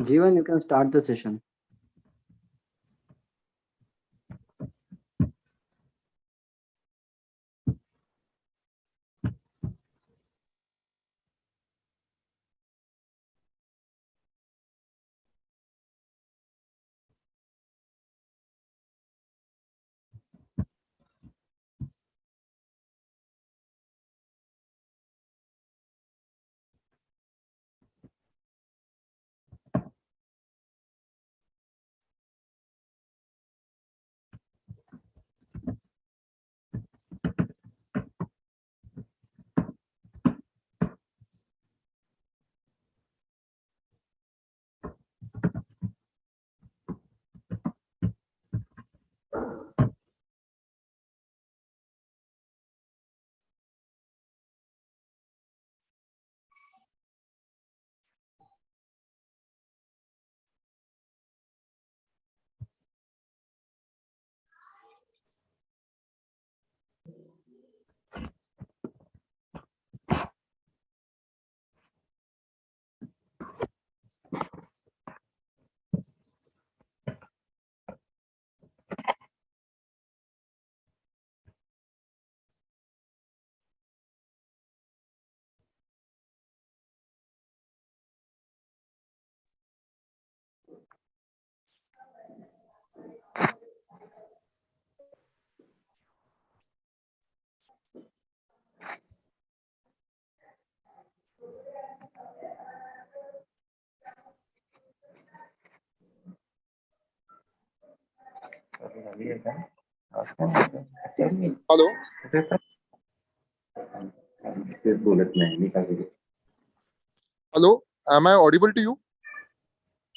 Jeevan, you can start the session. Hello. Hello. Am I audible to you?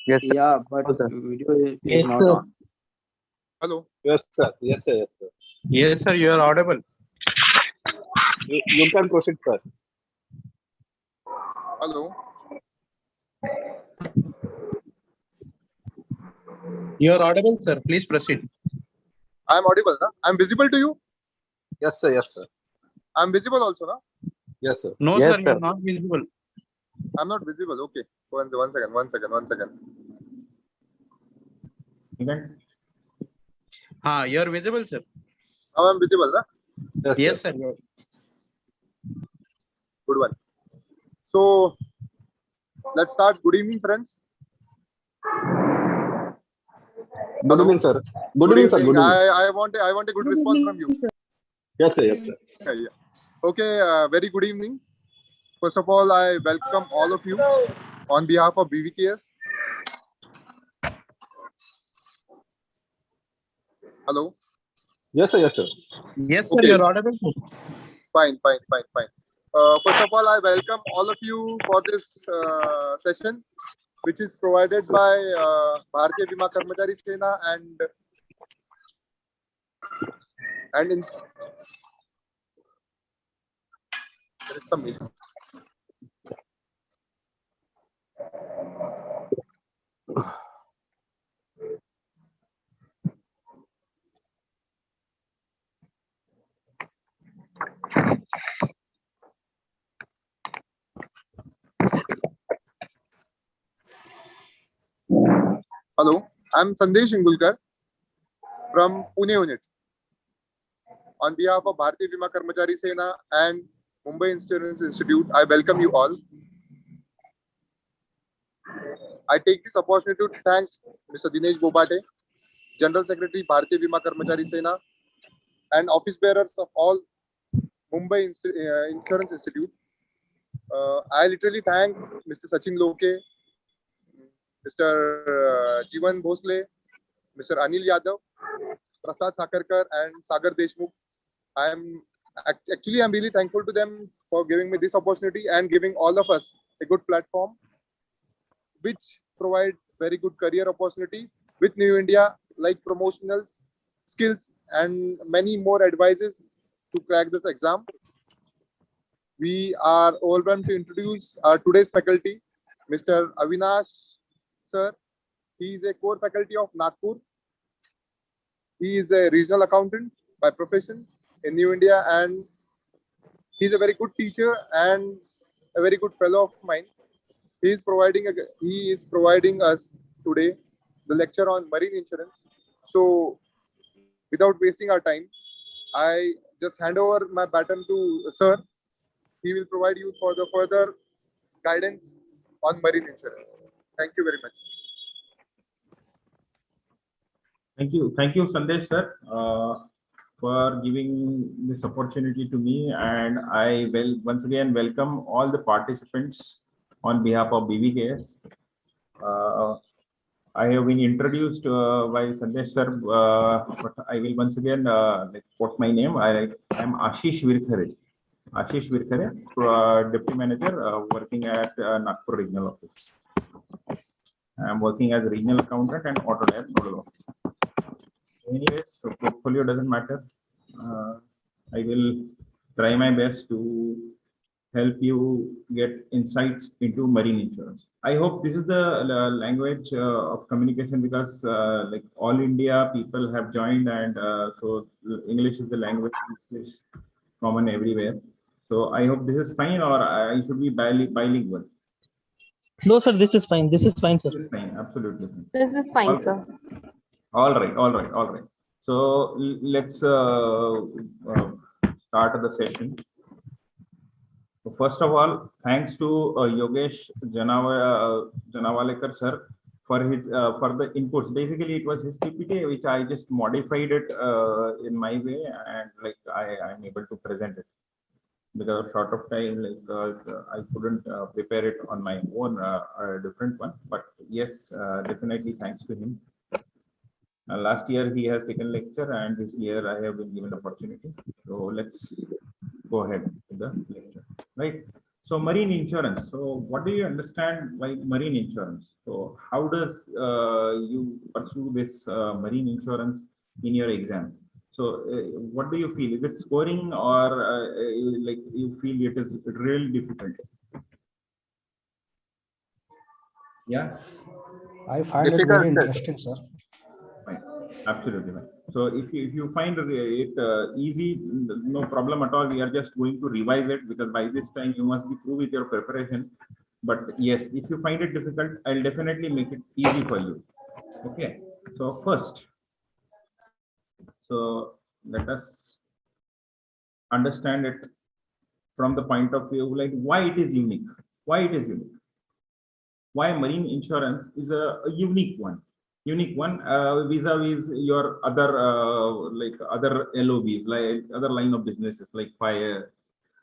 Yes, sir. Yeah, but sir. video is Yes, not sir. on. Hello. Yes, sir. Yes, sir. Yes, sir. Yes, sir, you are audible. You can proceed, sir. Hello. You are audible, sir. Please proceed. I am audible, na? I am visible to you. Yes, sir. Yes, sir. I am visible also, na? Yes, sir. No, Yes, sir, you sir. are not visible. I am not visible. Okay. One second. You are visible, sir. Now I am visible, na? Yes, sir. Yes. Good one. So let's start. Good evening, friends. Good evening, sir. Good evening, sir. Good evening. I want a good response from you. Yes, sir. Yes, sir. Yeah. Okay. Very good evening. First of all, I welcome all of you on behalf of BVKS. Hello. Yes, sir. Yes, sir. Yes, sir, Okay. you are audible. Sir. Fine. First of all, I welcome all of you for this session, which is provided by Bharatiya Bima Karmachari Sena and in, there is some missing. Hello, I'm Sandesh Ingulkar from Pune unit. On behalf of Bharatiya Bima Karmachari Sena and Mumbai Insurance Institute, I welcome you all. I take this opportunity to thank Mr. Dinesh Bobate, General Secretary, Bharatiya Bima Karmachari Sena, and office bearers of all Mumbai Insurance Institute. I literally thank Mr. Sachin Loke, Mr. Jeevan Bhosle, Mr. Anil Yadav, Prasad Sakarkar, and Sagar Deshmukh. I'm really thankful to them for giving me this opportunity and giving all of us a good platform, which provide very good career opportunity with New India, like promotional skills and many more advices to crack this exam. We are overwhelmed to introduce our today's faculty, Mr. Avinash sir. He is a core faculty of Nagpur. He is a regional accountant by profession in New India, and he is a very good teacher and a very good fellow of mine. he is providing us today the lecture on marine insurance. So without wasting our time, I just hand over my baton to sir. He will provide you for the further guidance on marine insurance. Thank you very much. Thank you, Sandesh sir, for giving this opportunity to me, and I will once again welcome all the participants on behalf of BVKS. I have been introduced by Sandesh sir, but I will once again quote my name. I am Ashish Virkhare. Ashish Virkhare, Deputy Manager working at Nagpur Regional Office. I am working as Regional Accountant and Auto Nodal Officer. Anyways, so portfolio doesn't matter. I will try my best to help you get insights into marine insurance. I hope this is the language of communication, because like all India people have joined, and so English is the language which is common everywhere. So I hope this is fine, or I should be bilingual. No, sir, this is fine. This is fine, sir. This is fine, absolutely fine. This is fine, sir. All right. So let's start the session. So first of all, thanks to Yogesh Janawalekar sir for his for the inputs. Basically, it was his PPT which I just modified it in my way, and like I am able to present it. Because of short of time, I couldn't prepare it on my own, a different one. But yes, definitely thanks to him. Last year he has taken lecture, and this year I have been given opportunity. So let's go ahead with the lecture, right? So marine insurance. So what do you understand by marine insurance? So how does you pursue this marine insurance in your exam? So what do you feel? Is it scoring, or like you feel it is really difficult? Yeah. I find it very interesting, sir. Fine. Absolutely fine. So if you find it easy, no problem at all. We are just going to revise it, because by this time you must be through with your preparation. But yes, if you find it difficult, I'll definitely make it easy for you. Okay. So first, so let us understand it from the point of view, like why it is unique. Why it is unique? Why marine insurance is a unique one. Vis-a-vis your other like other LOBs, like other line of businesses like fire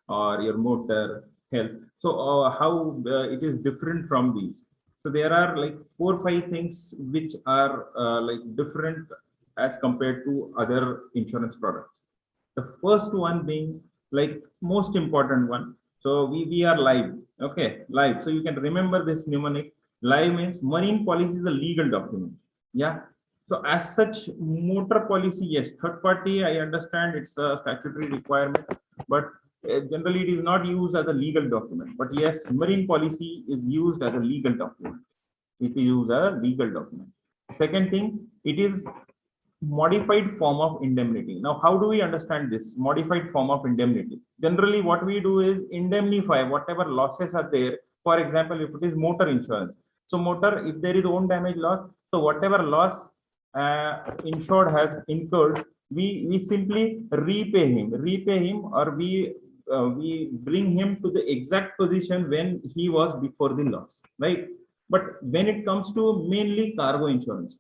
or your motor, health. So how it is different from these? So there are like 4 or 5 things which are like different as compared to other insurance products. The first one being like most important one. So we are live. Okay, live. So you can remember this mnemonic. Live means marine policy is a legal document. Yeah. So as such, motor policy, yes, third party, I understand it's a statutory requirement, but generally it is not used as a legal document. But yes, marine policy is used as a legal document. It is used as a legal document. Second thing, it is modified form of indemnity. Now, how do we understand this modified form of indemnity? Generally, what we do is indemnify whatever losses are there. For example, if it is motor insurance, so motor, if there is own damage loss, so whatever loss insured has incurred, we simply repay him, or we bring him to the exact position when he was before the loss, right? But when it comes to mainly cargo insurance,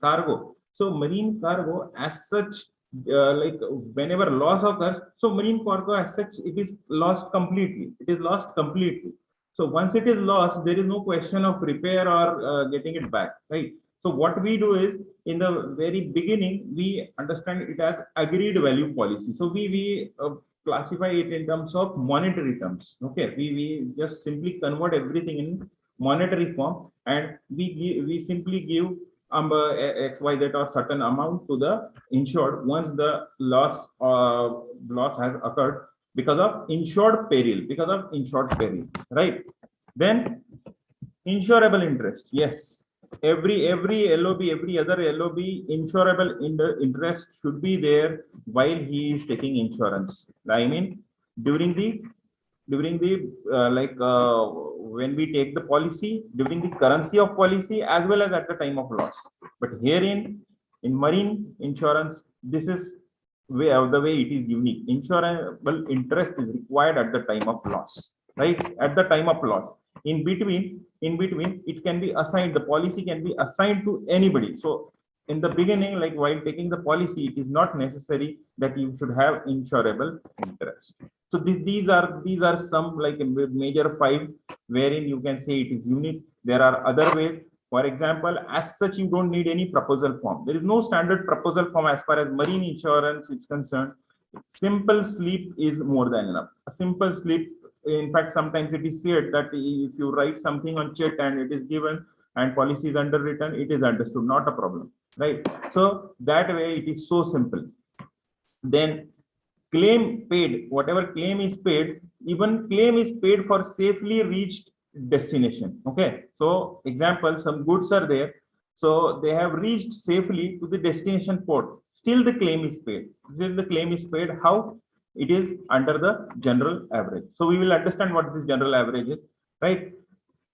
so marine cargo as such, like whenever loss occurs, so marine cargo as such, it is lost completely. So once it is lost, there is no question of repair or getting it back, right? So what we do is, in the very beginning, we understand it as agreed value policy. So we classify it in terms of monetary terms. Okay, we just simply convert everything in monetary form, and we simply give XYZ or certain amount to the insured once the loss has occurred because of insured peril, right? Then insurable interest. Yes, every LOB, every other LOB, insurable interest should be there while he is taking insurance. I mean, during the during the when we take the policy, during the currency of policy, as well as at the time of loss. But herein, in marine insurance, this is the way it is unique. Insurable interest is required at the time of loss, right? At the time of loss. In between, it can be assigned. The policy can be assigned to anybody. So in the beginning, like while taking the policy, it is not necessary that you should have insurable interest. So these are some like major 5 wherein you can say it is unique. There are other ways. For example, as such, you don't need any proposal form. There is no standard proposal form as far as marine insurance is concerned. Simple slip is more than enough. A simple slip, in fact, sometimes it is said that if you write something on check and it is given and policy is underwritten, it is understood, not a problem, right? So that way it is so simple. Then claim paid, whatever claim is paid, even claim is paid for safely reached destination. Okay, so example, some goods are there, so they have reached safely to the destination port, still the claim is paid. How? It is under the general average. So we will understand what this general average is, right?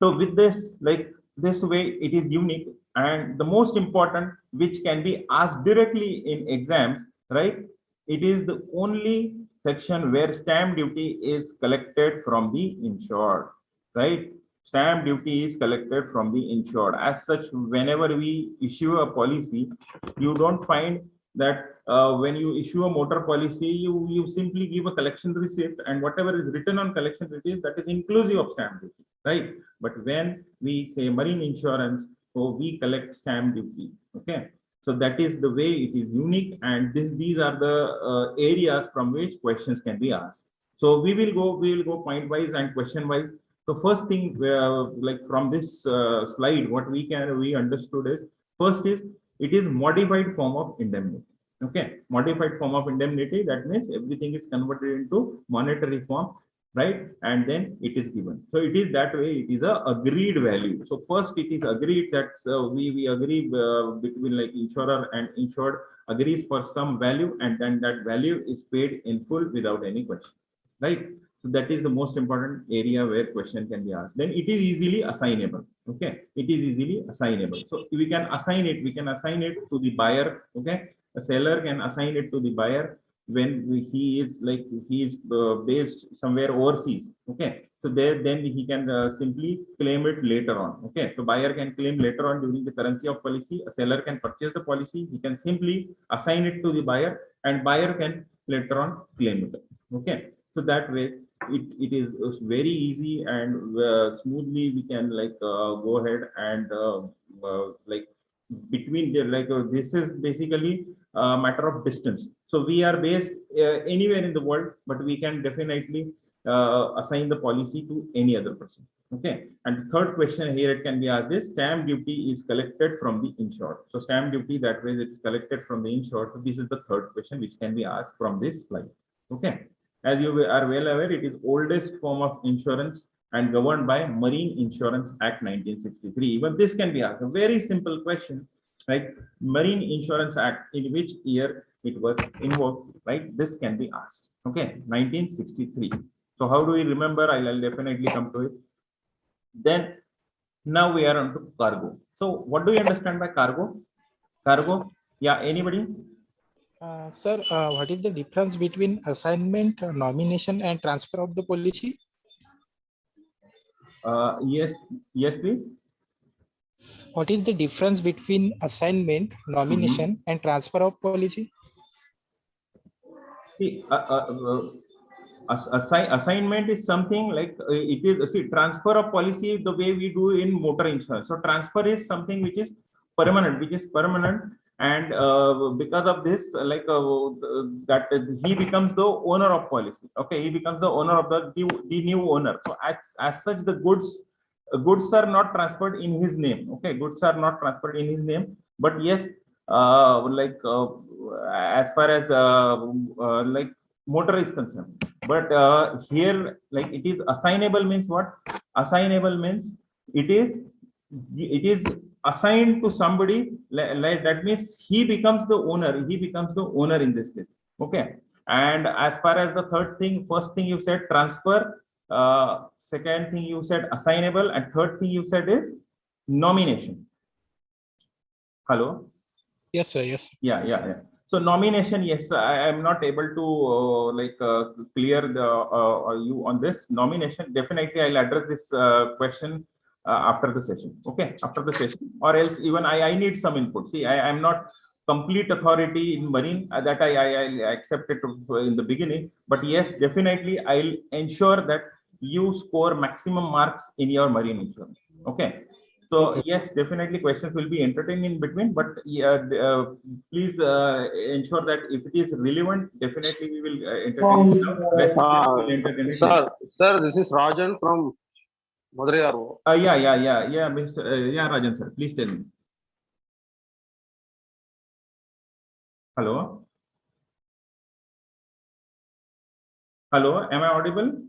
So with this, like this way, it is unique. And the most important, which can be asked directly in exams, right? It is the only section where stamp duty is collected from the insured, right? Stamp duty is collected from the insured. As such, whenever we issue a policy, you don't find that when you issue a motor policy, you simply give a collection receipt, and whatever is written on collection receipt, that is inclusive of stamp duty, right? But when we say marine insurance, so we collect stamp duty. Okay, so that is the way it is unique, and these are the areas from which questions can be asked. So we will go point wise and question wise. So first thing, like from this slide, what we understood is, first is it is modified form of indemnity. Okay, modified form of indemnity. That means everything is converted into monetary form, right? And then it is given. So it is that way. It is a agreed value. So first it is agreed that we agree between like insurer and insured agrees for some value, and then that value is paid in full without any question, right? So that is the most important area where question can be asked. Then it is easily assignable. Okay, it is easily assignable. So we can assign it. We can assign it to the buyer. Okay, a seller can assign it to the buyer when he is based somewhere overseas. Okay, so then he can simply claim it later on. Okay, so buyer can claim later on during the currency of policy. A seller can purchase the policy. He can simply assign it to the buyer, and buyer can later on claim it. Okay, so that way it is very easy, and smoothly we can go ahead and like between the this is basically a matter of distance. So we are based anywhere in the world, but we can definitely assign the policy to any other person. Okay, and the third question here it can be asked is, stamp duty is collected from the insured. So stamp duty, that way it is collected from the insured. So this is the third question which can be asked from this slide. Okay, as you are well aware, it is oldest form of insurance and governed by Marine Insurance Act 1963. Even this can be asked. A very simple question, like Marine Insurance Act, in which year it was invoked, right? This can be asked. Okay, 1963. So how do we remember? I'll definitely come to it. Then now we are on to cargo. So what do you understand by cargo? Cargo, yeah, anybody? Sir, what is the difference between assignment, nomination, and transfer of the policy? Yes, please. What is the difference between assignment, nomination, and transfer of policy? See, assignment is something like it is, see, transfer of policy the way we do in motor insurance. So transfer is something which is permanent, and because of this, that he becomes the owner of policy. Okay, he becomes the owner of the new owner. So as such, the goods are not transferred in his name. Okay, goods are not transferred in his name, but yes, as far as motor is concerned. But here, like, it is assignable means what? Assignable means it is assigned to somebody, like that means he becomes the owner. He becomes the owner in this case. Okay. And as far as the first thing you said, transfer Second thing you said assignable, and third thing you said is nomination. Hello. Yes, sir. Yes. Yeah. So nomination, yes, I am not able to clear you on this nomination. Definitely, I'll address this question after the session. Okay, after the session, or else even I need some input. See, I am not complete authority in marine, that I accept it in the beginning. But yes, definitely, I'll ensure that you score maximum marks in your marine insurance. Okay. So yes, definitely questions will be entertained in between, but please ensure that if it is relevant, definitely we will entertain it now. Rest of it we will entertain it later. Sir, this is Rajan from Madurai RO. Yeah, Mr. Yeah, Rajan sir, please tell me. Hello. Hello, am I audible?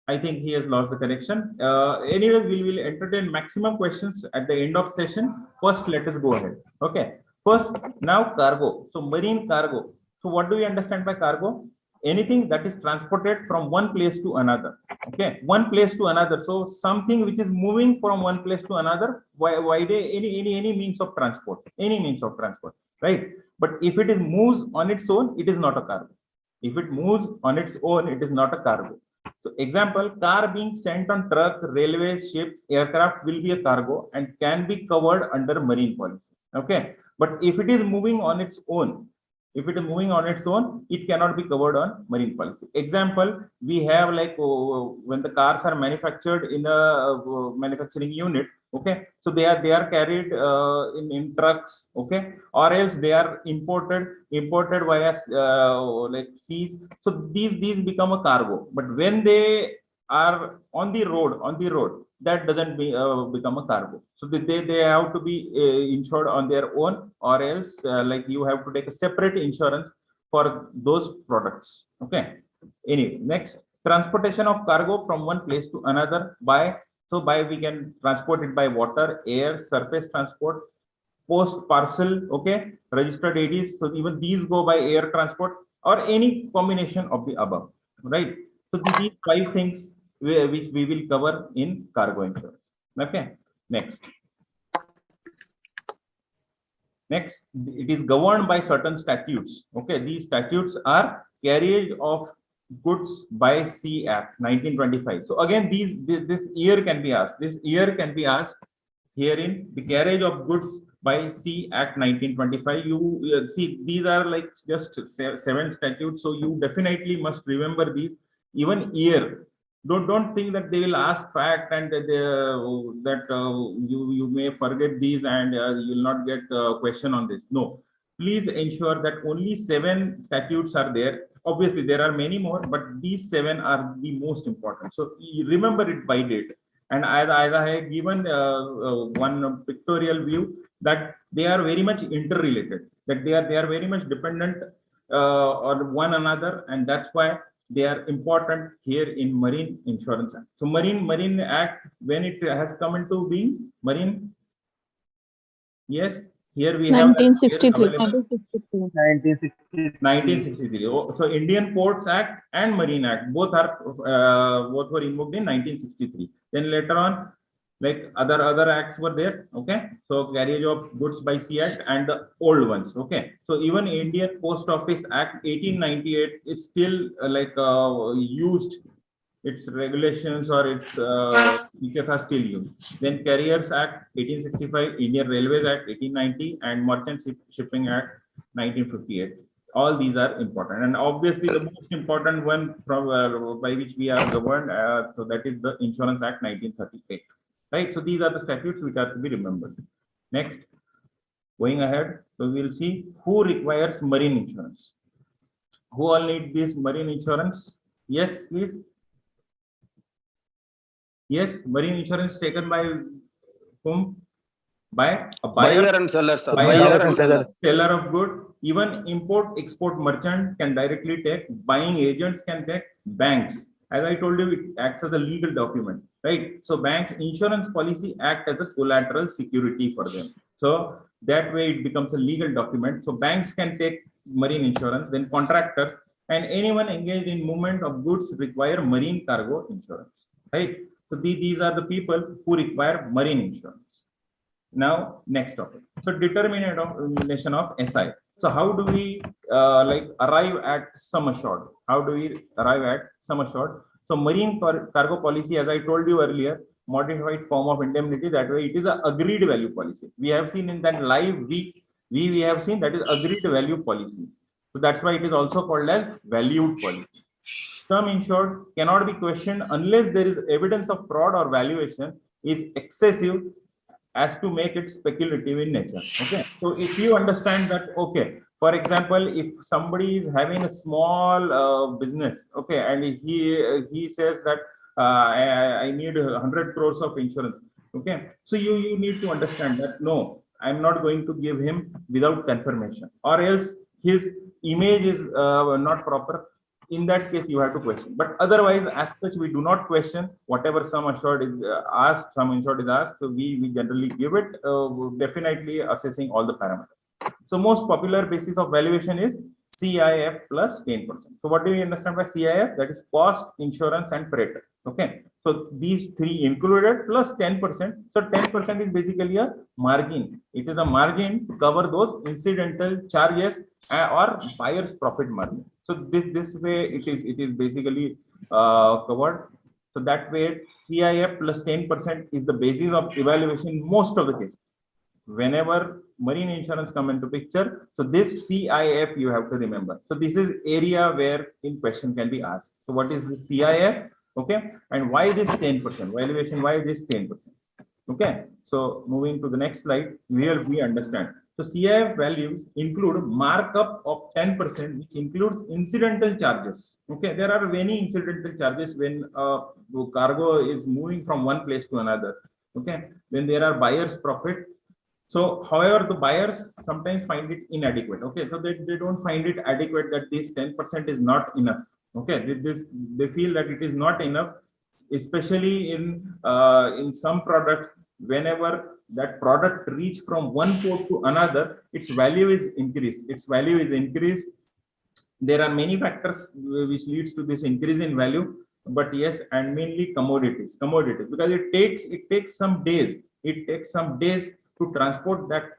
I think he has lost the connection. Anyways, we will entertain maximum questions at the end of session. First, let us go ahead. Okay. First, now cargo. So marine cargo. So what do we understand by cargo? Anything that is transported from one place to another. Okay, one place to another. So something which is moving from one place to another. Why any means of transport? Any means of transport, right? But if it moves on its own, it is not a cargo. If it moves on its own, it is not a cargo. So example, car being sent on truck, railways, ships, aircraft will be a cargo and can be covered under marine policy. Okay. But if it is moving on its own, it cannot be covered on marine policy. Example, we have when the cars are manufactured in a manufacturing unit. Okay. So they are carried in trucks. Okay. Or else they are imported via seas. So these become a cargo. But when they are on the road, that doesn't become a cargo. So they have to be insured on their own, or else you have to take a separate insurance for those products. Okay. Anyway, next, transportation of cargo from one place to another by we can transport it by water, air, surface transport, post, parcel, okay, registered ADs. So even these go by air transport or any combination of the above, right? So these 5 things which we will cover in cargo insurance. Okay. Next, it is governed by certain statutes. Okay, these statutes are Carriage of Goods by Sea Act 1925. So again, this year can be asked. Herein, the Carriage of Goods by Sea Act 1925. You see, these are like just 7 statutes, so you definitely must remember these. Even year. Don't think that they will ask fact and you may forget these and you will not get a question on this. No, please ensure that only 7 statutes are there. Obviously, there are many more, but these 7 are the most important. So you remember it by date. And as I have given one pictorial view, that they are very much interrelated, that they are very much dependent on one another, and that's why they are important here in Marine Insurance Act. So Marine Act, when it has come into being, marine, yes, here we have 1963. 1963. So Indian Ports Act and Marine Act both were invoked in 1963. Then later on, like other acts were there. Okay, so Carriage of Goods by Sea Act and the old ones. Okay, so even Indian Post Office Act 1898 is still used. Its regulations or its features are still used. Then Carriers Act 1865, Indian Railways Act 1890, and Merchant Shipping Act 1958. All these are important, and obviously the most important one from by which we are governed, so that is the Insurance Act 1938. Right. So these are the statutes which are to be remembered. Next, going ahead, so we will see who requires marine insurance. Who all need this marine insurance? Yes, please. Yes, marine insurance taken by whom? By a buyer and seller, sir. Buyer and seller of good. Even import-export merchant can directly take. Buying agents can take. Banks. As I told you, it acts as a legal document, right? So banks insurance policy act as a collateral security for them. So that way it becomes a legal document. So banks can take marine insurance. Then contractors. and anyone engaged in movement of goods require marine cargo insurance, right? So these are the people who require marine insurance. Now, next topic. So determination of SI. So how do we like arrive at sum assured? How do we arrive at sum assured? So marine cargo policy, as I told you earlier, modified form of indemnity. That way, it is an agreed value policy. We have seen in that live we have seen that is agreed value policy. So that's why it is also called as valued policy. Sum insured cannot be questioned unless there is evidence of fraud or valuation is excessive as to make it speculative in nature. Okay, so if you understand that, okay, for example, if somebody is having a small business, okay, and he says that I need 100 crores of insurance, okay, so you need to understand that no, I'm not going to give him without confirmation, or else his image is not proper. In that case, you have to question. But otherwise, as such, we do not question whatever sum assured is asked, sum insured is asked. So we generally give it, definitely assessing all the parameters. So most popular basis of valuation is CIF plus 10%. So what do you understand by CIF? That is cost, insurance, and freight. Okay. So these three included plus 10%. So 10% is basically a margin. It is a margin to cover those incidental charges or buyer's profit margin. So this way it is basically covered. So that way CIF plus 10% is the basis of evaluation in most of the cases. Whenever marine insurance come into picture, so this CIF you have to remember. So this is area where in question can be asked. So what is the CIF? Okay, and why this 10% valuation? Why this 10%? Okay, so moving to the next slide, here we understand. So CIF values include markup of 10%, which includes incidental charges. Okay, there are many incidental charges when cargo is moving from one place to another. Okay, when there are buyer's profit. So, however, the buyers sometimes find it inadequate. Okay, so they don't find it adequate that this 10% is not enough. Okay, they feel that it is not enough, especially in some products. Whenever that product reach from one port to another, its value is increased. There are many factors which leads to this increase in value, but yes, and mainly commodities, because it takes some days. It takes some days to transport that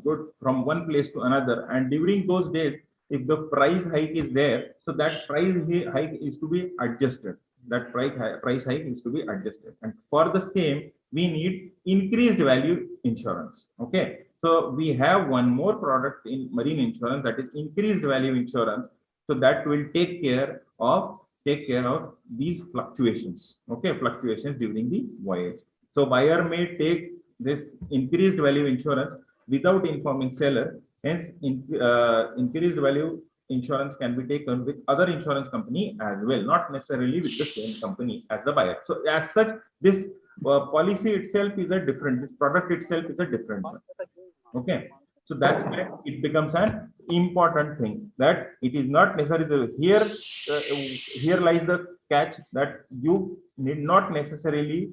good from one place to another, and during those days, if the price hike is there, so that price hike is to be adjusted. That price hike is to be adjusted, and for the same, we need increased value insurance. Okay, so we have one more product in marine insurance, that is increased value insurance. So that will take care of these fluctuations. Okay, fluctuations during the voyage. So buyer may take this increased value insurance without informing seller. Hence, increased value insurance can be taken with other insurance company as well, not necessarily with the same company as the buyer. So as such, this policy itself is a different, this product itself is a different one. Okay, so that's why it becomes an important thing, that it is not necessarily here lies the catch, that you need not necessarily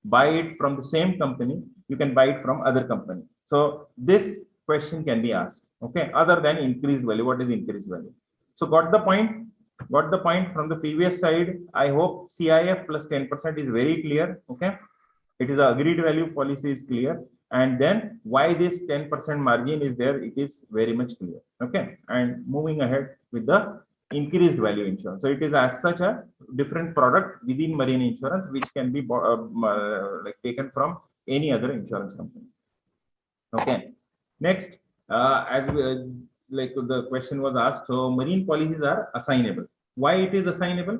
buy it from the same company, you can buy it from other company. So this question can be asked. Okay, other than increased value, what is increased value? So got the point from the previous side. I hope CIF plus 10% is very clear. Okay, it is a agreed value policy is clear, and then why this 10% margin is there, it is very much clear. Okay, and moving ahead with the increased value insurance. So it is as such a different product within marine insurance, which can be like taken from any other insurance company. Okay, next, as like the question was asked, so marine policies are assignable. Why it is assignable?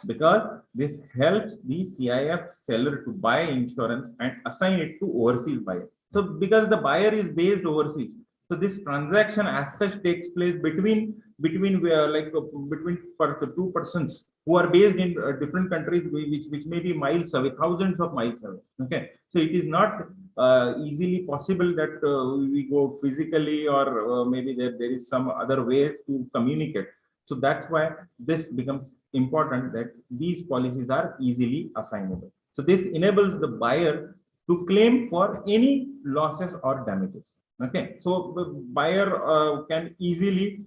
Because this helps the CIF seller to buy insurance and assign it to overseas buyer. So because the buyer is based overseas, so this transaction as such takes place between the two persons who are based in different countries, which may be miles away, thousands of miles away. Okay, so it is not easily possible that we go physically, or maybe there is some other ways to communicate. So that's why this becomes important, that these policies are easily assignable. So this enables the buyer to claim for any losses or damages. Okay, so the buyer can easily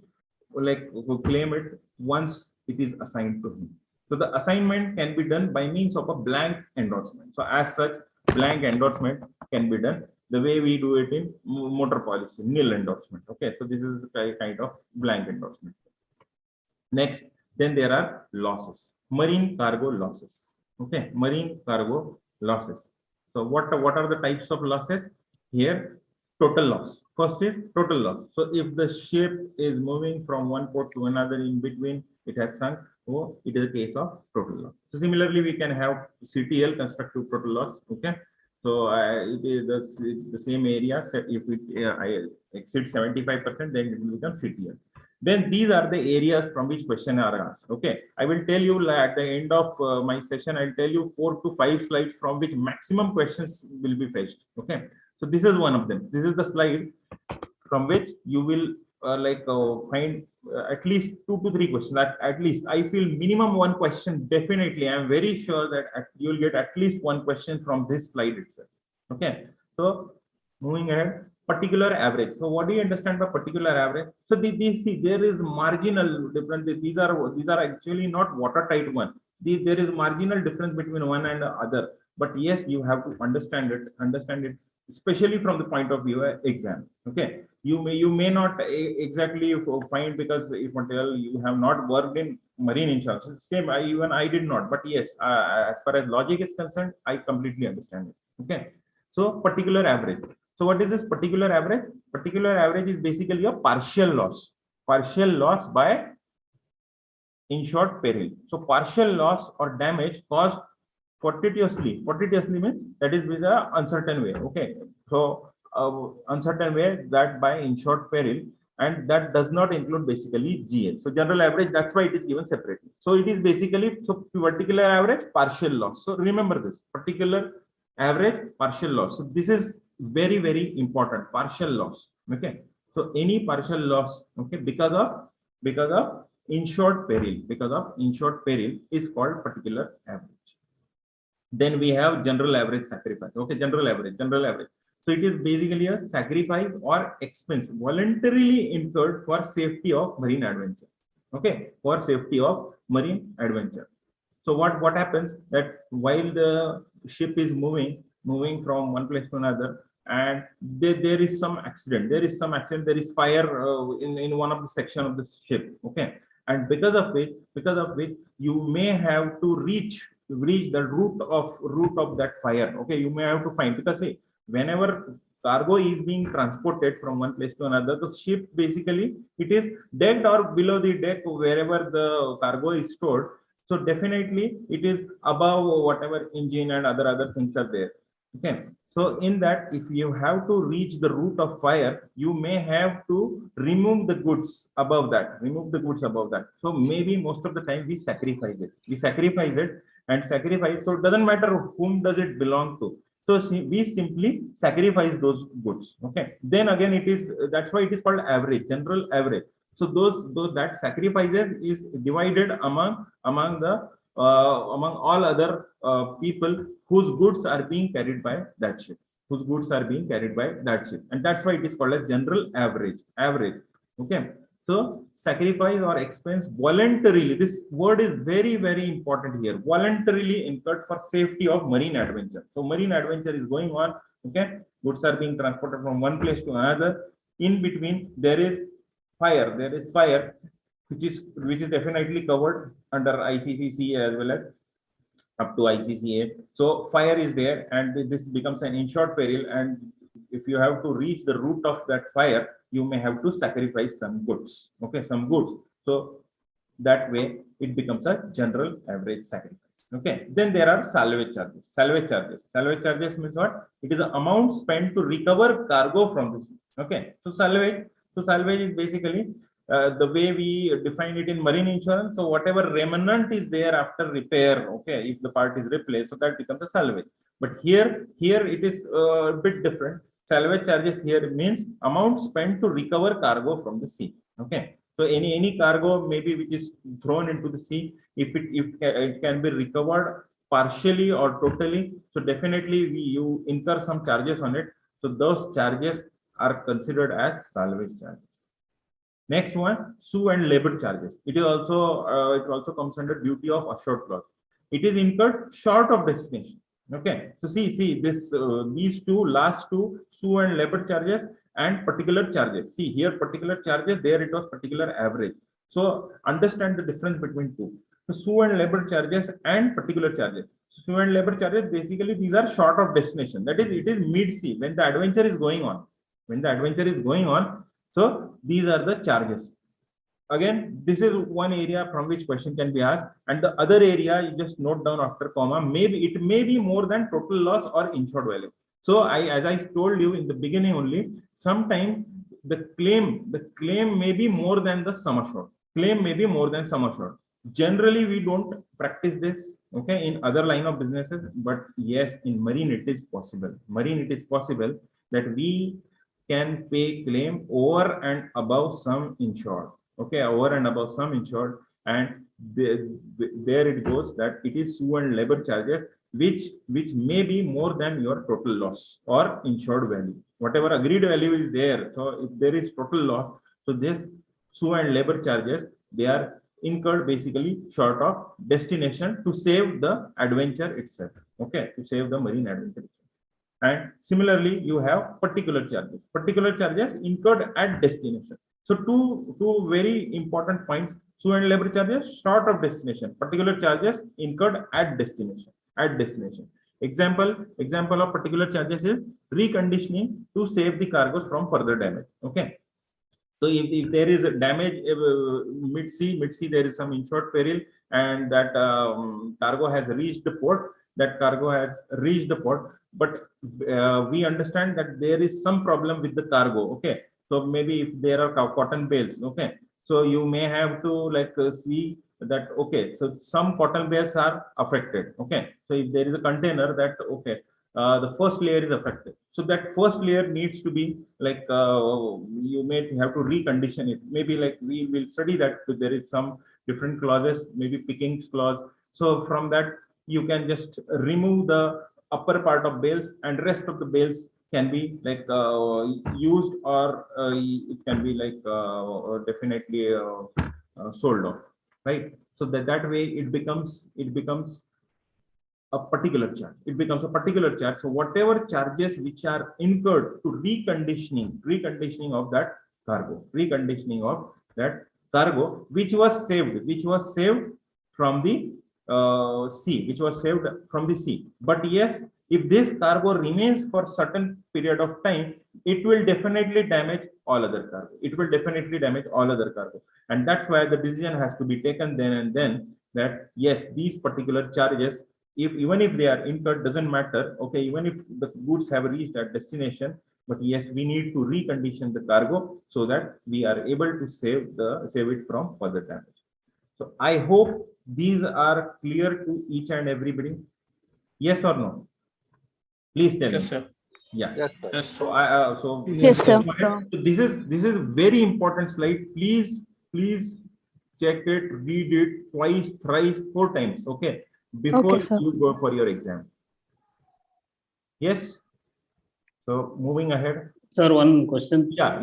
claim it once it is assigned to him. So the assignment can be done by means of a blank endorsement. So as such, blank endorsement can be done the way we do it in motor policy, nil endorsement. Okay, so this is the kind of blank endorsement. Next, then there are losses, marine cargo losses. Okay, marine cargo losses. So what are the types of losses here? Total loss. First is total loss. So if the ship is moving from one port to another, in between it has sunk, so it is a case of total loss. So similarly, we can have CTL, constructive total loss. Okay, so it is the same area. So if it exceeds 75%, then it will become CTL. Then these are the areas from which questions are asked. Okay, I will tell you at the end of my session, I'll tell you 4 to 5 slides from which maximum questions will be fetched. Okay, so this is one of them. This is the slide from which you will find at least 2 to 3 questions. At least I feel minimum 1 question. Definitely, I am very sure that you will get at least 1 question from this slide itself. Okay, so moving ahead. Particular average. So what do you understand by particular average? So see, there is marginal difference. These are actually not watertight one. There is marginal difference between one and the other. But yes, you have to understand it, especially from the point of view of exam. Okay, you may not exactly find, because if until you have not worked in marine insurance, same even I did not. But yes, as far as logic is concerned, I completely understand it. Okay, so particular average. So what is this particular average? Particular average is basically a partial loss by insured peril. So partial loss or damage caused fortuitously means that is with an uncertain way. Okay, so uncertain way that by insured peril, and that does not include basically GL. So general average, that's why it is given separately. So it is basically, so particular average, partial loss. So remember this, particular average, partial loss. So this is very, very important, partial loss. Okay, so any partial loss, okay, because of insured peril is called particular average. Then we have general average sacrifice. Okay, general average. So it is basically a sacrifice or expense voluntarily incurred for safety of marine adventure. Okay, for safety of marine adventure. So what happens that while the ship is moving from one place to another, and there is some accident, there is fire in one of the section of the ship. Okay, and because of which you may have to reach the root of that fire. Okay, you may have to find, because see, whenever cargo is being transported from one place to another, the ship basically, it is decked or below the deck wherever the cargo is stored. So definitely it is above whatever engine and other things are there. Okay, so in that, if you have to reach the root of fire, you may have to remove the goods above that. So maybe most of the time we sacrifice it. So it doesn't matter whom does it belong to. So we simply sacrifice those goods. Okay, then again that's why it is called average, general average. So those that sacrifices is divided among all other people whose goods are being carried by that ship, and that's why it is called a general average. Okay, so sacrifice or expense voluntarily. This word is very, very important here. Voluntarily incurred for safety of marine adventure. So marine adventure is going on. Okay, goods are being transported from one place to another. In between there is fire, which is definitely covered under ICCC as well as up to ICCA. So fire is there, and this becomes an insured peril, and if you have to reach the root of that fire, you may have to sacrifice some goods. Okay, some goods. So that way it becomes a general average sacrifice. Okay, then there are salvage charges. Salvage charges means what? It is the amount spent to recover cargo from the sea. Okay, so salvage is basically the way we define it in marine insurance. So whatever remnant is there after repair, okay, if the part is replaced, so that becomes a salvage. But here it is a bit different. Salvage charges here means amount spent to recover cargo from the sea. Okay, so any cargo maybe which is thrown into the sea, if it can be recovered partially or totally, so definitely you incur some charges on it. So those charges are considered as salvage charges. Next one, sue and labor charges. It also comes under duty of assured clause. It is incurred short of destination. Okay, so see this these last two, sue and labor charges and particular charges. See here, particular charges, there it was particular average. So understand the difference between two. So sue and labor charges and particular charges. Sue and labor charges, basically these are short of destination. That is, it is mid-sea when the adventure is going on. When the adventure is going on, so these are the charges. Again, this is one area from which question can be asked, and the other area you just note down after comma. Maybe it may be more than total loss or insured value. So as I told you in the beginning only, sometimes the claim may be more than the sum assured. Claim may be more than sum assured. Generally, we don't practice this, okay, in other line of businesses, but yes, in marine it is possible. Marine it is possible that we can pay claim over and above sum insured. Okay, over and above sum insured, and there it goes that it is sue and labor charges which may be more than your total loss or insured value. Whatever agreed value is there. So if there is total loss, so this sue and labor charges, they are incurred basically short of destination to save the adventure itself. Okay, to save the marine adventure itself. And similarly, you have particular charges. Particular charges incurred at destination. So two very important points: sue and labor charges short of destination. Particular charges incurred at destination. At destination. Example of particular charges is reconditioning to save the cargoes from further damage. Okay. So if there is a damage mid-sea, there is some insured peril, and that cargo has reached the port. That cargo has reached the port, but we understand that there is some problem with the cargo. Okay. So maybe if there are cotton bales, okay, so you may have to see that, okay, so some cotton bales are affected. Okay, so if there is a container that, okay, the first layer is affected, so that first layer needs to be you may have to recondition it. Maybe we will study that there is some different clauses, maybe pickings clause. So from that you can just remove the upper part of bales, and rest of the bales can be used, or it can be definitely sold off, right? So that way it becomes a particular charge. It becomes a particular charge. So whatever charges which are incurred to reconditioning of that cargo, which was saved from the sea, but yes, if this cargo remains for certain period of time, it will definitely damage all other cargo. And that's why the decision has to be taken then and then, that yes, these particular charges, even if they are incurred, doesn't matter. Okay, even if the goods have reached their destination, but yes, we need to recondition the cargo so that we are able to save it from further damage. So I hope these are clear to each and everybody. Yes or no? Please tell me. Yes, sir. Yeah. Yes, sir. Yes, sir. So Yes, sir. So this is very important slide. Please check it, read it twice, thrice, 4 times. Okay, before Okay, sir. you go for your exam. Yes. So moving ahead. Sir, one question. Yeah.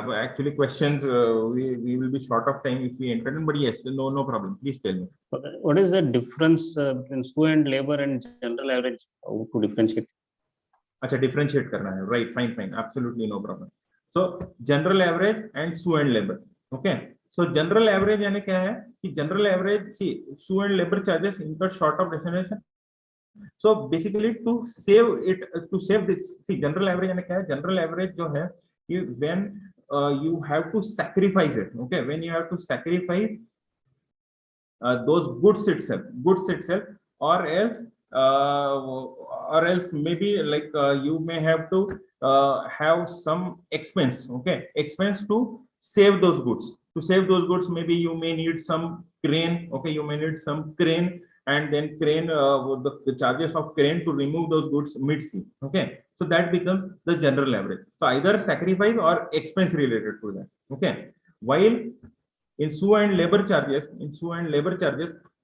But actually, questions we will be short of time if we enter in. But yes, no problem. Please tell me. What is the difference between sue and labor and general average? How to differentiate? अच्छा, differentiate करना है, right? Fine, absolutely no problem. So general average and sue and labor. Okay. So general average यानी क्या है कि general average, see, sue and labor charges incurred short of destination. So basically to save this, see, general average यानी क्या है? General average जो है, when you have to sacrifice it. Okay, when you have to sacrifice those goods itself, or else maybe you may have to have some expense. Okay, expense to save those goods. Maybe you may need some crane. Okay, you may need some crane, and then crane, the charges of crane to remove those goods mid-sea. Okay, so that becomes the general average. So either sacrifice or expense related to that. Okay, while in sue and labor charges,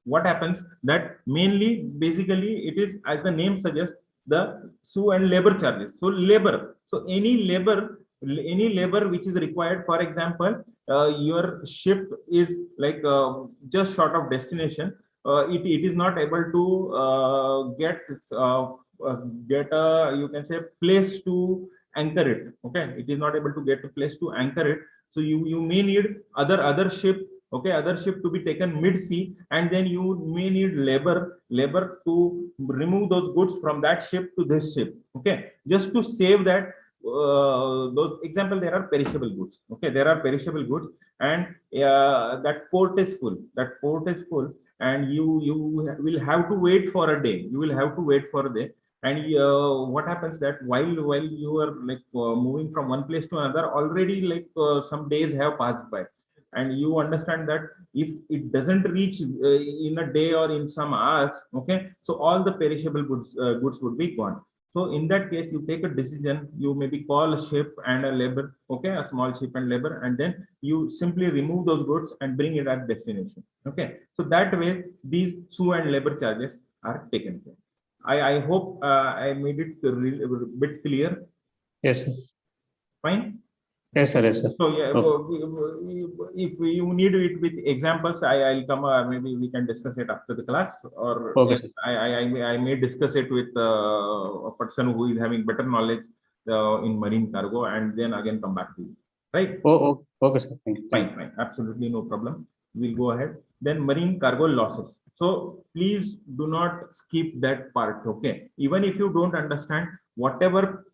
what happens that mainly basically it is, as the name suggests, the sue and labor charges. So labor, so any labor any labor which is required. For example, your ship is like just short of destination. It is not able to get a, you can say, place to anchor it. Okay, it is not able to get a place to anchor it. So you may need other ship, okay, other ship to be taken mid sea, and then you may need labor to remove those goods from that ship to this ship. Okay, just to save that. Those example, there are perishable goods. Okay, there are perishable goods, and that port is full. That port is full, and you will have to wait for a day. You will have to wait for a day. And what happens that while you are like moving from one place to another, already like some days have passed by, and you understand that if it doesn't reach in a day or in some hours, okay, so all the perishable goods would be gone. So in that case, you take a decision. You maybe call a ship and a labor, okay, a small ship and labor, and then you simply remove those goods and bring it at destination. Okay, so that way these sue and labor charges are taken care. I hope I made it a bit clear. Yes, sir. Fine. Yes, sir. Yes, sir. So yeah, Okay. if you need it with examples, I'll come. Maybe we can discuss it after the class, or Okay, sir. I may discuss it with a person who is having better knowledge in marine cargo, and then again come back to you. Right? Oh, okay, sir. Thank you. Fine. Absolutely no problem. We'll go ahead. Then marine cargo losses. So please do not skip that part. Okay. Even if you don't understand, whatever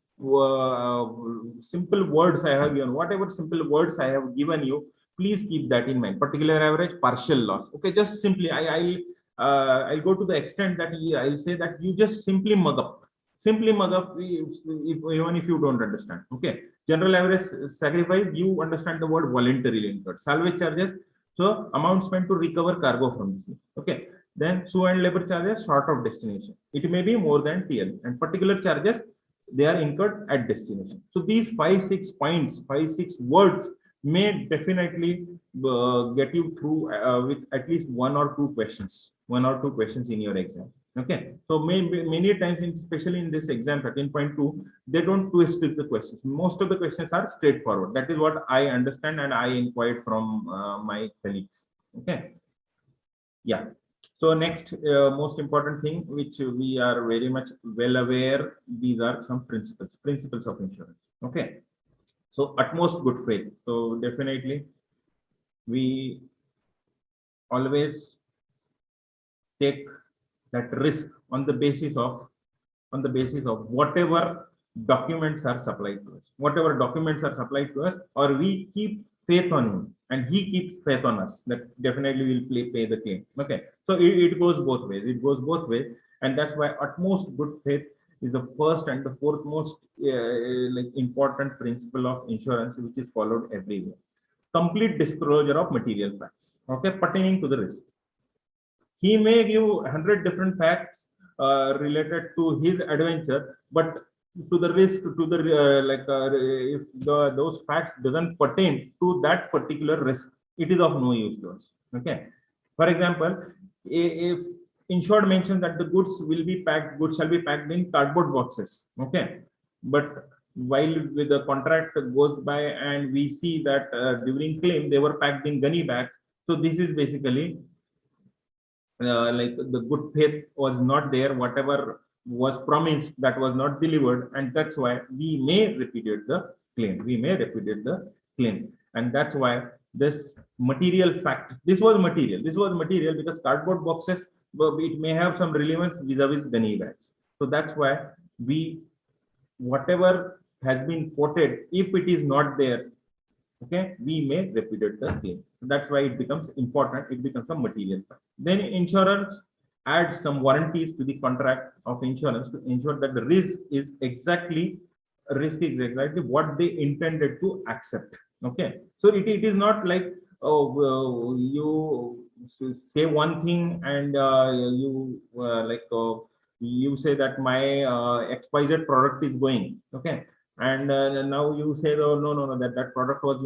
simple words I have given, whatever simple words I have given you, please keep that in mind. Particular average, partial loss. Okay. Just simply, I'll go to the extent that I'll say that you just simply mug up. Simply mug up, even if you don't understand. Okay. General average sacrifice, you understand the word voluntarily incurred. Salvage charges, so amount spent to recover cargo from the sea. Okay. Then sue and labor charges short of destination. It may be more than TL, and particular charges, they are incurred at destination. So these 5-6 points, 5-6 words may definitely get you through with at least one or two questions in your exam. Okay, so many times, especially in this exam 13.2, they don't twist the questions. Most of the questions are straightforward. That is what I understand, and I inquired from my colleagues. Okay, yeah. So next, most important thing, which we are very much well aware, these are some principles of insurance. Okay, so utmost good faith. So definitely, we always take that risk on the basis of whatever documents are supplied to us, or we keep faith on him and he keeps faith on us, that definitely will pay the claim. Okay, so it goes both ways, and that's why utmost good faith is the first and the foremost like important principle of insurance, which is followed everywhere. Complete disclosure of material facts, okay, pertaining to the risk. He may give 100 different facts related to his adventure, but to the risk, to the if those facts doesn't pertain to that particular risk, it is of no use to us. Okay. For example, if insured mentioned that the goods shall be packed in cardboard boxes. Okay, but while with the contract goes by and we see that during claim they were packed in gunny bags, so this is basically like the good faith was not there. Whatever was promised, that was not delivered, and that's why we may repudiate the claim. And that's why this material fact, this was material because cardboard boxes, it may have some relevance vis-a-vis gunny bags. So that's why whatever has been quoted, if it is not there, okay, we may repudiate the claim. That's why it becomes important. It becomes a material fact. Then insurers add some warranties to the contract of insurance to ensure that the risk is exactly what they intended to accept. Okay, so it is not like, oh, you say one thing and you say that my XYZ product is going. Okay, and now you say, oh, no, that product was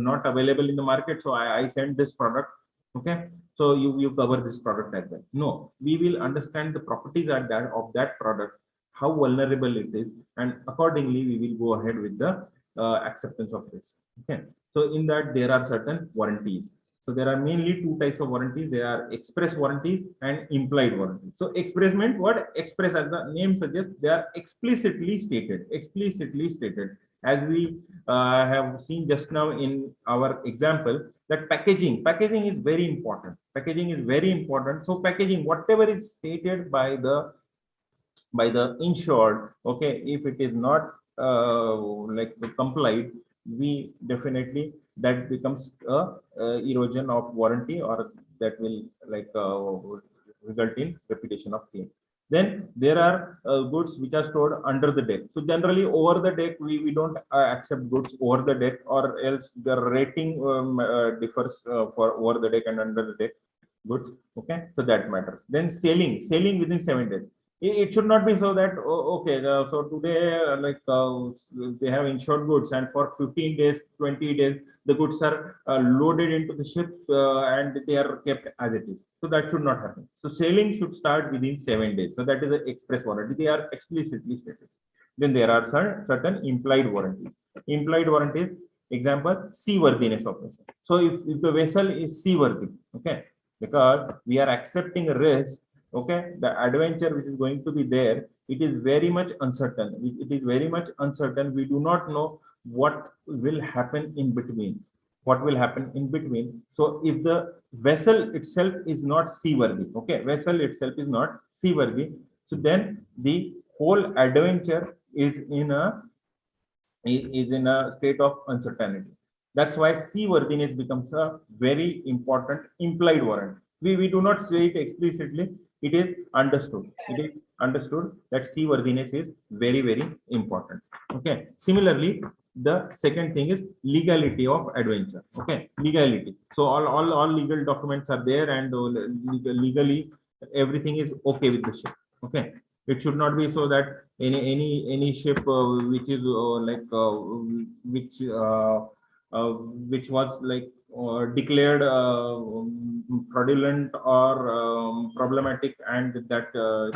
not available in the market, so I sent this product. Okay, so you cover this product as well. No, we will understand the properties of that product, how vulnerable it is, and accordingly we will go ahead with the acceptance of risk. Okay, so in that there are certain warranties. So there are mainly two types of warranties. There are express warranties and implied warranties. So express meant what? Express, as the name suggests, they are explicitly stated. Explicitly stated, as we have seen just now in our example, that packaging is very important. Packaging is very important. So packaging, whatever is stated by the insured, okay, if it is not like complied, we definitely, that becomes a erosion of warranty, or that will like result in reputation of claim. Then there are goods which are stored under the deck. So generally over the deck, we don't accept goods over the deck, or else the rating differs for over the deck and under the deck goods. Okay, so that matters. Then sailing within 7 days. It should not be so that okay, so today they have insured goods, and for 15 days, 20 days, the goods are loaded into the ship and they are kept as it is. So that should not happen. So sailing should start within 7 days. So that is an express warranty. They are explicitly stated. Then there are certain implied warranties. Implied warranties, example, seaworthiness of vessel. So if the vessel is seaworthy, okay, because we are accepting a risk, okay, the adventure which is going to be there, it is very much uncertain. It is very much uncertain. We do not know what will happen in between. So if the vessel itself is not seaworthy, okay, vessel itself is not seaworthy, so then the whole adventure is in a state of uncertainty. That's why seaworthiness becomes a very important implied warranty. We do not say it explicitly. It is understood. It is understood that seaworthiness is very, very important. Okay. Similarly, the second thing is legality of adventure. Okay, legality. So all legal documents are there, and legally everything is okay with the ship. Okay, it should not be so that any ship which is which was like declared fraudulent or problematic, and that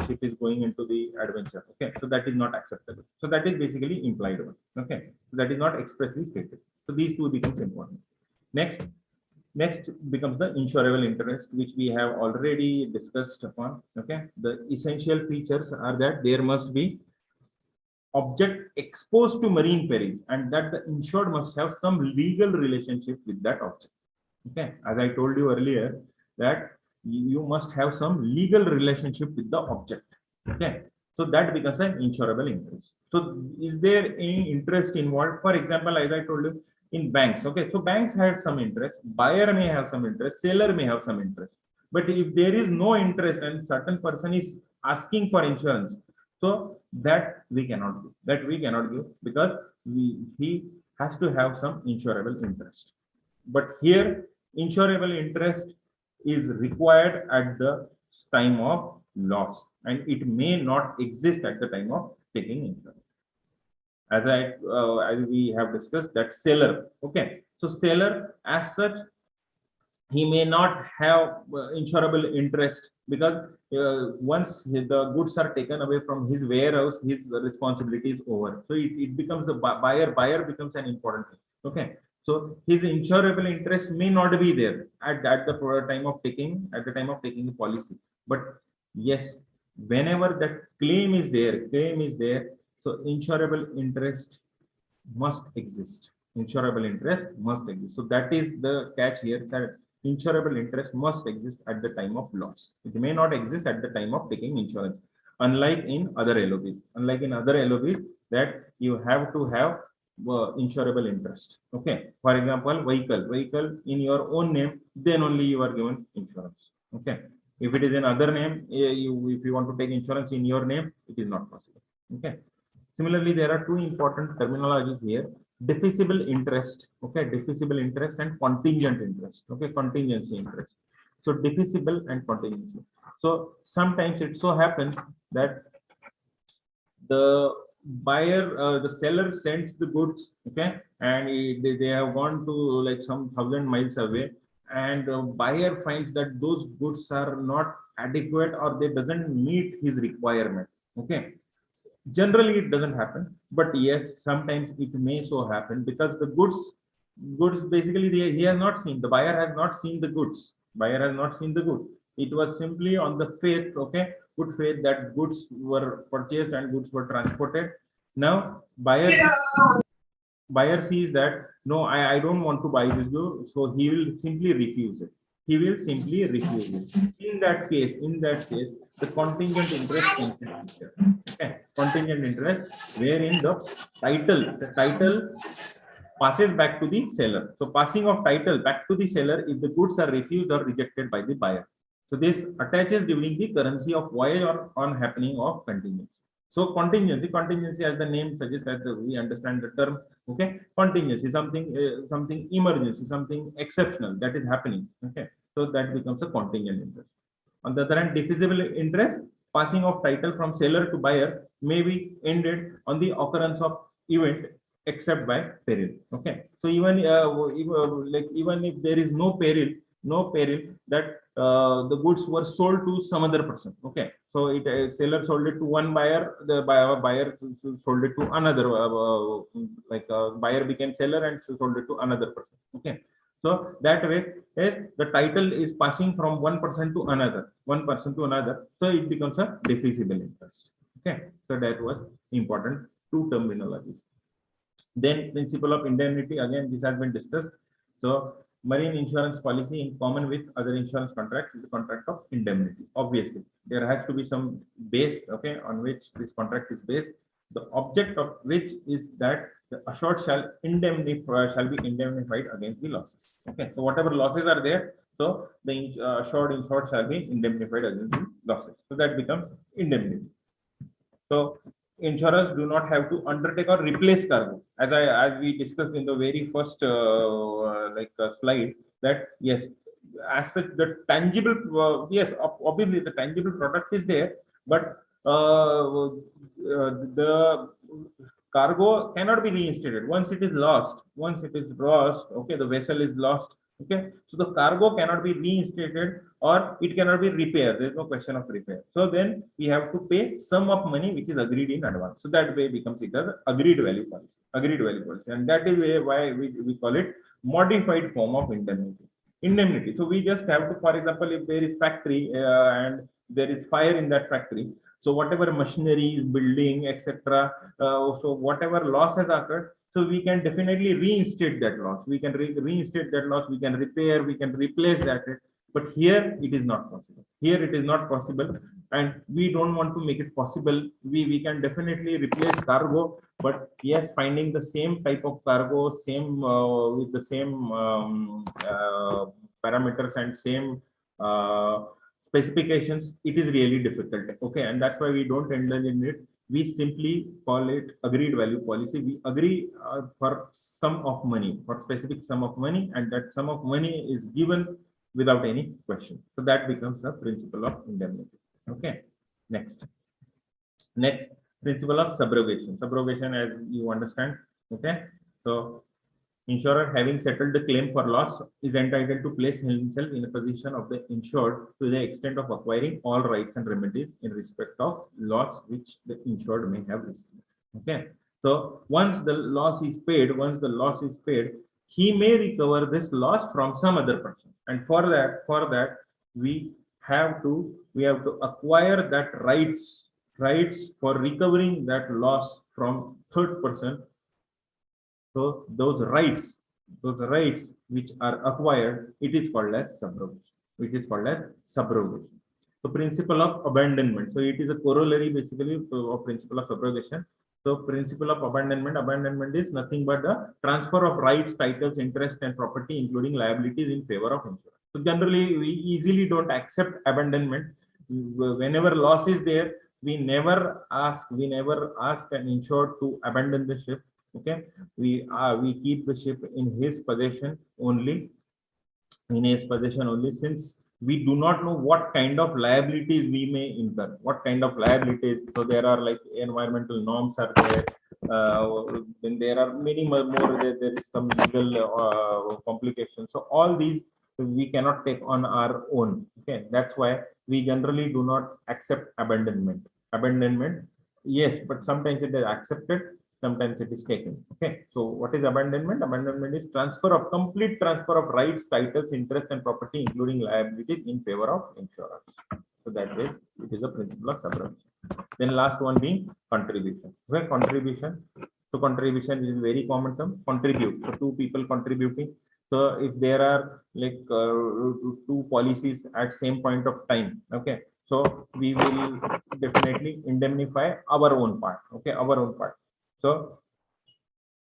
ship is going into the adventure. Okay, so that is not acceptable. So that is basically implied one. Okay, so that is not expressly stated. So these two becomes important. Next becomes the insurable interest, which we have already discussed upon. Okay, the essential features are that there must be object exposed to marine perils, and that the insured must have some legal relationship with that object. Okay, as I told you earlier, that you must have some legal relationship with the object. Okay, so that becomes an insurable interest. So is there any interest involved? For example, as I told you, in banks. Okay, so banks have some interest, buyer may have some interest, seller may have some interest. But if there is no interest and certain person is asking for insurance, so that we cannot do. That we cannot give, because he has to have some insurable interest. But here, insurable interest is required at the time of loss, and it may not exist at the time of taking insurance. As we have discussed, that seller. Okay, so seller as such, he may not have insurable interest, because once the goods are taken away from his warehouse, his responsibility is over. So it becomes the buyer becomes an important thing. Okay, so his insurable interest may not be there at the time of taking the policy. But yes, whenever that claim is there, so insurable interest must exist. Insurable interest must exist. So that is the catch here, that insurable interest must exist at the time of loss. It may not exist at the time of taking insurance, unlike in other LOBs. That you have to have insurable interest. Okay, for example, vehicle in your own name, then only you are given insurance. Okay, if it is in other name, if you want to take insurance in your name, it is not possible. Okay, similarly, there are two important terminologies here: defeasible interest. Okay, defeasible interest and contingent interest. Okay, contingency interest. So defeasible and contingency. So sometimes it so happens that the buyer, the seller sends the goods, okay, and they have gone to like some 1,000 miles away, and the buyer finds that those goods are not adequate, or they doesn't meet his requirement. Okay, Generally, it doesn't happen, but yes, sometimes it may so happen because the goods basically he has not seen, the buyer has not seen the goods. Buyer has not seen the goods. It was simply on the faith, okay, good faith that goods were purchased and goods were transported. Now, buyer sees that no, I don't want to buy this good, so he will simply refuse it. He will simply refuse it. In that case, the contingent interest enters here. Okay, contingent interest, wherein the title passes back to the seller. So passing of title back to the seller if the goods are refused or rejected by the buyer. So this attaches during the currency of voyage or on happening of contingency. So contingency as the name suggests, as we understand the term, okay, contingency, something emergency, something exceptional that is happening. Okay, so that becomes a contingent interest. On the other hand, defeasible interest, passing of title from seller to buyer, may be ended on the occurrence of event except by peril. Okay, so even if there is no peril that the goods were sold to some other person. Okay, so seller sold it to one buyer, the buyer sold it to another, buyer became seller and sold it to another person. Okay, so that way, the title is passing from one person to another, so it becomes a defeasible interest. Okay, so that was important, two terminologies. Then principle of indemnity, again this has been discussed. So marine insurance policy, in common with other insurance contracts, is a contract of indemnity. Obviously there has to be some base, okay, on which this contract is based, the object of which is that the assured shall be indemnified against the losses. Okay, so whatever losses are there, so the insured shall be indemnified against the losses. So that becomes indemnity. So insurers do not have to undertake or replace cargo, as we discussed in the very first slide, that yes, as such the tangible yes, obviously the tangible product is there, but the cargo cannot be reinstated once it is lost. Okay, the vessel is lost. Okay, so the cargo cannot be reinstated or it cannot be repaired. There is no question of repair. So then we have to pay sum of money which is agreed in advance. So that way becomes it as agreed value policy. And that is why we call it modified form of indemnity. So we just have to, for example, if there is factory and there is fire in that factory, so whatever machinery is building, etc. So whatever loss has occurred, so we can definitely reinstate that loss. We can reinstate that loss. We can repair. We can replace that. But here it is not possible. And we don't want to make it possible. We can definitely replace cargo, but yes, finding the same type of cargo, with the same parameters and same specifications, it is really difficult. Okay, and that's why we don't indulge in it. We simply call it agreed value policy. We agree for sum of money, for specific sum of money, and that sum of money is given without any question. So that becomes the principle of indemnity. Okay, next, principle of subrogation. Subrogation, as you understand. Okay, so insurer, having settled the claim for loss, is entitled to place himself in a position of the insured to the extent of acquiring all rights and remedies in respect of loss which the insured may have received. Okay, so once the loss is paid, he may recover this loss from some other person, and for that we have to acquire that rights for recovering that loss from third person. So those rights which are acquired, it is called as subrogation. So principle of abandonment. So it is a corollary basically of principle of subrogation. So principle of abandonment is nothing but the transfer of rights, titles, interest, and property, including liabilities, in favor of insurer. So generally, we easily don't accept abandonment. Whenever loss is there, we never ask an insured to abandon the ship. Okay, we keep the ship in his possession only, since we do not know what kind of liabilities we may incur. So there are like environmental norms are there. Then there are many more. There is some legal complications. So all these we cannot take on our own. Okay, that's why we generally do not accept abandonment. Yes, but sometimes it is accepted, sometimes it is taken. Okay, so what is abandonment? Abandonment is complete transfer of rights, titles, interest, and property, including liabilities, in favor of insurers. So that is, it is a principle of subrogation. Then last one being contribution. Well, contribution. So contribution is a very common term. Contribute. So two people contributing. So if there are like two policies at same point of time, okay, so we will definitely indemnify our own part. Okay, our own part. So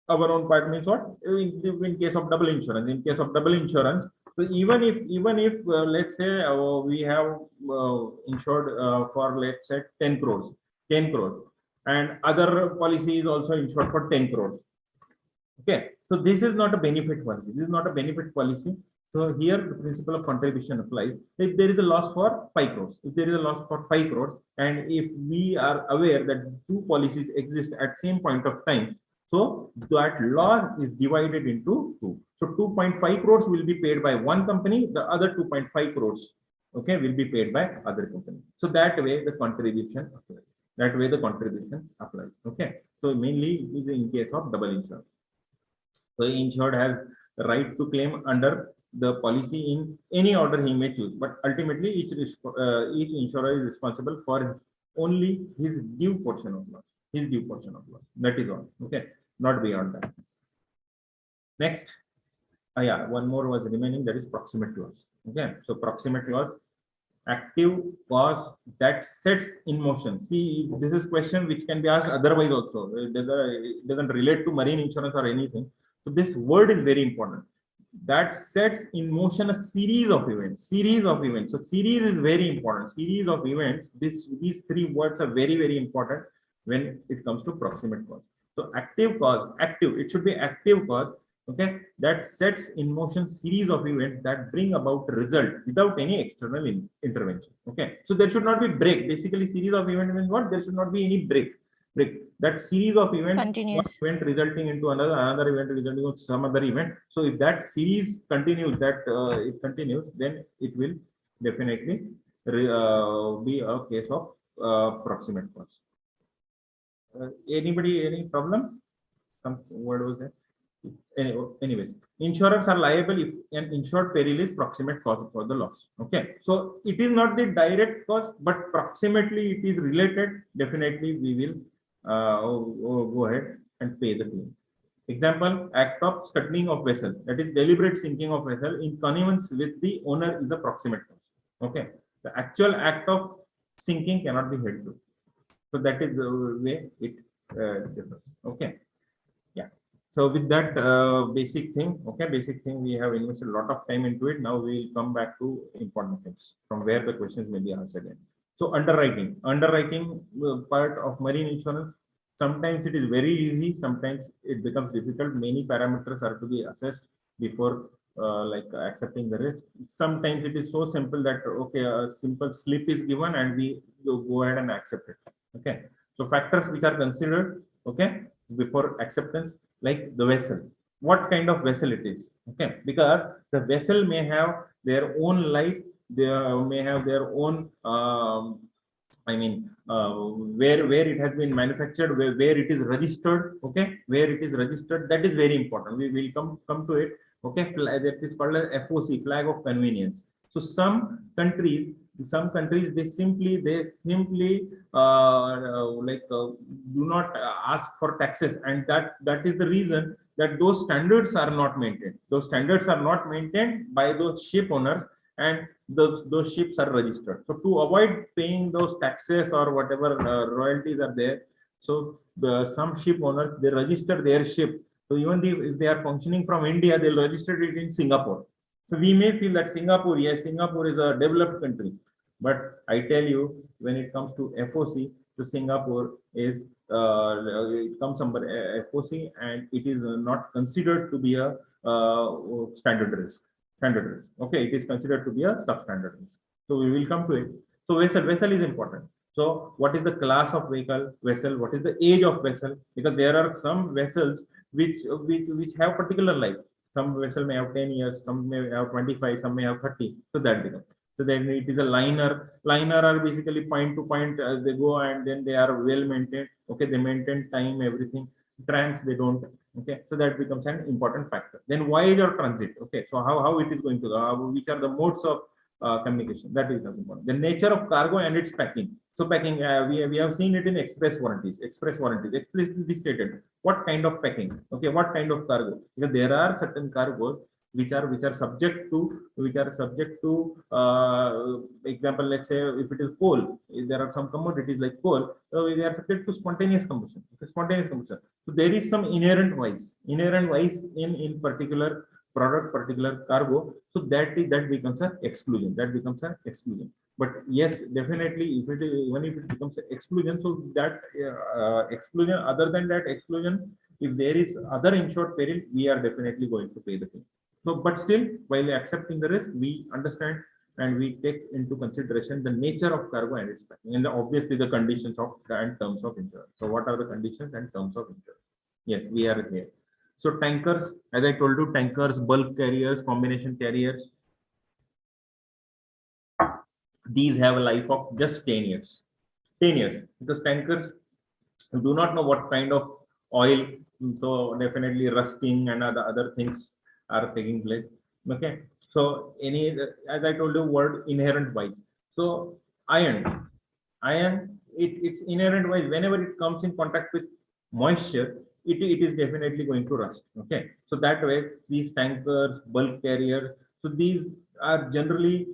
our own part means what? In case of double insurance. In case of double insurance, so even if let's say we have insured for, let's say, 10 crores, 10 crores, and other policy is also insured for 10 crores. Okay, so this is not a benefit policy. This is not a benefit policy. So here the principle of contribution applies. If there is a loss for 5 crores, if there is a loss for 5 crores, and if we are aware that two policies exist at same point of time, so that loss is divided into two. So 2.5 crores will be paid by one company, the other 2.5 crores, okay, will be paid by other company. So that way the contribution applies. That way the contribution applies. Okay, so mainly is in case of double insurance. So the insured has the right to claim under the policy in any order he may choose, but ultimately each insurer is responsible for only his due portion of loss. His due portion of loss. That is all. Okay, not beyond that. Next, yeah, one more was remaining. That is proximate clause. Okay, so proximate clause, active cause that sets in motion. See, this is question which can be asked otherwise also. It doesn't relate to marine insurance or anything. So this word is very important. That sets in motion a series of events. Series of events. So series is very important. Series of events. These three words are very, very important when it comes to proximate cause. So active cause, active. It should be active cause. Okay, that sets in motion series of events that bring about result without any external intervention. Okay, so there should not be break. Basically, series of events means what? There should not be any break. That series of events, Continuous. one event resulting into another event resulting into some other event. So if that series continues, it continues, then it will definitely be a case of proximate cause. Anybody, any problem? What was that? Anyways, insurers are liable if an insured peril is proximate cause for the loss. Okay, so it is not the direct cause, but proximately it is related. Definitely, we will go ahead and pay the claim. Example: act of scuttling of vessel, that is deliberate sinking of vessel in connivance with the owner, is a proximate cause. Okay, the actual act of sinking cannot be held to. So that is the way it differs. Okay. So with that basic thing, we have invested a lot of time into it. Now we will come back to important things from where the questions may be asked again. So underwriting part of marine insurance. Sometimes it is very easy. Sometimes it becomes difficult. Many parameters are to be assessed before accepting the risk. Sometimes it is so simple that okay, a simple slip is given and we go ahead and accept it. Okay. So factors which are considered, okay, before acceptance, like the vessel, what kind of vessel it is. Okay, because the vessel may have their own life, they may have their own where it has been manufactured, where it is registered. Okay, where it is registered, that is very important. We will come to it. Okay, that is called as FOC, flag of convenience. So some countries they simply do not ask for taxes, and that is the reason that those standards are not maintained. Those standards are not maintained by those ship owners, and those ships are registered. So to avoid paying those taxes or whatever royalties are there, so some ship owners, they register their ship. So even if they are functioning from India, they'll register it in Singapore. So we may feel that Singapore, yes, Singapore is a developed country, but I tell you, when it comes to FOC, so Singapore is it comes under FOC, and it is not considered to be a standard risk. Okay, it is considered to be a substandard risk. So we will come to it. So vessel is important. So what is the class of vessel? What is the age of vessel? Because there are some vessels which have particular life. Some vessel may have 10 years, some may have 25, some may have 30. So that becomes. So then it is a liner. Liner are basically point to point as they go, and then they are well maintained. Okay, they maintain time, everything. Trans they don't. Okay, so that becomes an important factor. Then voyage or transit. Okay, so how it is going to go, which are the modes of communication, that is also important. The nature of cargo and its packing. So packing, we have seen it in express warranties explicitly stated what kind of packing, okay, what kind of cargo, because there are certain cargos which are subject to example, let's say if it is coal, if there are some commodities like coal, so they are subject to spontaneous combustion. So there is some inherent vice in particular product, particular cargo. So that becomes an exclusion. But yes, definitely, even if it becomes an exclusion, so that exclusion, other than that exclusion, if there is other insured peril, we are definitely going to pay the fee. So, but still, while accepting the risk, we understand and we take into consideration the nature of cargo and its packing, and obviously the conditions of and terms of insurance. So, what are the conditions and terms of insurance? Yes, we are here. So, tankers, as I told you, tankers, bulk carriers, combination carriers, these have a life of just 10 years. 10 years, because tankers do not know what kind of oil, so definitely rusting and other things are taking place. Okay, so as I told you, word inherent vice. So iron, it's inherent vice. Whenever it comes in contact with moisture, it is definitely going to rust. Okay, so that way these tankers, bulk carriers, so these are generally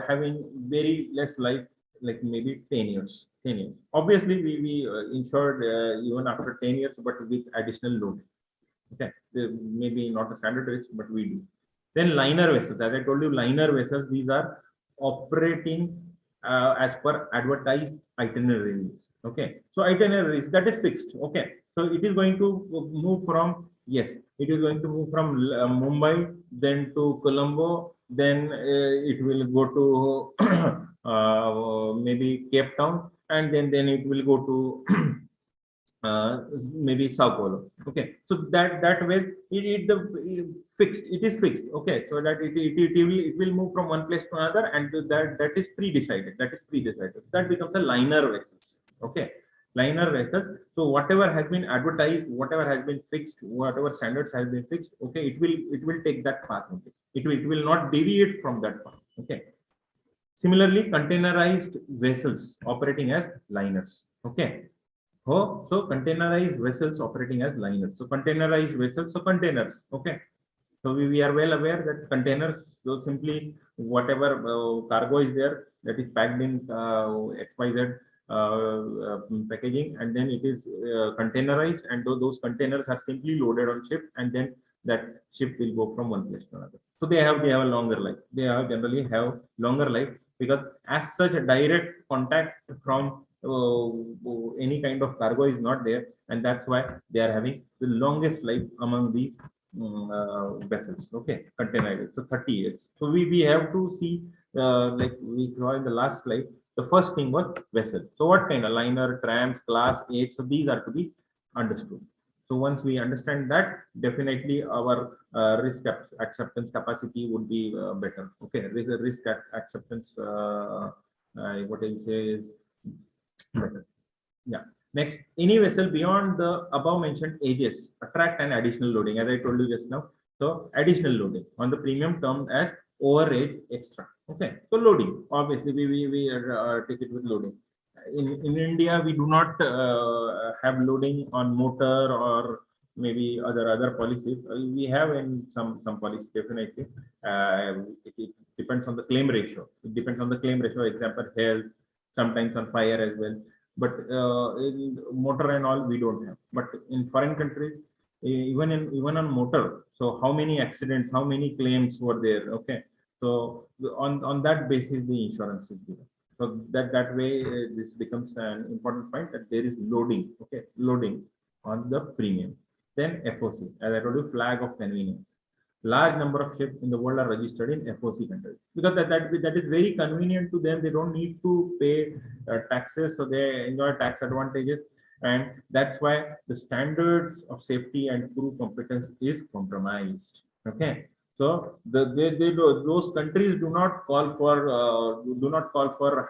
having very less life, like maybe 10 years. 10 years. Obviously, we insured even after 10 years, but with additional load. Okay, maybe not a standard risk, but we do. Then liner vessels, as I told you, liner vessels, these are operating as per advertised itineraries. Okay, so itineraries, that is fixed. Okay, so it is going to move from, yes, it is going to move from Mumbai, then to Colombo, then it will go to maybe Cape Town, and then it will go to maybe Sao Paulo. Okay, so that way it is fixed. Okay, so that it will move from one place to another, and that is pre-decided. That becomes a liner vessels. Okay, liner vessels. So whatever has been advertised, whatever has been fixed, whatever standards has been fixed, okay, it will take that path. Okay, it will not deviate from that path. Okay. Similarly, containerized vessels operating as liners. Okay. Oh, so containerized vessels operating as liners. So containerized vessels, so containers. Okay. So we are well aware that containers, so simply whatever cargo is there, that is packed in XYZ packaging, and then it is containerized, and those containers are simply loaded on ship, and then that ship will go from one place to another. So they have a longer life. They generally have longer life, because as such a direct contact from any kind of cargo is not there, and that's why they are having the longest life among these vessels. Okay, containerized, so 30 years. So we have to see, like we saw in the last slide, the first thing was vessel. So what kind of liner, trams, class, age, so these are to be understood. So once we understand that, definitely our risk acceptance capacity would be better. Okay, risk acceptance, what I say is better. Yeah. Next, any vessel beyond the above mentioned ages attract an additional loading, as I told you just now. So additional loading on the premium termed as overage extra. Okay, so loading, obviously we take it with loading. In India, we do not have loading on motor or maybe other policies. We have in some policies, definitely. It depends on the claim ratio. Example, health, sometimes on fire as well. But in motor and all, we don't have. But in foreign countries, even on motor, so how many accidents, how many claims were there? Okay, so on that basis, the insurance is given. So that way, this becomes an important point, that there is loading. Okay, loading on the premium. Then FOC, as I told you, flag of convenience. Large number of ships in the world are registered in FOC countries, because that is very convenient to them. They don't need to pay taxes, so they enjoy tax advantages, and that's why the standards of safety and crew competence is compromised. Okay, So those countries do not call for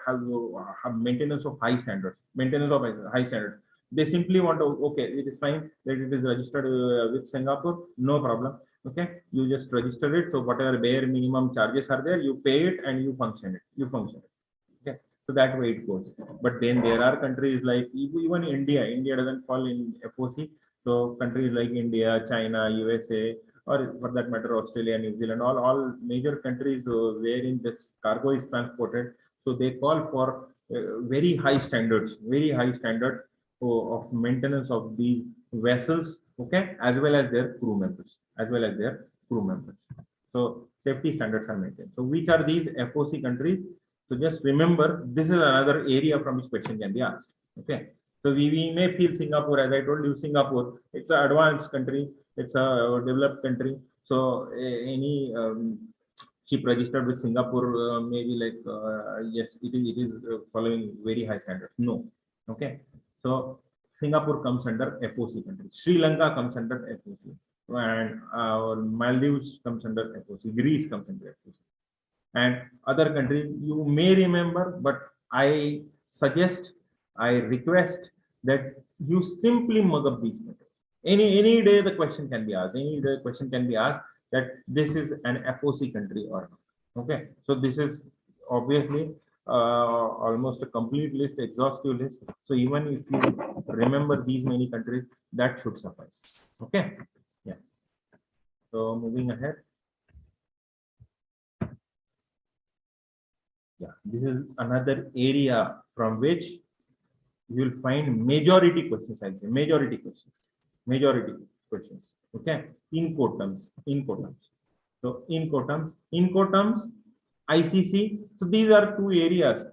have maintenance of high standards. Maintenance of high standards. They simply want to, okay, it is fine that it is registered with Singapore, no problem. Okay, you just register it. So whatever bare minimum charges are there, you pay it and you function it. Okay, so that way it goes. But then there are countries like even India. India doesn't fall in FOC. So countries like India, China, USA, or for that matter, Australia, New Zealand, all major countries wherein this cargo is transported. So they call for very high standards of maintenance of these vessels, okay, as well as their crew members, So safety standards are maintained. So which are these FOC countries? So just remember, this is another area from which question can be asked. Okay. So we may feel Singapore, as I told you, Singapore, it's an advanced country, it's a developed country. So any ship registered with Singapore maybe like yes, it is following very high standards. No. Okay. So Singapore comes under FOC country. Sri Lanka comes under FOC. And Maldives comes under FOC. Greece comes under FOC. And other countries you may remember, but I suggest, I request that you simply mug up these matters. Any day the question can be asked. That this is an FOC country or not. Okay, so this is obviously almost a complete list, exhaustive list. So even if you remember these many countries, that should suffice. Okay, yeah. So moving ahead. Yeah, this is another area from which you will find majority questions. I say majority questions. Okay, in quote terms. So in quote terms, ICC. So these are two areas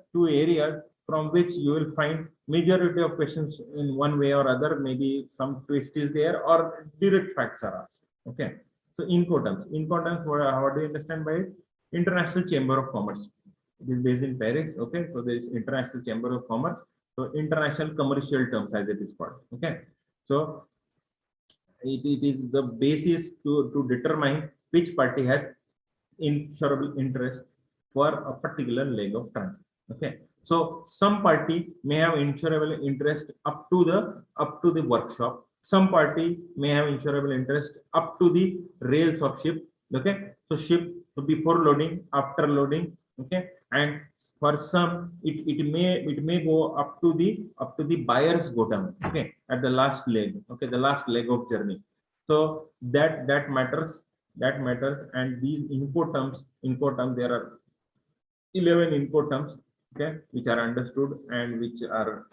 from which you will find majority of questions in one way or other. Maybe some twist is there or direct facts are asked. Okay. So in quote terms, what do you understand by it? International Chamber of Commerce. It is based in Paris. Okay. So there is International Chamber of Commerce. So international commercial terms, as it is called. Okay. So it is the basis to determine which party has insurable interest for a particular leg of transit. Okay. So some party may have insurable interest up to the workshop. Some party may have insurable interest up to the rails of ship. Okay. So ship before loading, after loading. Okay. And for some it may go up to the buyer's godown. Okay, at the last leg. Okay, the last leg of journey. So that matters. And these Incoterms, there are 11 Incoterms, okay, which are understood and which are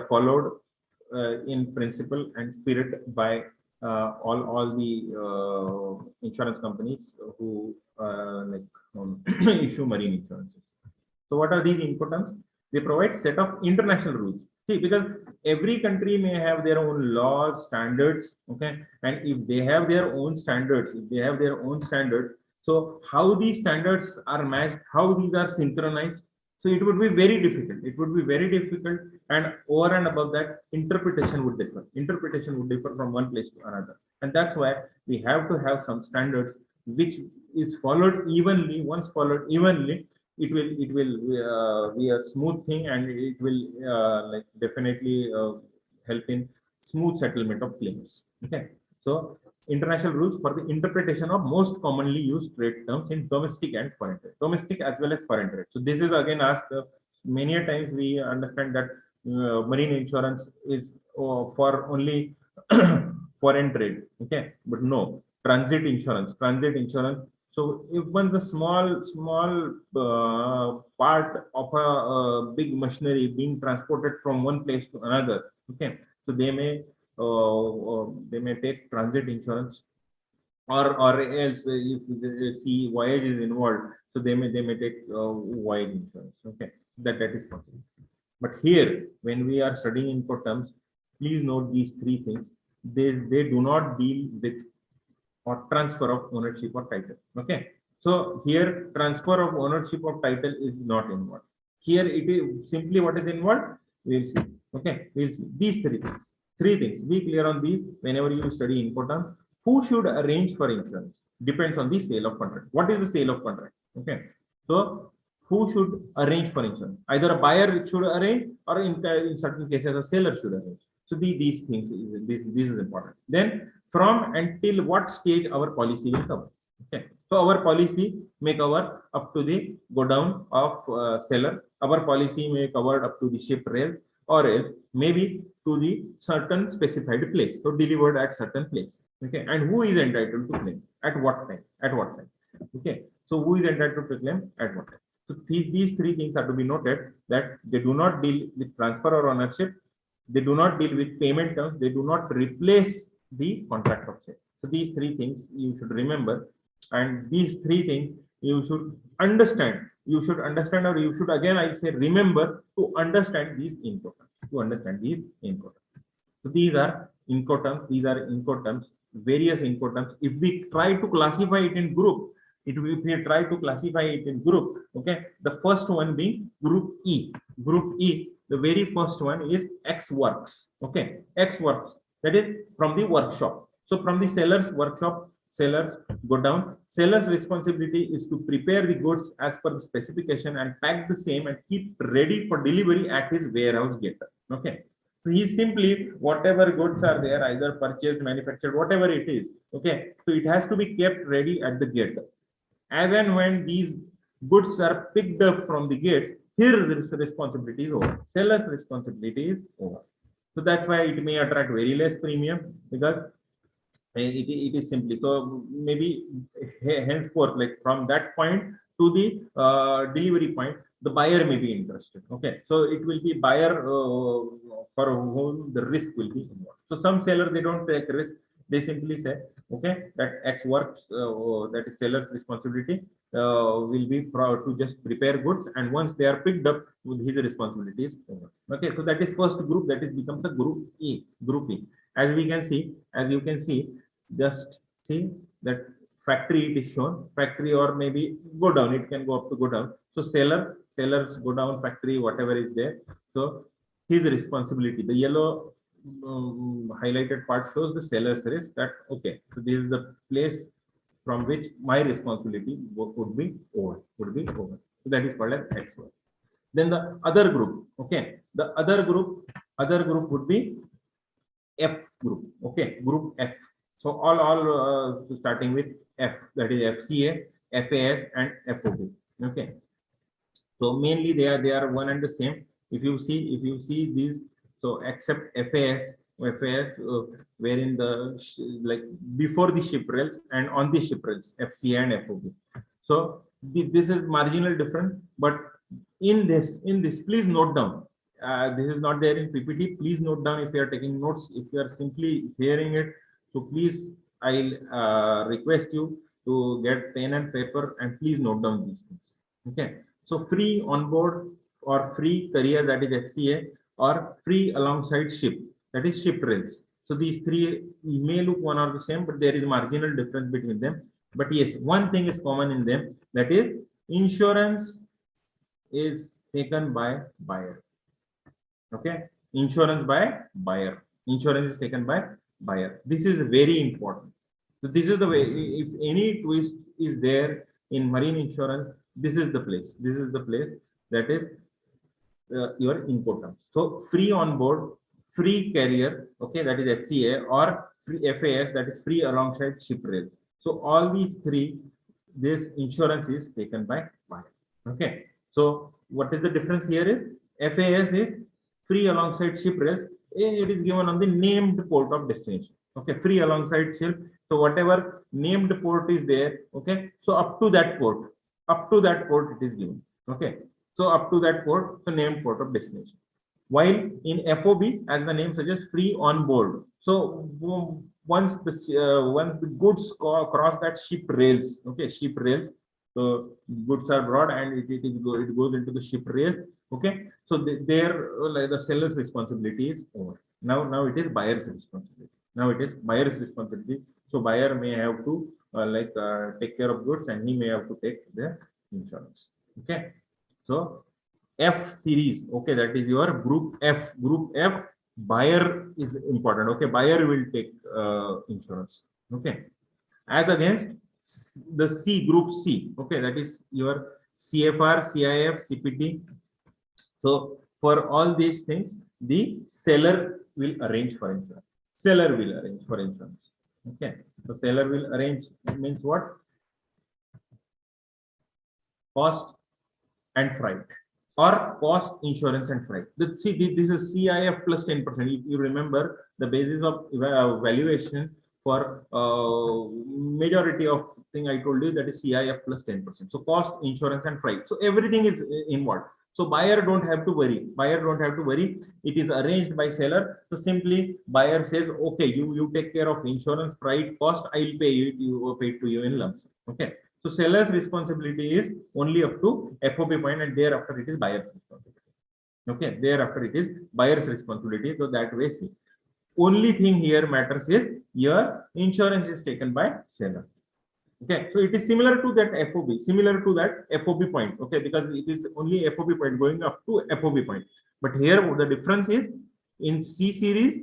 followed in principle and spirit by all the insurance companies who issue marine insurances. So what are these Incoterms? They provide set of international rules. See, because every country may have their own laws, standards, okay, and if they have their own standards, so how these standards are matched, how these are synchronized, so it would be very difficult. And over and above that, interpretation would differ from one place to another. And that's why we have to have some standards which is followed evenly. Once followed evenly, it will be a smooth thing, and it will definitely help in smooth settlement of claims. Okay. So international rules for the interpretation of most commonly used trade terms in domestic and foreign trade, domestic as well as foreign trade. So this is again asked many a times. We understand that marine insurance is for only foreign trade. Okay, but no, transit insurance. So if once the small part of a big machinery being transported from one place to another, okay, so they may take transit insurance, or else if the sea voyage is involved, so they may take voyage insurance. Okay, that is possible. But here, when we are studying Incoterms, please note these three things. They do not deal with or transfer of ownership or title. Okay, so here transfer of ownership of title is not involved. Here it is simply what is involved. We'll see. Okay, we'll see these three things. Be clear on these whenever you study Incoterms. who should arrange for insurance depends on the sale of contract. What is the sale of contract? Okay. So who should arrange for insurance? Either a buyer should arrange, or in certain cases a seller should arrange. So these things, this is important. Then from until what stage our policy will cover. Okay. So our policy may cover up to the go down of seller. Our policy may cover up to the ship rails, or else maybe to the certain specified place. So delivered at certain place. Okay. And who is entitled to claim at what time? At what time? Okay. So who is entitled to claim at what time? So these three things are to be noted, that they do not deal with transfer or ownership. They do not deal with payment terms. They do not replace the contract of sale. So these three things you should remember, and these three things you should understand. You should understand, or you should, again I say, remember to understand these Incoterms. To understand these Incoterms. So these are Incoterms. These are Incoterms. Various Incoterms. If we try to classify it in group, if we try to classify it in group, okay, the first one being group E. Group E, the very first one is X works. Okay, X works, that is from the workshop. So from the seller's workshop, sellers go down. Seller's responsibility is to prepare the goods as per the specification and pack the same and keep ready for delivery at his warehouse gate. Okay. So he simply, whatever goods are there, either purchased, manufactured, whatever it is. Okay. So it has to be kept ready at the gate. As and when these goods are picked up from the gates, his responsibility is over. Seller's responsibility is over. So that's why it may attract very less premium, because it is simply, so maybe henceforth, like from that point to the delivery point, the buyer may be interested. Okay, so it will be buyer for whom the risk will be involved. So some seller, they don't take risk. They simply say, okay, that X works, that is seller's responsibility, will be to just prepare goods, and once they are picked up, with his responsibilities over. Okay, so that is first group, that is becomes a group E. Group E. As we can see, as you can see, just see that factory it is shown, factory, or maybe go down, it can go up to go down. So sellers go down, factory, whatever is there. So his responsibility, the yellow highlighted part shows the seller's risk, that okay, so this is the place from which my responsibility would be over. So that is called as X works. Then the other group, okay, the other group would be F group. Okay, group F. So all starting with F, that is FCA, FAS, and FOB. Okay, so mainly they are one and the same. If you see these, so except FAS, wherein the like before the ship rails and on the ship rails, FCA and FOB. So this is marginal difference, but in this, please note down. This is not there in PPT. Please note down if you are taking notes. If you are simply hearing it, so please, I'll request you to get pen and paper and please note down these things. Okay. So free on board or free carrier, that is FCA, or free alongside ship, that is ship rails. So these three may look one or the same, but there is marginal difference between them. But yes, one thing is common in them, that is insurance is taken by buyer. Okay, insurance by buyer. Insurance is taken by buyer. This is very important. So this is the way. If any twist is there in marine insurance, this is the place. This is the place, that is your Incoterms. So free on board, free carrier, okay, that is FCA, or free FAS, that is free alongside ship rails. So all these three, this insurance is taken by buyer. Okay. So what is the difference here is FAS is free alongside ship rails. It is given on the named port of destination. Okay, free alongside ship. So whatever named port is there, okay, so up to that port it is given. Okay, so up to that port, the named port of destination. While in FOB, as the name suggests, free on board. So once the goods cross that ship rails, okay, ship rails, so goods are brought and it goes into the ship rail. Okay, so the seller's responsibility is over. Now it is buyer's responsibility. So buyer may have to take care of goods, and he may have to take the insurance. Okay, so F series, okay, that is your group F. Group F, buyer is important. Okay, buyer will take insurance. Okay, as against the C group C. Okay, that is your CFR, CIF, CPT. So for all these things, the seller will arrange for insurance. Seller will arrange for insurance. Okay, so seller will arrange means what? Cost and freight, or cost, insurance, and freight. See, this is CIF plus 10%. If you remember, the basis of valuation for majority of thing I told you, that is CIF plus 10%. So cost, insurance, and freight. So everything is involved. So buyer don't have to worry. Buyer don't have to worry. It is arranged by seller. So simply buyer says, okay, you take care of insurance, freight, cost. I'll pay you. You pay to you in lump sum. Okay. So seller's responsibility is only up to FOB point, and thereafter it is buyer's responsibility. Okay, thereafter it is buyer's responsibility. So that way, see, only thing here matters is your insurance is taken by seller. Okay, so it is similar to that FOB, similar to that FOB point. Okay, because it is only FOB point going up to FOB point. But here the difference is in C series,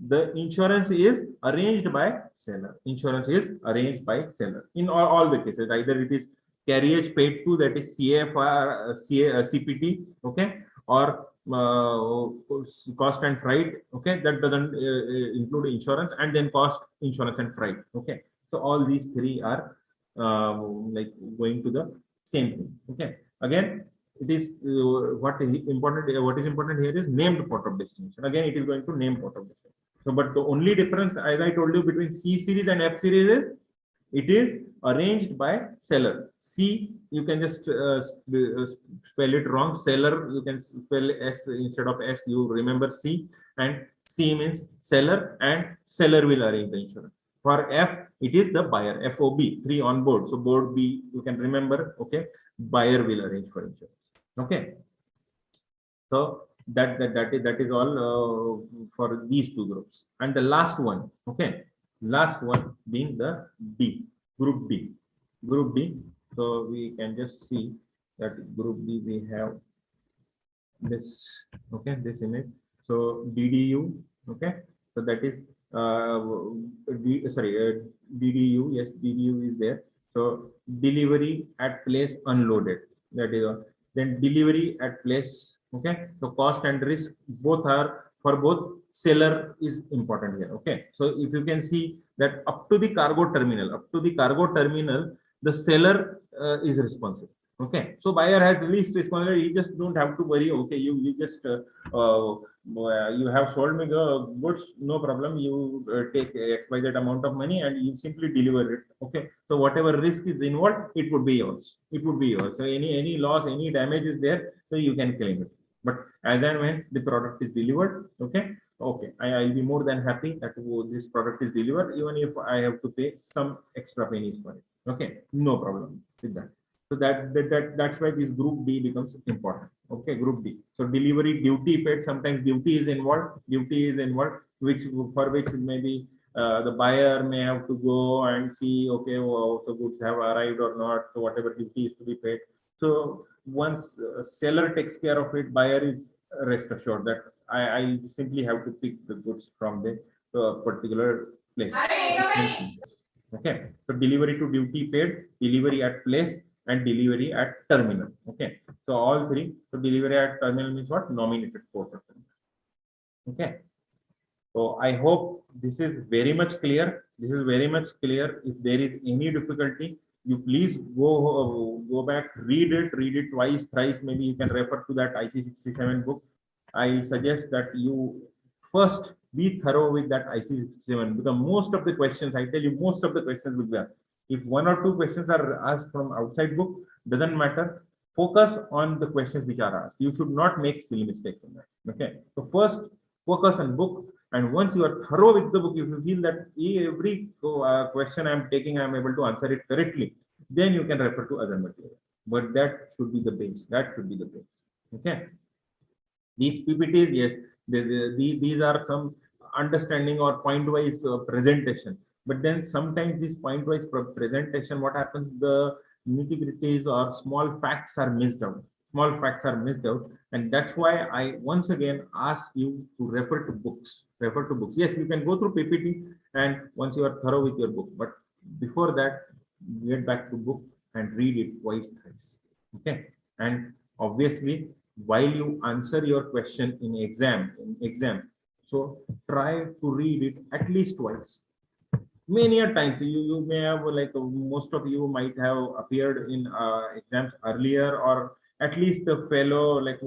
the insurance is arranged by seller. Insurance is arranged by seller in all the cases. Either it is carriage paid to, that is CFR, CPT, okay, or cost and freight. Okay, that doesn't include insurance, and then cost, insurance, and freight. Okay, so all these three are like going to the same thing. Okay, again, it is what is important here is named port of destination. Again, it is going to name port of destination. So, but the only difference, as I told you, between C series and F series is it is arranged by seller. C, you can just spell it wrong. Seller, you can spell S instead of S. You remember C, and C means seller, and seller will arrange the insurance. For F, it is the buyer, FOB, 3 on board. So board B, you can remember, okay, buyer will arrange for insurance. Okay. So that is all for these two groups. And the last one, okay, last one being the D, group D. Group D. So we can just see that group D, we have this, okay, this image. So DDU, okay, so that is DDU, yes, DDU is there. So delivery at place unloaded, that is all. Then delivery at place, okay. So cost and risk both are, for both seller is important here. Okay, so if you can see that up to the cargo terminal, the seller is responsible. Okay, so buyer has least responsibility. You just don't have to worry. Okay, you just you have sold me the goods, no problem. You take XYZ amount of money and you simply deliver it. Okay, so whatever risk is involved, it would be yours. It would be yours. So any loss, any damage is there, so you can claim it. But as and when the product is delivered, okay, I'll be more than happy that this product is delivered, even if I have to pay some extra pennies for it. Okay, no problem with that. So that's why this group D becomes important. Okay, group D. So delivery duty paid, sometimes duty is involved, which for which maybe the buyer may have to go and see, okay, well, the goods have arrived or not, so whatever duty is to be paid. So once seller takes care of it, buyer is rest assured that I simply have to pick the goods from the particular place. Okay, so delivery to duty paid, delivery at place, and delivery at terminal. Okay, so all three. So delivery at terminal means what? Nominated port of terminal. Okay, so I hope this is very much clear. This is very much clear. If there is any difficulty, you please go back, read it twice, thrice. Maybe you can refer to that IC 67 book. I suggest that you first be thorough with that IC 67, because most of the questions, I tell you, most of the questions will be asked. If 1 or 2 questions are asked from outside book, doesn't matter. Focus on the questions which are asked. You should not make silly mistakes on that. Okay. So first focus on book, and once you are thorough with the book, if you feel that every question I am taking, I am able to answer it correctly, then you can refer to other material. But that should be the base. That should be the base. Okay. These PPTs, yes, these are some understanding or point-wise presentation. But then sometimes this point-wise presentation, what happens, the nitty-gritties or small facts are missed out. Small facts are missed out, and that's why I once again ask you to refer to books. Refer to books. Yes, you can go through PPT, and once you are thorough with your book, but before that, get back to book and read it twice, thrice. Okay, and obviously, while you answer your question in exam, so try to read it at least twice. Many a times you may have, like, most of you might have appeared in exams earlier, or at least a fellow, like,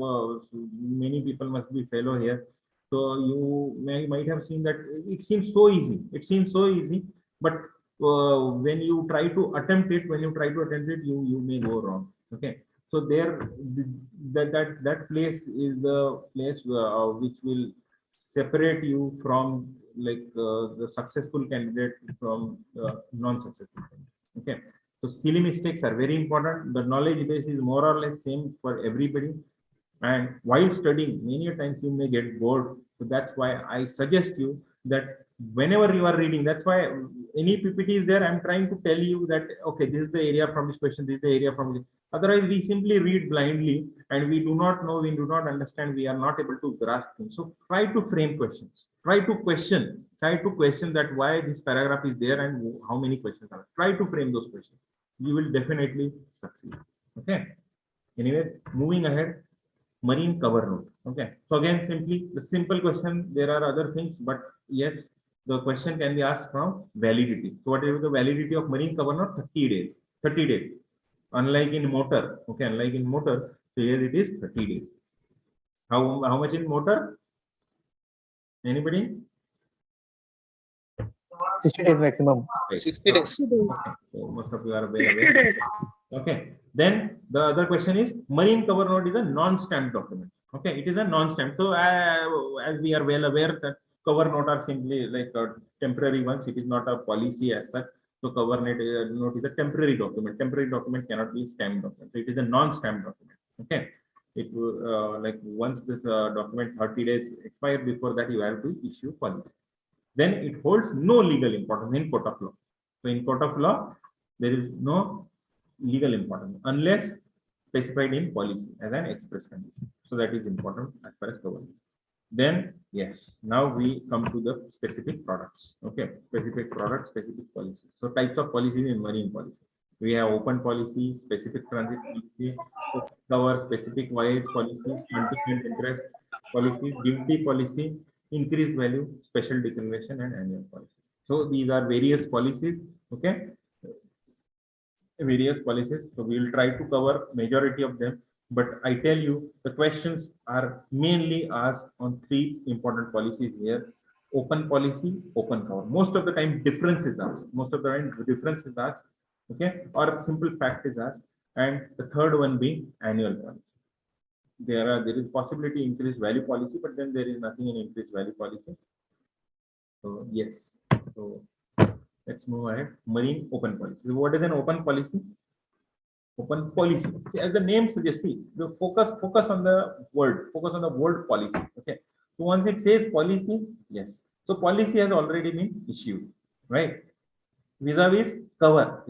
many people must be fellow here, so you might have seen that it seems so easy, but when you try to attempt it, you may go wrong. Okay, so there, that place is the place which will separate you from, like, the successful candidate from non-successful candidate. Okay, so silly mistakes are very important. The knowledge base is more or less same for everybody, and while studying, many a times you may get bored. So that's why I suggest you that whenever you are reading, that's why any PPT is there, I'm trying to tell you that, okay, this is the area from this question, this is the area from this. Otherwise, we simply read blindly and we do not know, we do not understand, we are not able to grasp things. So try to frame questions, try to question that why this paragraph is there and how many questions are. Try to frame those questions. You will definitely succeed. Okay. Anyways, moving ahead, marine cover note. Okay. So again, simply the simple question, there are other things, but yes, the question can be asked from validity. So what is the validity of marine cover note? 30 days. 30 days. Unlike in motor, okay, so here it is 30 days. How much in motor? Anybody? 60 days maximum. 60 days. Okay. So most of you are aware. Okay. Then the other question is, marine cover note is a non-stamped document. Okay, it is a non-stamped. So as we are well aware that cover note are simply like temporary ones. It is not a policy as such. So cover note is a temporary document. Temporary document cannot be stamped document. So it is a non-stamped document. Okay. It will like once this document 30 days expire, before that you have to issue policy. Then it holds no legal importance in court of law. So in court of law, there is no legal importance unless specified in policy as an express condition. So that is important as far as cover. Then yes, now we come to the specific products. Okay, specific products, specific policies. So types of policies in marine policy. We have open policy, specific transit policy, cover specific voyage policies, contingent interest policy, duty policy, increased value, special declaration, and annual policy. So these are various policies. Okay, various policies. So we will try to cover majority of them. But I tell you, the questions are mainly asked on three important policies here: open policy, open cover. Most of the time, difference is asked. Okay, or simple fact is asked, and the third one being annual policy. There is possibility increased value policy, but then there is nothing in increased value policy. So yes, so let's move ahead. Marine open policy. So what is an open policy? Open policy. See, as the name suggests, see, the focus on the word, policy. Okay. So once it says policy, yes. So policy has already been issued, right? Vis-a-vis cover,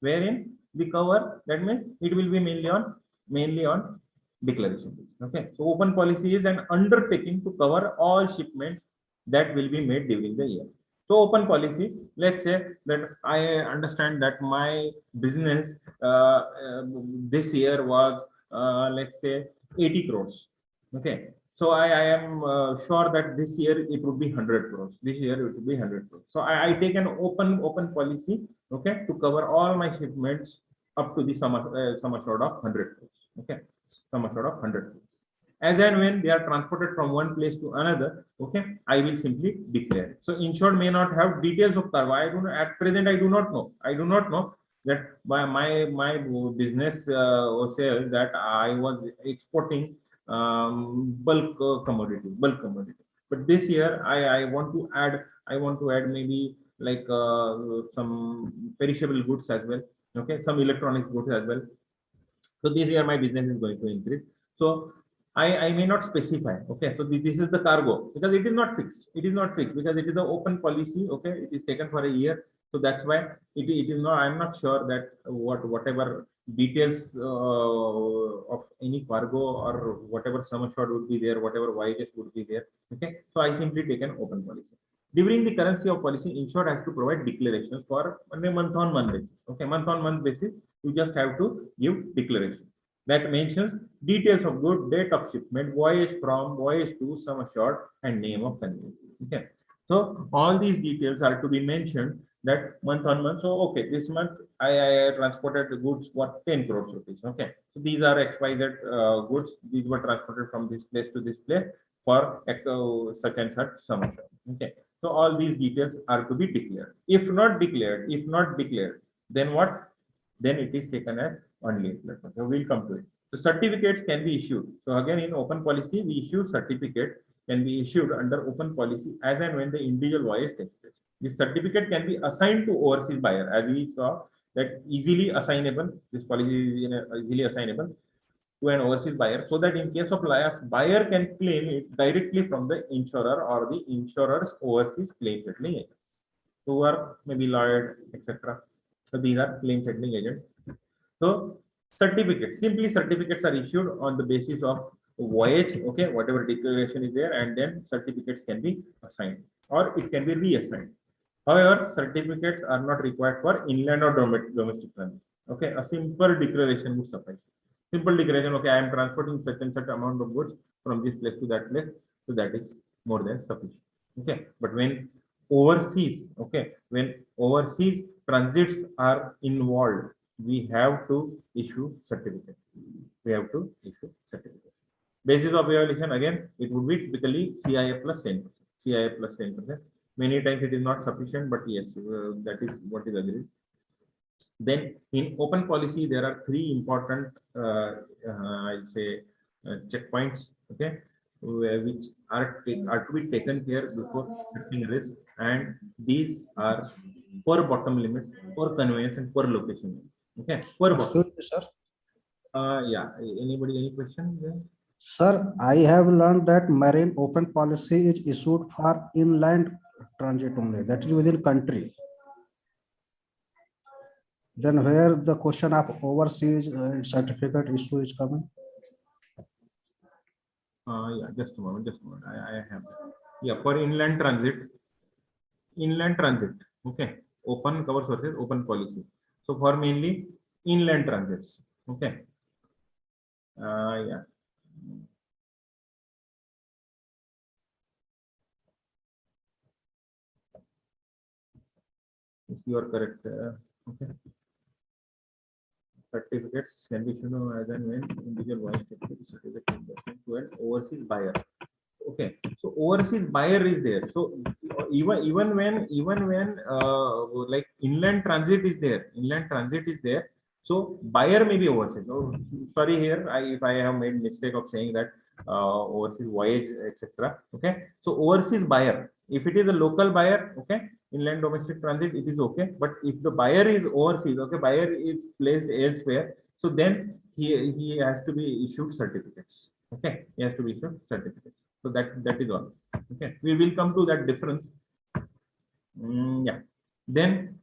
wherein the cover, that means it will be mainly on declaration. Okay. So open policy is an undertaking to cover all shipments that will be made during the year. So open policy, let's say that I understand that my business this year was let's say 80 crores. Okay. So I am sure that this year it would be 100 crores. This year it would be 100 crores. So I take an open policy, okay, to cover all my shipments up to the sum assured of 100 crores. Okay, sum assured of 100 crores. As and when they are transported from one place to another, okay, I will simply declare. So insured may not have details of cargo. I don't know, at present I do not know that my business says that I was exporting bulk commodity. But this year I want to add maybe like some perishable goods as well. Okay, some electronic goods as well. So this year my business is going to increase. So I may not specify. Okay, so this is the cargo, because it is not fixed. Because it is an open policy. Okay, it is taken for a year. So that's why it is not. I'm not sure that whatever details of any cargo or whatever sum assured would be there, whatever voyages would be there. Okay, so I simply take an open policy. During the currency of policy, insured has to provide declarations for on a month-on-month basis. Okay, month-on-month basis, you just have to give declaration that mentions details of good, date of shipment, voyage from, voyage to, sum assured, and name of conveyance. Okay, so all these details are to be mentioned that month on month. So okay, this month I transported the goods for 10 crores rupees. Okay, so these are XYZ goods. These were transported from this place to this place for such and such sum assured. Okay, so all these details are to be declared. If not declared, then what? Then it is taken as only. So we'll come to it. So certificates can be issued. So again, in open policy, we issue certificate can be issued under open policy as and when the individual voyage takes place. This certificate can be assigned to overseas buyer, as we saw that easily assignable. This policy is easily assignable to an overseas buyer, so that in case of loss, buyer can claim it directly from the insurer or the insurer's overseas claim settling agent, who are maybe lawyer, etc. So these are claim settling agents. So certificates, simply certificates are issued on the basis of voyage. Okay, whatever declaration is there, and then certificates can be assigned or it can be reassigned. However, certificates are not required for inland or domestic transit. Okay, a simple declaration would suffice. Simple declaration, okay, I am transporting such and such amount of goods from this place to that place, so that is more than sufficient. Okay, but when overseas, okay, when overseas transits are involved, we have to issue certificate. We have to issue certificate. Basis of evaluation, again, it would be typically CIF plus 10%. CIF plus 10%. Many times it is not sufficient, but yes, that is what is agreed. Then in open policy, there are three important, I'll say, checkpoints, okay, which are to be taken care before setting risk, and these are per bottom limit, per conveyance, and per location. Okay, per bottom. Excuse me, sir. Yeah. Anybody, any question there? Sir, I have learned that marine open policy is issued for inland transit only. That is within country. Then where the question of overseas certificate issue is coming? Yeah, just a moment, I have that. Yeah, for inland transit, okay, open covers versus open policy. So for mainly inland transits, okay. Yeah. Yes, you are correct. Okay. Certificates can be issued as and when individual voyage certificate to an overseas buyer. Okay, so overseas buyer is there. So even when like inland transit is there, so buyer may be overseas. Oh, sorry, here if I have made mistake of saying that overseas voyage, etc. Okay, so overseas buyer, if it is a local buyer, okay, inland domestic transit, it is okay. But if the buyer is overseas, okay, buyer is placed elsewhere, so then he has to be issued certificates. Okay, he has to be issued certificates. So that is all. Okay, we will come to that difference. Yeah. Then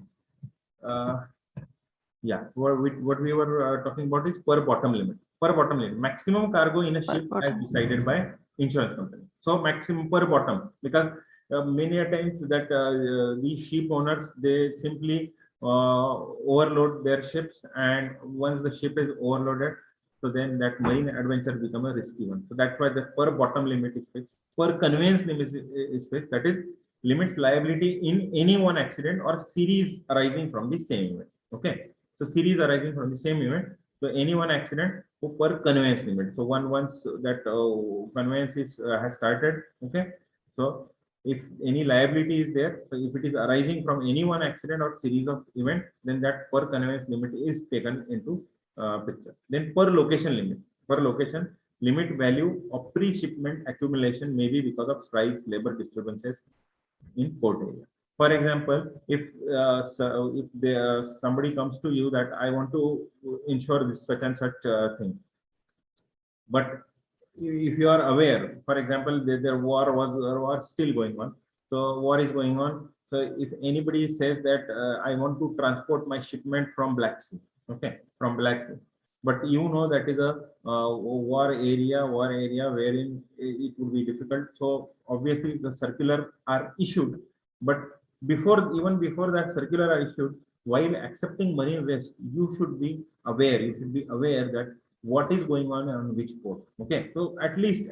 yeah, what we were talking about is per bottom limit. Per bottom limit, maximum cargo in a ship as decided by insurance company. So maximum per bottom, because many a times that these ship owners, they simply overload their ships, and once the ship is overloaded, so then that marine adventure become a risky one. So that's why the per bottom limit is fixed. Per conveyance limit is fixed. That is limits liability in any one accident or series arising from the same event. Okay. So series arising from the same event. So any one accident per conveyance limit. So once that conveyance is has started. Okay. So if any liability is there, so if it is arising from any one accident or series of event, then that per conveyance limit is taken into picture. Then per location limit value of pre-shipment accumulation may be because of strikes, labor disturbances in port area. For example, if somebody comes to you that I want to insure this such and such thing, but if you are aware, for example, there was still going on. So war is going on. So if anybody says that I want to transport my shipment from Black Sea, Okay, from Black Sea. But you know that is a war area wherein it would be difficult. So obviously the circular are issued, but even before that circular are issued, while accepting marine waste, you should be aware. You should be aware that what is going on which port. Okay, so at least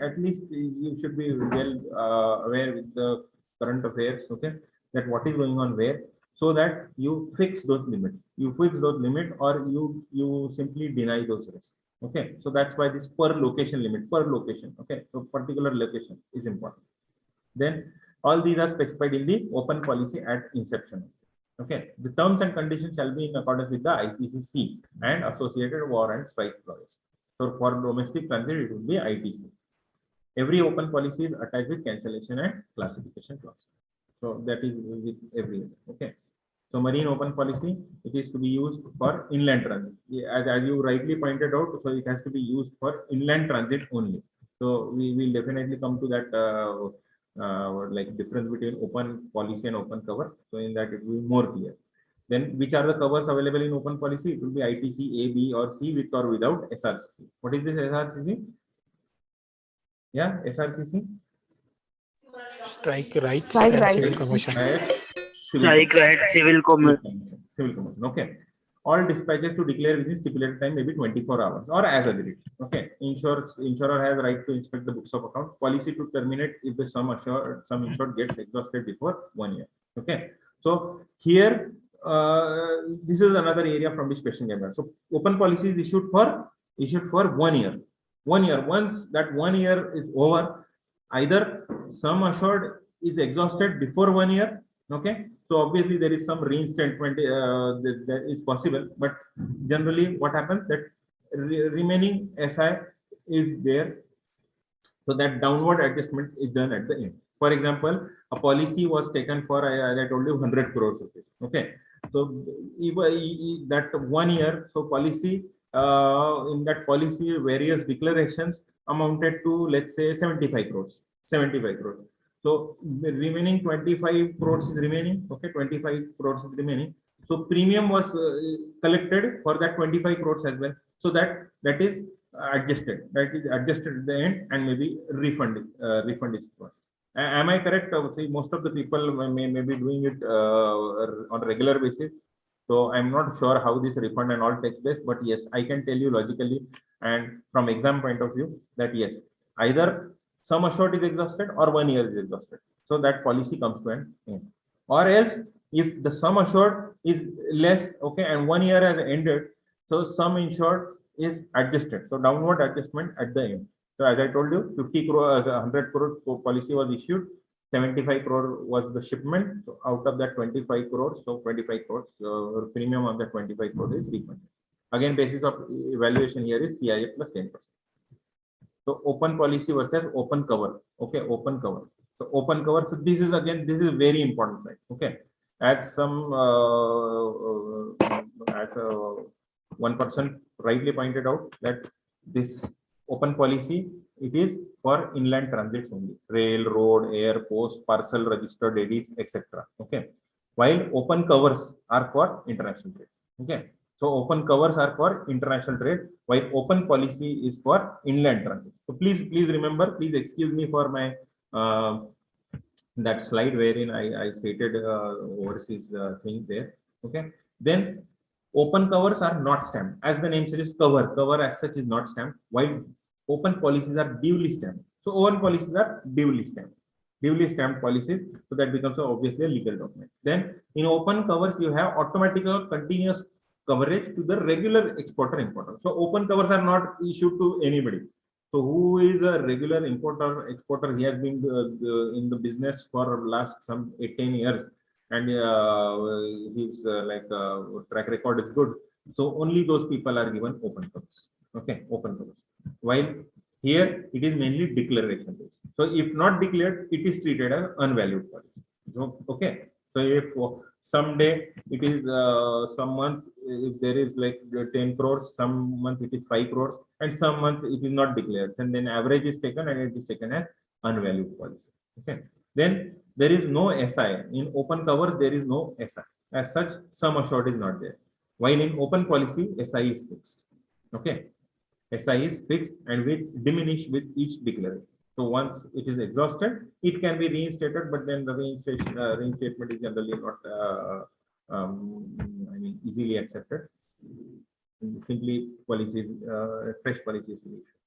you should be well aware with the current affairs. Okay, that what is going on where, so that you fix those limits. You fix those limit, or you simply deny those risks. Okay, so that's why this per location limit, per location. Okay, so particular location is important. Then all these are specified in the open policy at inception. Okay, the terms and conditions shall be in accordance with the ICCC and associated war and strike clauses. So for domestic transit, it would be ITC. Every open policy is attached with cancellation and classification clause. So that is with every. Okay. So marine open policy, it is to be used for inland transit. As you rightly pointed out, so it has to be used for inland transit only. So we will definitely come to that like difference between open policy and open cover. So in that it will be more clear. Then which are the covers available in open policy? It will be ITC A, B or C with or without SRCC. What is this SRCC? Yeah, SRCC. Strike rights Strike and rights. civil commission. Strike right, civil commission. Civil commission. Okay. All dispatches to declare within stipulated time may be 24 hours or as agreed. Okay. Insurer has right to inspect the books of account. Policy to terminate if the sum insured gets exhausted before 1 year. Okay. So here, this is another area from which question came out. So open policy is issued for 1 year. 1 year. Once that 1 year is over, either sum assured is exhausted before 1 year. Okay, so obviously there is some reinstatement that is possible, but generally what happens that remaining SI is there, so that downward adjustment is done at the end. For example, a policy was taken for, as I told you, 100 crores rupees. Okay, so if that 1 year, so policy in that policy various declarations amounted to, let's say, 75 crores. 75 crores. So the remaining 25 crores is remaining. Okay, 25 crores is remaining. So premium was collected for that 25 crores as well. So that is adjusted. That is adjusted at the end and maybe refund is first. Am I correct? See, most of the people may be doing it on a regular basis. So I'm not sure how this refund and all takes place, but yes, I can tell you logically and from exam point of view that yes, either sum assured is exhausted or 1 year is exhausted. So that policy comes to an end. Or else, if the sum assured is less, okay, and 1 year has ended, so sum insured is adjusted. So downward adjustment at the end. So as I told you, 50 crore, 100 crore policy was issued. 75 crore was the shipment. So out of that 25 crores, so 25 crores premium of that 25 crores is refunded. Again, basis of evaluation here is CIF plus 10%. So open policy versus open cover. Okay, open cover. So open cover. So this is very important, right? Okay, as one person rightly pointed out that this open policy, it is for inland transits only, rail, road, air, post, parcel, registered edits, etc. Okay, while open covers are for international trade. Okay. So open covers are for international trade, while open policy is for inland transit. So please remember, please excuse me for my that slide wherein I stated overseas thing there. Okay. Then open covers are not stamped. As the name suggests, cover as such is not stamped, while open policies are duly stamped. So open policies are duly stamped. Duly stamped policies, so that becomes obviously a legal document. Then in open covers, you have automatic or continuous coverage to the regular exporter importer. So open covers are not issued to anybody. So who is a regular importer exporter? He has been in the business for last some 10 years, and his track record is good. So only those people are given open covers. Okay, open covers. While here it is mainly declaration based. So if not declared, it is treated as unvalued policy. So, okay. So if someday it is some month, if there is like 10 crores, some month it is 5 crores, and some month it is not declared, and then average is taken and it is taken as unvalued policy. Okay. Then there is no SI in open cover. There is no SI as such. Sum assured is not there. While in open policy, SI is fixed. Okay, SI is fixed and will diminish with each declaration. So once it is exhausted, it can be reinstated, but then the reinstatement is generally not, I mean, easily accepted. Simply policies, fresh policies,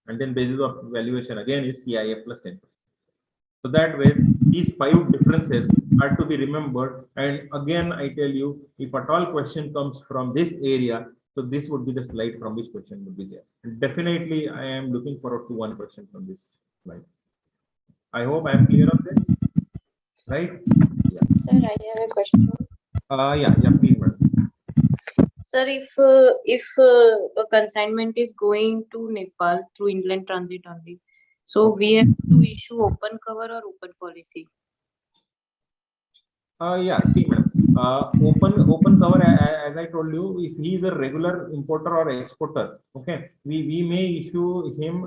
and then basis of valuation again is CIF plus 10%. So that way, these 5 differences are to be remembered. And again, I tell you, if at all question comes from this area, so this would be the slide from which question would be there. And definitely, I am looking forward to one question from this slide. I hope I am clear on this, right? Yeah. Sir, I have a question. Yeah, please, madam. Sir, if a consignment is going to Nepal through inland transit only, so we have to issue open cover or open policy? Yeah, see, madam. Open cover, as I told you, if he is a regular importer or exporter, okay, we may issue him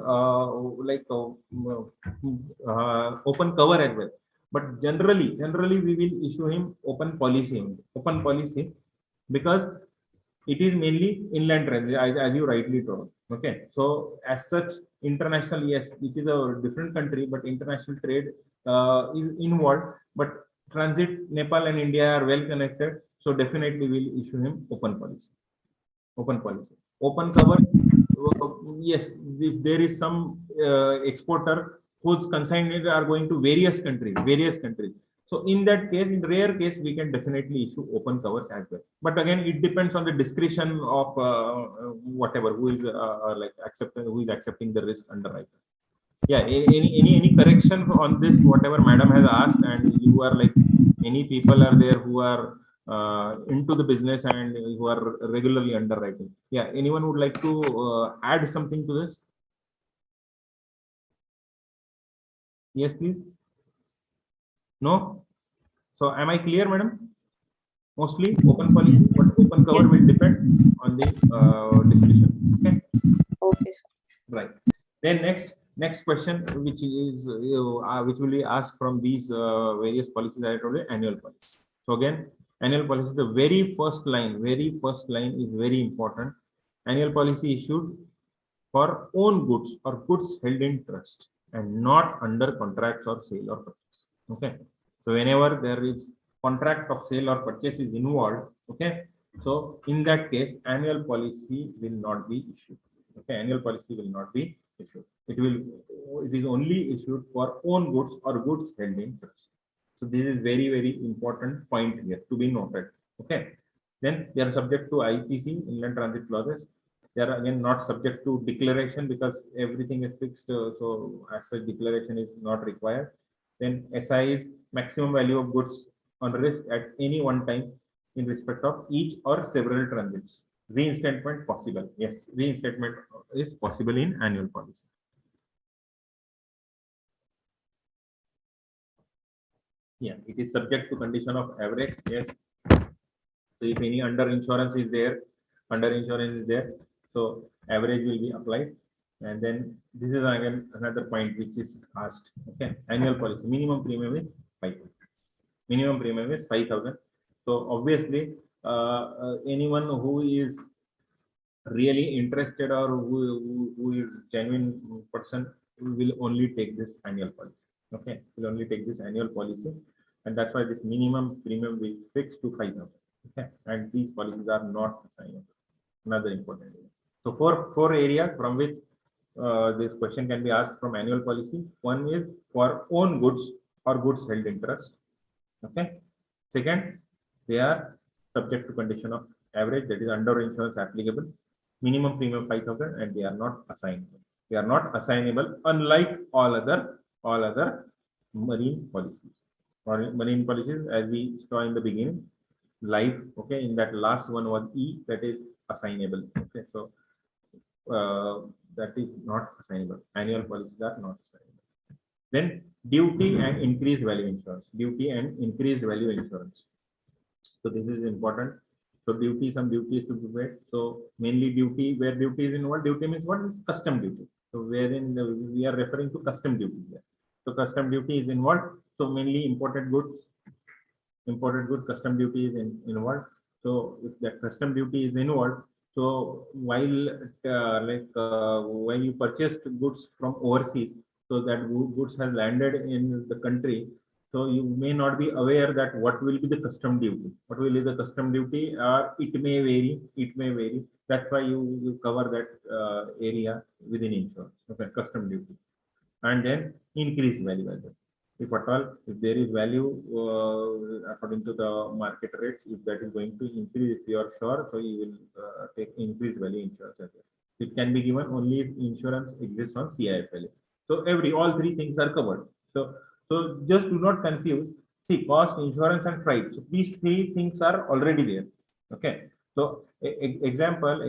open cover as well. But generally we will issue him open policy, because it is mainly inland transit, as you rightly told. Okay, so as such, international, yes, it is a different country, but international trade is involved. But transit, Nepal and India are well connected, so definitely we'll issue him open policy. Open cover, yes, if there is some exporter whose consignments are going to various countries. So in that case, in rare case, we can definitely issue open covers as well. But again, it depends on the discretion of whatever who is accepting the risk underwriter. Yeah, any correction on this, whatever madam has asked, and you are like, many people are there who are into the business and who are regularly underwriting. Yeah, anyone would like to add something to this? Yes, please. No? So am I clear, madam? Mostly open policy, but open cover will depend on the discretion. Okay. Okay, sir. Right. Then next question, which is which will be asked from these various policies I told you, annual policy. So again, annual policy, the very first line is very important. Annual policy issued for own goods or goods held in trust and not under contracts or sale or purchase. Okay. So whenever there is contract of sale or purchase is involved, okay, so in that case, annual policy will not be issued. Okay, annual policy will not be issued. It is only issued for own goods or goods held in trust. So this is very important point here to be noted. Okay. Then they are subject to IPC, inland transit clauses. They are again not subject to declaration because everything is fixed. So as such, declaration is not required. Then SI is maximum value of goods on risk at any one time in respect of each or several transits. Reinstatement possible. Yes, reinstatement is possible in annual policy. Yeah, it is subject to condition of average. Yes. So if any under insurance is there, so average will be applied. And then this is again another point which is asked. Okay, annual policy minimum premium is 5,000. Minimum premium is 5,000. So obviously, anyone who is really interested or who is genuine person will only take this annual policy. Okay, will only take this annual policy, and that's why this minimum premium is fixed to 5,000. Okay, and these policies are not assignable. Another important area. So four areas from which this question can be asked from annual policy. One is for own goods or goods held in trust. Okay. Second, they are subject to condition of average, that is under insurance applicable. Minimum premium 5,000, and they are not assignable. They are not assignable, unlike all other marine policies. Marine policies, as we saw in the beginning, life. Okay, in that last one was E, that is assignable. Okay, so that is not assignable. Annual policies are not assignable. Then duty and increased value insurance. Duty and increased value insurance. So this is important. So duty, some duties to be paid. So mainly duty, where duty is involved. Duty means what is custom duty. So wherein we are referring to custom duty here. So custom duty is involved. So mainly imported goods, custom duty is involved. So if that custom duty is involved, so while when you purchased goods from overseas, so that goods have landed in the country, so you may not be aware that what will be the custom duty. What will be the custom duty? It may vary. It may vary. That's why you cover that area within insurance. Okay, custom duty, and then increase value as well. If at all, if there is value according to the market rates, if that is going to increase, if you are sure, so you will take increased value insurance as well. It can be given only if insurance exists on CIF value. So all three things are covered. So just do not confuse. See, cost, insurance, and freight. So these three things are already there. Okay. So example,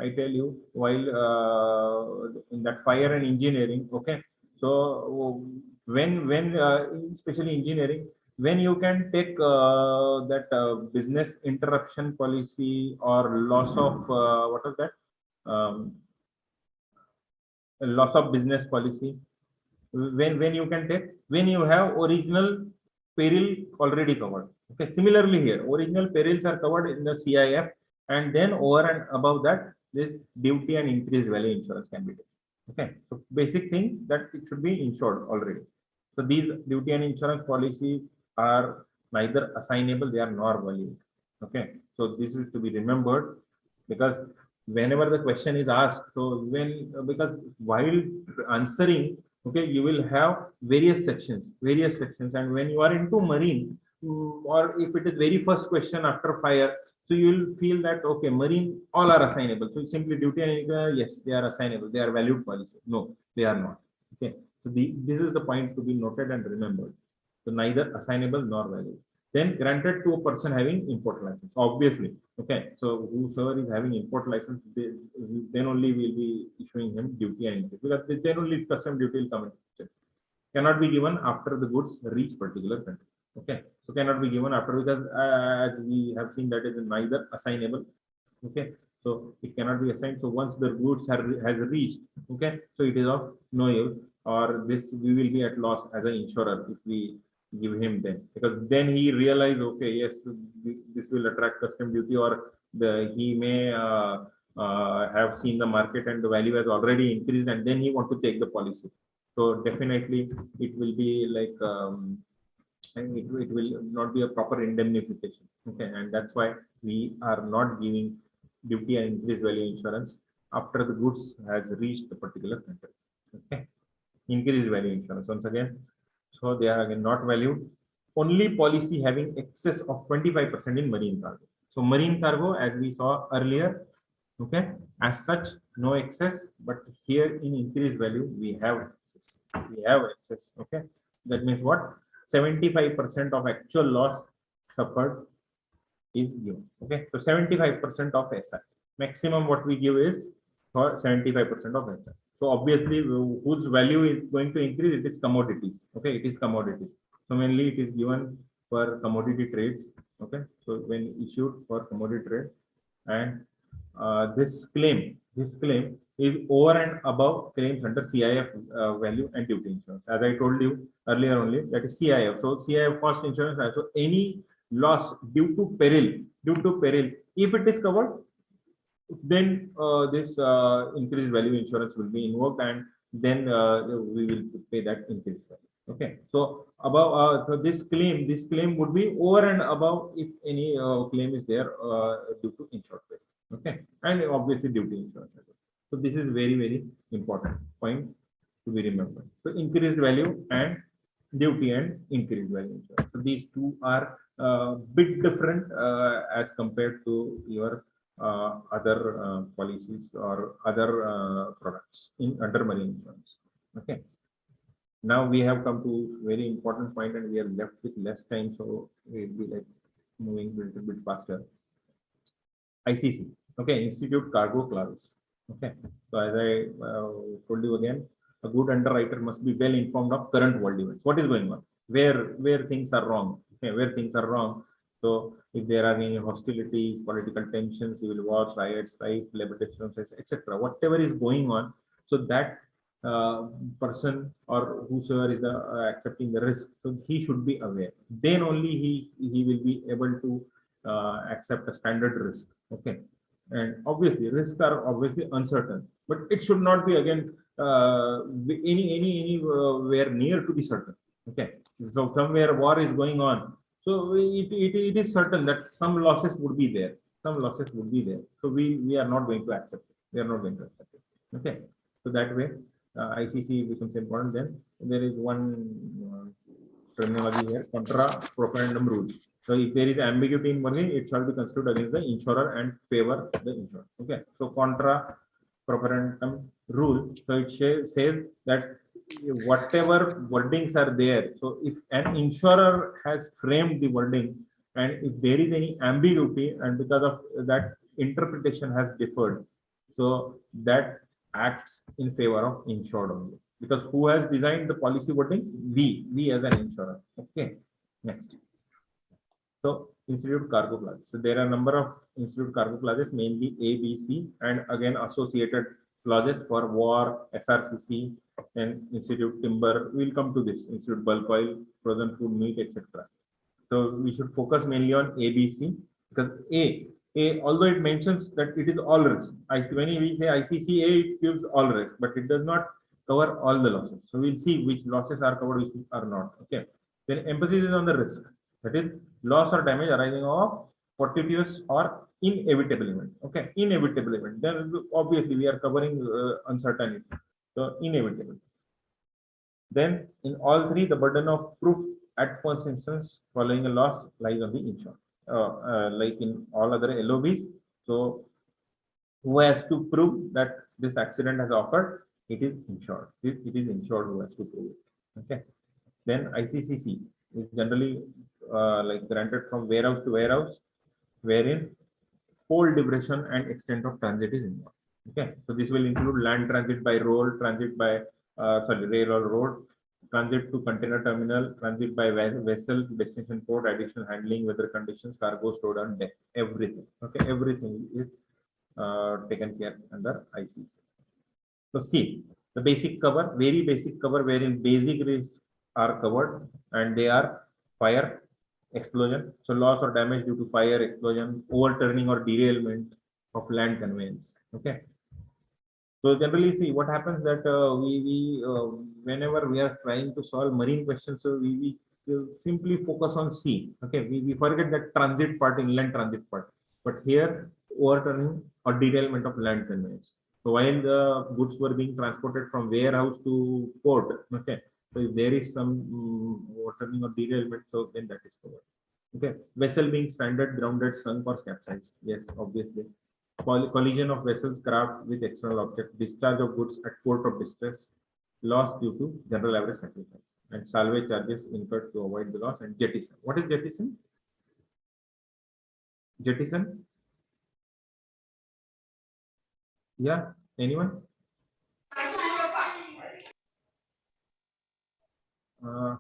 I tell you, while in that fire and engineering. Okay. So when especially engineering, when you can take that business interruption policy or loss of what is that loss of business policy, when you can take, when you have original peril already covered. Okay, similarly here original perils are covered in the CIF, and then over and above that this duty and increased value insurance can be taken. Okay, so basic things that it should be insured already. So these duty and insurance policies are neither assignable, they are nor valid. Okay, so this is to be remembered, because whenever the question is asked, so because while answering, okay, you will have various sections, and when you are into marine, or if it is very first question after fire, so you will feel that okay, marine all are assignable. So simply duty and yes, they are assignable, they are valued policy. No, they are not. Okay, so this is the point to be noted and remembered. So neither assignable nor valued. Then granted to a person having import license, obviously. Okay, so whosoever is having import license, then only will be issuing him duty and interest, because then only custom duty will come into picture. Cannot be given after the goods reach particular country. Okay, so cannot be given after, because as we have seen, that is neither assignable. Okay, so it cannot be assigned. So once the goods has reached, okay, so it is of no use, or this we will be at loss as an insurer if we give him then, because then he realize, okay, yes, this will attract custom duty, or he may have seen the market and the value has already increased, and then he want to take the policy. So definitely it will be like and it will not be a proper indemnification. Okay, and that's why we are not giving duty and increased value insurance after the goods has reached a particular country. Okay, increased value insurance once again. So they are again not valued. Only policy having excess of 25% in marine cargo. So marine cargo, as we saw earlier, okay, as such no excess, but here in increased value we have excess. We have excess. Okay, that means what? 75% of actual loss suffered is given. Okay, so 75% of SI. Maximum what we give is for 75% of SI. So obviously, whose value is going to increase? It is commodities. Okay, it is commodities. So mainly it is given for commodity trades. Okay, so when issued for commodity trade, and this claim is over and above claims under CIF value and duty insurance. As I told you earlier only, that is CIF. So CIF cost insurance. So any loss due to peril, if it is covered, then this increased value insurance will be invoked, and then we will pay that increased value. Okay, so above so this claim would be over and above if any claim is there due to insured peril. Okay, and obviously duty insurance as well. So this is very important point to be remembered. So increased value and duty and increased value insurance. So these two are bit different as compared to your other policies or other products in under marine insurance. Okay. Now we have come to very important point, and we are left with less time, so we'll be like moving a little bit faster. ICC. Okay, Institute Cargo Clause. Okay, so as I told you again, a good underwriter must be well informed of current world events. What is going on? Where things are wrong? Okay, where things are wrong. So if there are any hostilities, political tensions, civil wars, riots, strife, labor disputes, etc., whatever is going on, so that person or whosoever is accepting the risk, so he should be aware. Then only he will be able to accept a standard risk. Okay, and obviously risks are obviously uncertain, but it should not be again anywhere near to be certain. Okay, so somewhere war is going on, so it is certain that some losses would be there. Some losses would be there. So we are not going to accept it. We are not going to accept it. Okay, so that way ICC becomes important. Then there is one terminology here, contra propendum rule. So if there is ambiguity in money, it shall be construed against the insurer and favor the insurer. Okay, so contra propendum rule. So it says that whatever wordings are there. So if an insurer has framed the wording, and if there is any ambiguity, and because of that interpretation has differed, so that acts in favor of insured only. Because who has designed the policy wordings? We as an insurer. Okay, next. So institute cargo clauses. So there are a number of institute cargo clauses, mainly A, B, C, and again associated clauses for war, SRCC, and institute timber. We'll come to this, institute bulk oil, frozen food, meat, etc. So we should focus mainly on A, B, C, because although it mentions that it is all risk. When we say ICCA, it gives all risk, but it does not cover all the losses. So we'll see which losses are covered, which are not. Okay. Then emphasis is on the risk. That is loss or damage arising of fortuitous or inevitable event. Okay, inevitable event. Then obviously we are covering uncertainty. So inevitable. Then in all three, the burden of proof at first instance following a loss lies on the insured. Like in all other LOBs. So who has to prove that this accident has occurred? It is insured. It is insured who has to prove it. Okay. Then ICCC is generally like granted from warehouse to warehouse, wherein whole duration and extent of transit is involved. Okay, so this will include land transit by road, transit by rail or road, transit to container terminal, transit by vessel to destination port, additional handling, weather conditions, cargo stored on deck, everything. Okay, everything is taken care under ICC. So see, the basic cover, very basic cover, wherein basic risks are covered, and they are fire, explosion, so loss or damage due to fire, explosion, overturning or derailment of land conveyance. Okay. So generally, see what happens that whenever we are trying to solve marine questions, so we simply focus on sea. Okay, we forget that transit part, inland transit part. But here, overturning or derailment of land conveyance. So while the goods were being transported from warehouse to port, okay. So if there is some overturning or derailment, so then that is covered. Okay, vessel being stranded, grounded, sunk, or capsized. Yes, obviously. Collision of vessels, craft with external object, discharge of goods at port of distress, loss due to general average sacrifice, and salvage charges incurred to avoid the loss, and jettison. What is jettison? Jettison? Yeah, anyone?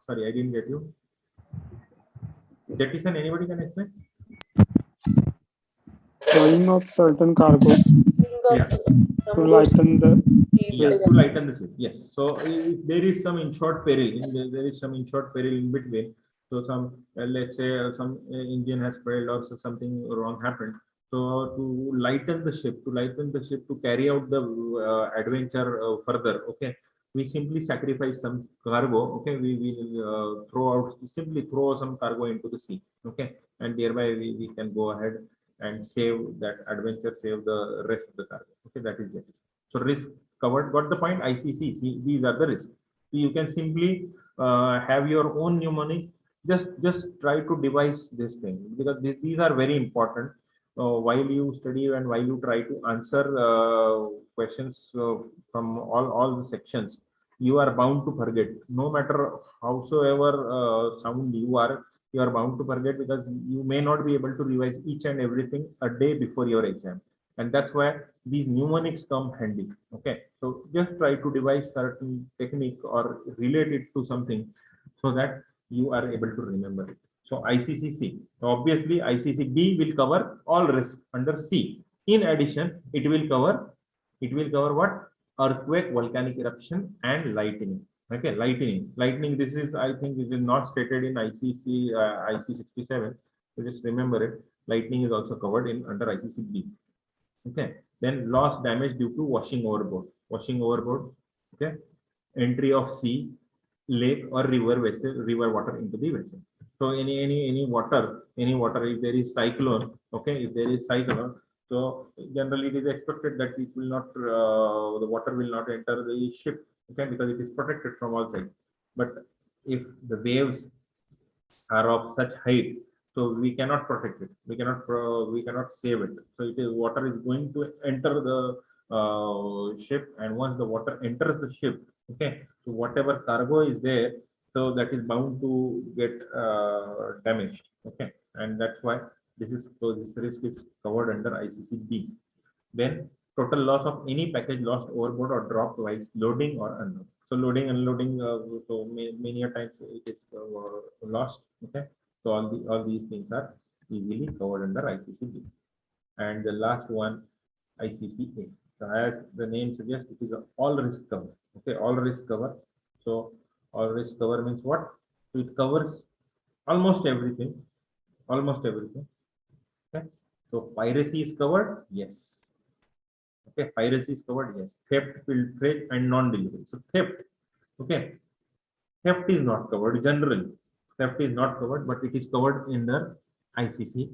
Sorry, I didn't get you. Jettison, anybody can explain? Throwing of certain cargo Yeah. to lighten the to lighten the ship. Yes. So if there is some insured peril, there is some insured peril in between. So some let's say some engine has failed or so something wrong happened. So to lighten the ship, to carry out the adventure further. Okay. We simply sacrifice some cargo. Okay. We will simply throw some cargo into the sea. Okay. And thereby we can go ahead and save that adventure, save the rest of the cargo. Okay, that is it. So risk covered. Got the point? ICC. See, these are the risks. So you can simply have your own mnemonic. Just try to devise this thing, because these are very important while you study and while you try to answer questions from all the sections. You are bound to forget, no matter howsoever sound you are bound to forget, because you may not be able to revise each and everything a day before your exam. And that's why these mnemonics come handy. Okay, so just try to devise certain technique or relate it to something so that you are able to remember it. So ICCC, obviously ICCB will cover all risk under C. In addition, it will cover what? Earthquake, volcanic eruption, and lightning. Okay, lightning. This is, I think, this is not stated in ICC IC 67. So just remember it. Lightning is also covered in under ICC-B. Okay. Then loss damage due to washing overboard. Washing overboard. Okay. Entry of sea, lake or river vessel, river water into the vessel. So any water, if there is cyclone, okay, if there is cyclone, so generally it is expected that it will not, the water will not enter the ship, okay, because it is protected from all sides. But if the waves are of such height, so we cannot protect it. We cannot save it. So it is water is going to enter the ship, and once the water enters the ship, okay, so whatever cargo is there, so that is bound to get damaged, okay, and that's why this risk is covered under ICC-B. Then total loss of any package lost overboard or dropped while loading or unloading. So loading, unloading, so many a times it is lost, okay. So all these things are easily covered under ICC-B. And the last one, ICC-A. So as the name suggests, it is an all risk cover. Okay, all risk cover. So all risk cover means what? So it covers almost everything. Almost everything. Okay. So piracy is covered. Yes. Okay, piracy is covered. Yes. Theft, pilferage, and non-delivery. So theft. Okay. Theft is not covered generally. Theft is not covered, but it is covered in the ICC.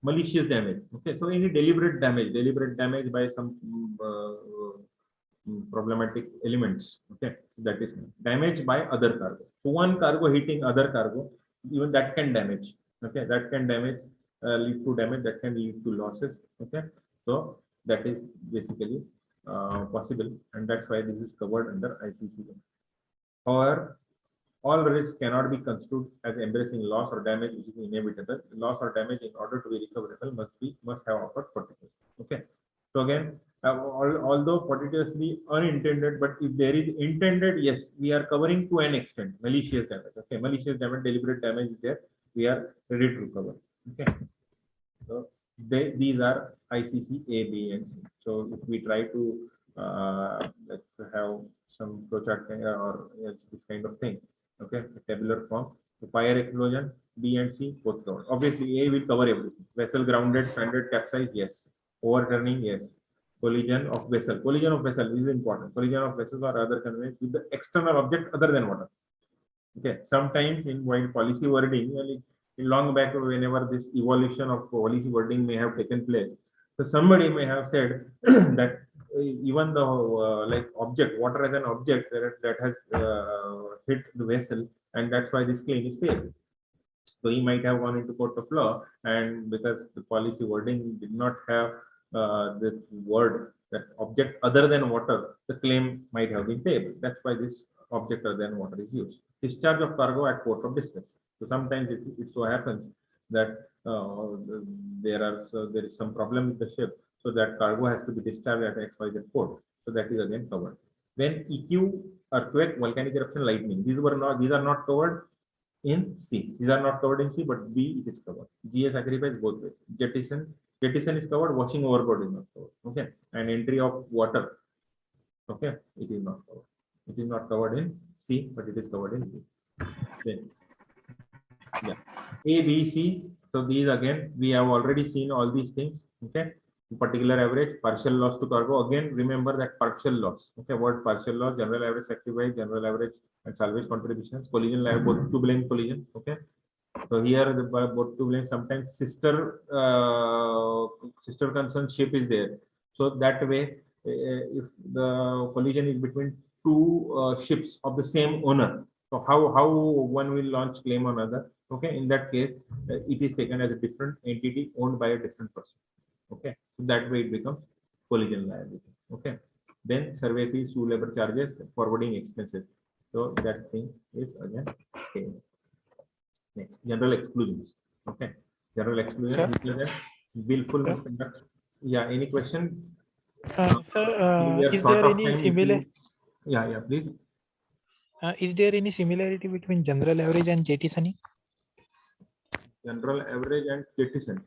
Malicious damage. Okay, so any deliberate damage by some problematic elements. Okay, that is damage by other cargo. So one cargo hitting other cargo, even that can damage. Okay, that can damage, lead to damage. That can lead to losses. Okay, so that is basically possible, and that's why this is covered under ICC. However, all risks cannot be construed as embracing loss or damage which is inevitable. Loss or damage, in order to be recoverable, must have occurred fortuitously. Okay. So again, although fortuitously unintended, but if there is intended, yes, we are covering to an extent. Malicious damage. Okay, malicious damage, deliberate damage is there. We are ready to cover. Okay. So these are ICC A, B, and C. So if we try to have some flowchart or this kind of thing. Okay, a tabular form. So fire explosion, B and C both covered. Obviously, A will cover everything. Vessel grounded, stranded, capsize, yes. Overturning, yes. Collision of vessel. Collision of vessel is important. Collision of vessels or other conveyance with the external object other than water. Okay. Sometimes in while policy wording, long back whenever this evolution of policy wording may have taken place, so somebody may have said that even the like object, water as an object that has hit the vessel, and that's why this claim is failed. So he might have gone into court of law, and because the policy wording did not have the word that object other than water, the claim might have been failed. That's why this object other than water is used. Discharge of cargo at port of distress. So sometimes it so happens that there is some problem with the ship, so that cargo has to be discharged at XYZ port. So that is again covered. Then EQ, earthquake, volcanic eruption, lightning. These are not covered in C. These are not covered in C, but B it is covered. GA sacrifice both ways. Jettison is covered. Washing overboard is not covered. Okay, and entry of water. Okay, it is not covered. It is not covered in C, but it is covered in B. Then, yeah, A, B, C. So these again, we have already seen all these things. Okay, particular average, partial loss to cargo. Again, remember that partial loss. Okay, word partial loss, general average sacrifice, general average and salvage contributions, collision, both to blame collision. Okay, so here the both to blame. Sometimes sister concern ship is there. So that way, if the collision is between two ships of the same owner, so how one will launch claim on other? Okay, in that case, it is taken as a different entity owned by a different person. Okay, so that way it becomes collision liability. Okay, then survey fees, sue labor charges, forwarding expenses. So that thing is again okay. Next, general exclusions. Okay, general exclusion, willful misconduct. Yeah, any question? Sir, is there any similar? Yeah, please. Is there any similarity between general average and jettisoning? General average and jettison.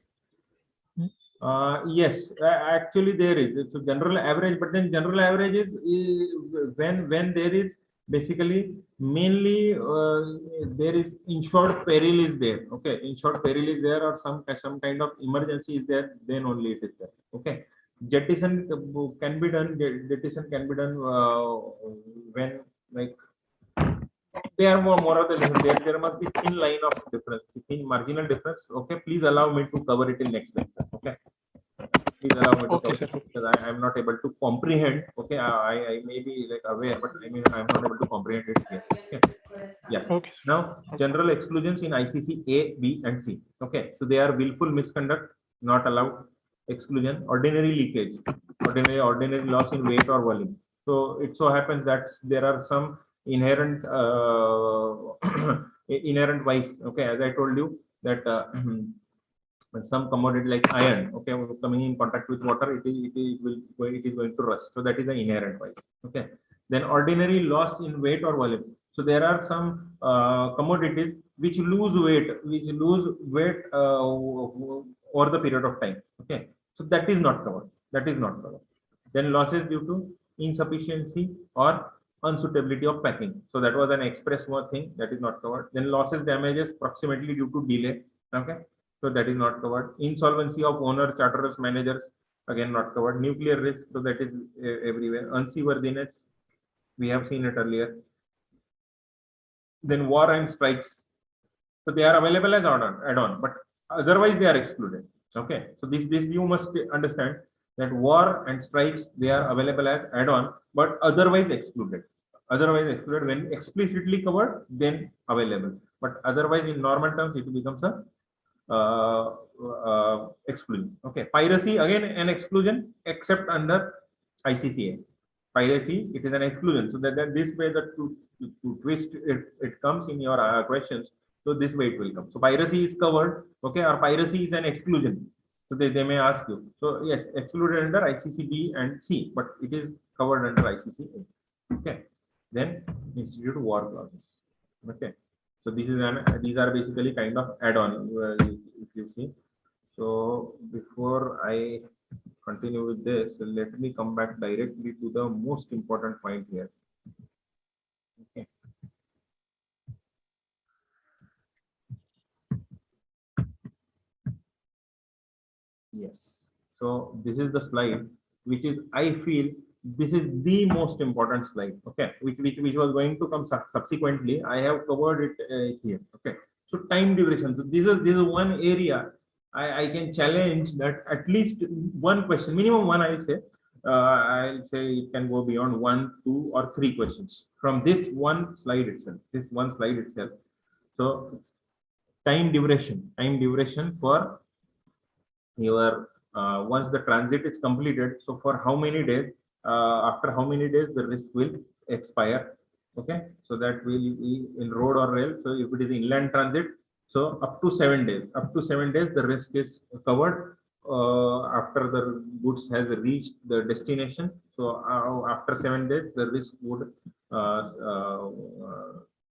Yes, actually there is. It's a general average, but then general average is when there is basically mainly there is insured peril is there. Okay, insured peril is there, or some kind of emergency is there, then only it is there. Okay, jettison can be done. Jettison can be done when, like, they are more of the there must be thin line of difference, thin marginal difference. Okay, please allow me to cover it in next lecture. Okay, please allow me to Okay, cover sir. it, because I am not able to comprehend. Okay, I may be like aware, but I mean I am not able to comprehend it here. Okay, yeah. Okay, sir. Now, general exclusions in ICC A, B, and C. Okay, so they are willful misconduct, not allowed. Exclusion, ordinary leakage, ordinary loss in weight or volume. So it so happens that there are some inherent inherent vice. Okay, as I told you that some commodity like iron, okay, coming in contact with water, it is going to rust. So that is the inherent vice. Okay, then ordinary loss in weight or volume. So there are some commodities which lose weight over the period of time. Okay, so that is not covered. That is not covered. Then losses due to insufficiency or unsuitability of packing. So that was an express one thing that is not covered. Then losses, damages proximately due to delay. Okay, so that is not covered. Insolvency of owners, charterers, managers, again not covered. Nuclear risk, so that is everywhere. Unseaworthiness, we have seen it earlier. Then war and strikes, so they are available as add-on, but otherwise they are excluded. Okay, so this you must understand that war and strikes, they are available as add-on, but otherwise excluded. Otherwise excluded. When explicitly covered, then available, but otherwise in normal terms it becomes a exclusion. Okay, piracy, again an exclusion except under ICCA. Piracy, it is an exclusion. So that this way that to twist it comes in your questions. So this way it will come. So piracy is covered. Okay, or piracy is an exclusion. So they may ask you. So yes, excluded under ICC B and C, but it is covered under ICC A. Okay. Then institute war clauses. Okay. So this is these are basically kind of add-on, if you see. So before I continue with this, let me come back directly to the most important point here. Okay. Yes. So this is the slide, which is, I feel, this is the most important slide. Okay, which was going to come subsequently. I have covered it here. Okay. So time duration. So this is one area I can challenge that at least one question, minimum one, I'll say. I'll say it can go beyond 1, 2, or 3 questions from this one slide itself. This one slide itself. So time duration for your once the transit is completed. So for how many days? After how many days the risk will expire? Okay, so that will be in road or rail. So if it is inland transit, so up to 7 days. Up to 7 days, the risk is covered after the goods has reached the destination. So after 7 days, the risk would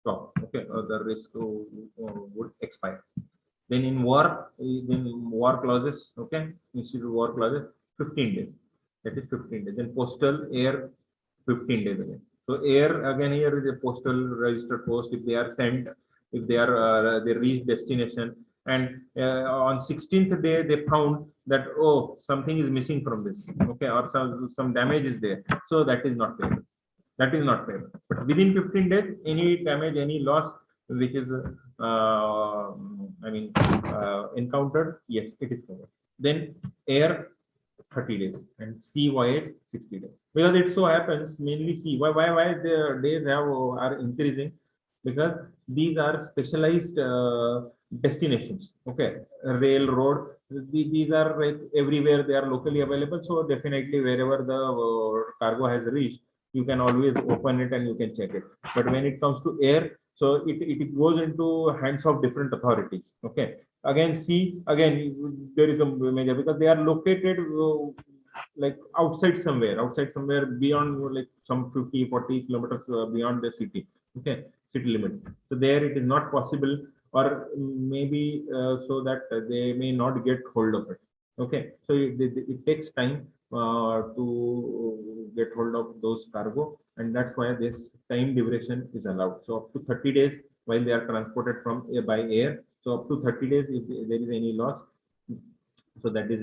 stop. Okay, the risk would expire. Then in war clauses, okay, institute war clauses, 15 days. That is 15 days. Then postal, air, 15 days again. So air, again, here is a postal registered post. If they are sent, if they are they reach destination, and on 16th day they found that, oh, something is missing from this. Okay, or some damage is there. So that is not payable. That is not payable. But within 15 days, any damage, any loss which is encountered, yes, it is covered. Then air, 30 days, and sea voyage, 60 days. Because it so happens, mainly sea. Why the days are increasing? Because these are specialized destinations. Okay, railroad. These are like everywhere, they are locally available. So definitely wherever the cargo has reached, you can always open it and you can check it. But when it comes to air, so it goes into hands of different authorities. Okay, again sea, again there is a major, because they are located like outside somewhere beyond, like some 50-40 kilometers beyond the city. Okay, city limits. So there it is not possible, or maybe so that they may not get hold of it. Okay, so it takes time. to get hold of those cargo, and that's why this time duration is allowed. So up to 30 days while they are transported from by air. So up to 30 days, if there is any loss, so that is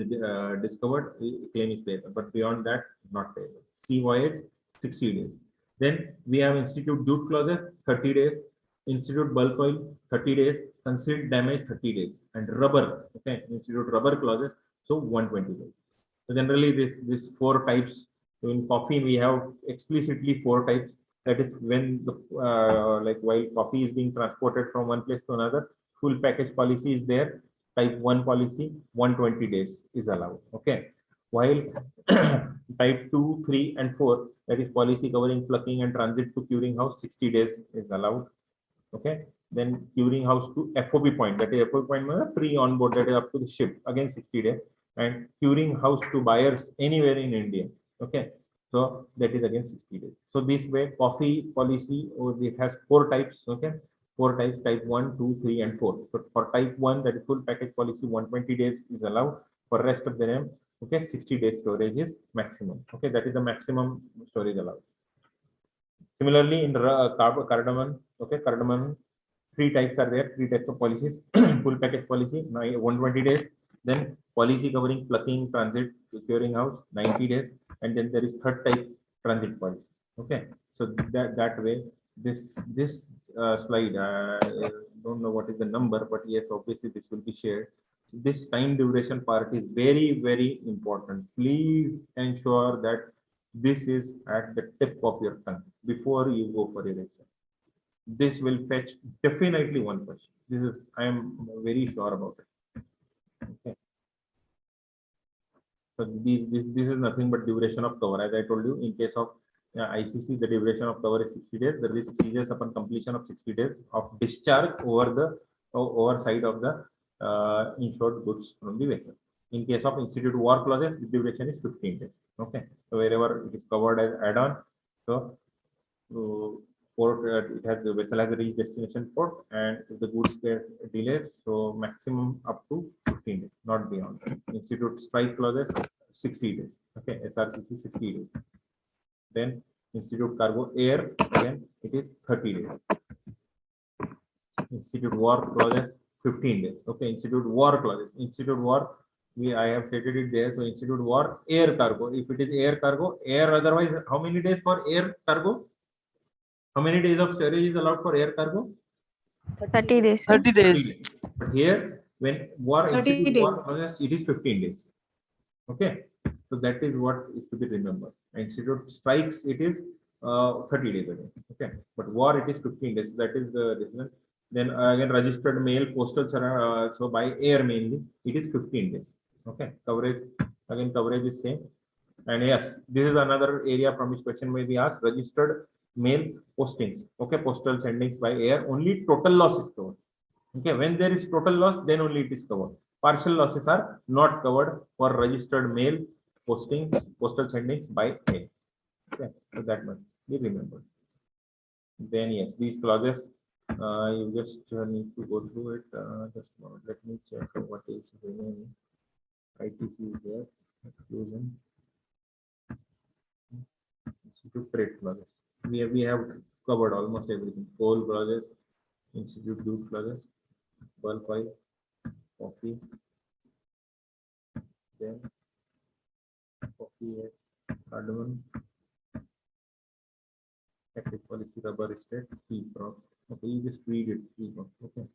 discovered, claim is payable. But beyond that, not payable. Sea voyage, 60 days. Then we have institute jute clauses, 30 days. Institute bulk oil, 30 days. Concealed damage, 30 days. And rubber, okay, institute rubber clauses, so 120 days. So generally, this four types. So in coffee, we have explicitly four types. That is when the like while coffee is being transported from one place to another, full package policy is there. Type 1 policy, 120 days is allowed. Okay. While type 2, 3, and 4, that is policy covering plucking and transit to curing house, 60 days is allowed. Okay. Then curing house to FOB point, that is FOB point free on board, that is up to the ship, again 60 days. And curing house to buyers anywhere in India. Okay. So that is again 60 days. So this way, coffee policy, it has four types. Okay. Four types, type 1, 2, 3, and 4. So for type 1, that is full package policy, 120 days is allowed. For rest of the name, okay, 60 days storage is maximum. Okay, that is the maximum storage allowed. Similarly, in cardamom, okay, cardamom, three types are there, three types of policies. Full package policy, 120 days. Then policy covering plucking, transit, curing house, 90 days. And then there is third type, transit policy. Okay, so that way, this slide, I don't know what is the number, but yes, obviously this will be shared. This time duration part is very, very important. Please ensure that this is at the tip of your tongue before you go for your exam. This will fetch definitely one question. This is, I am very sure about it. Okay. So this is nothing but duration of cover. As I told you, in case of ICC, the duration of cover is 60 days. The risk ceases upon completion of 60 days of discharge over the overside of the insured goods from the vessel. In case of institute war clauses, the duration is 15 days. Okay, so wherever it is covered as add-on, so port, it has the vessel has a reached destination port, and if the goods get delayed, so maximum up to 15 days, not beyond. Institute strike clauses, 60 days. Okay, SRCC 60 days. Then institute cargo air, again it is 30 days. Institute war clauses, 15 days. Okay, institute war clauses. Institute war, I have stated it there. So institute war air cargo. If it is air cargo, air otherwise, how many days for air cargo? How many days of storage is allowed for air cargo? 30 days. 30 days. But here, when war 30 institute days. war clauses, it is 15 days. Okay, so that is what is to be remembered. Institute strikes, it is 30 days again. Okay, but war, it is 15 days. That is the difference. Then again, registered mail, postal, so by air mainly, it is 15 days. Okay, coverage, again, coverage is same. And yes, this is another area from which question may be asked. Registered mail postings. Okay, postal sendings by air, only total loss is covered. Okay, when there is total loss, then only it is covered. Partial losses are not covered for registered mail postings, postal sendings by air. Okay, so that must be remembered. Then yes, these clauses, you just need to go through it. Just a moment, let me check what is remaining. ITC is there. Exclusion. Institute trade clauses. We have covered almost everything. Coal clauses, institute jute clauses, bulk oil, coffee, then coffee, cardamom, active policy, rubber estate, tea crop. Okay, you just read it. Tea crop. Okay.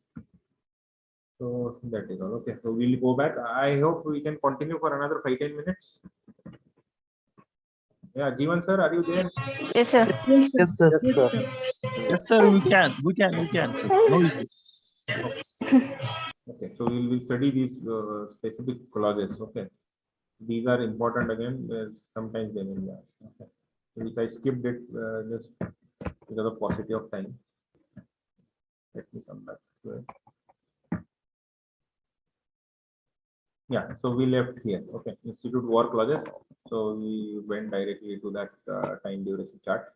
So that is all. Okay, so we'll go back. I hope we can continue for another 5-10 minutes. Yeah, Jeevan sir, are you there? Yes, sir. Yes, sir. Yes, sir. Yes, sir. We can. Sir. No issues. Okay, so we will study these specific clauses. Okay, these are important again. Sometimes they may be asked. Okay, so if I skipped it just because of paucity of time, let me come back to it. Yeah, so we left here. Okay, institute war clauses. So we went directly to that time duration chart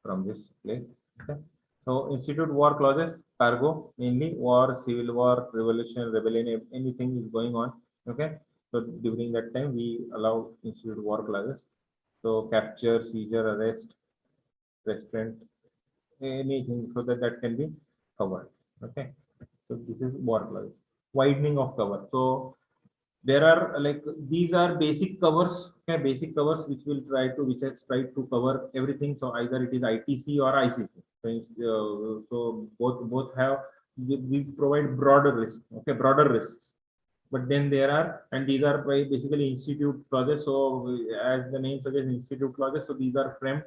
from this place. Okay. So institute war clauses, cargo, mainly war, civil war, revolution, rebellion, anything is going on. Okay. So during that time, we allow institute war clauses. So capture, seizure, arrest, restraint, anything, so that that can be covered. Okay. So this is war clause. Widening of cover. So there are like these are basic covers, okay, basic covers which will try to which has tried to cover everything. So either it is ITC or ICC. So both have these provide broader risk, okay, broader risks. But then there are, and these are basically institute clauses. So as the name suggests, institute clauses. So these are framed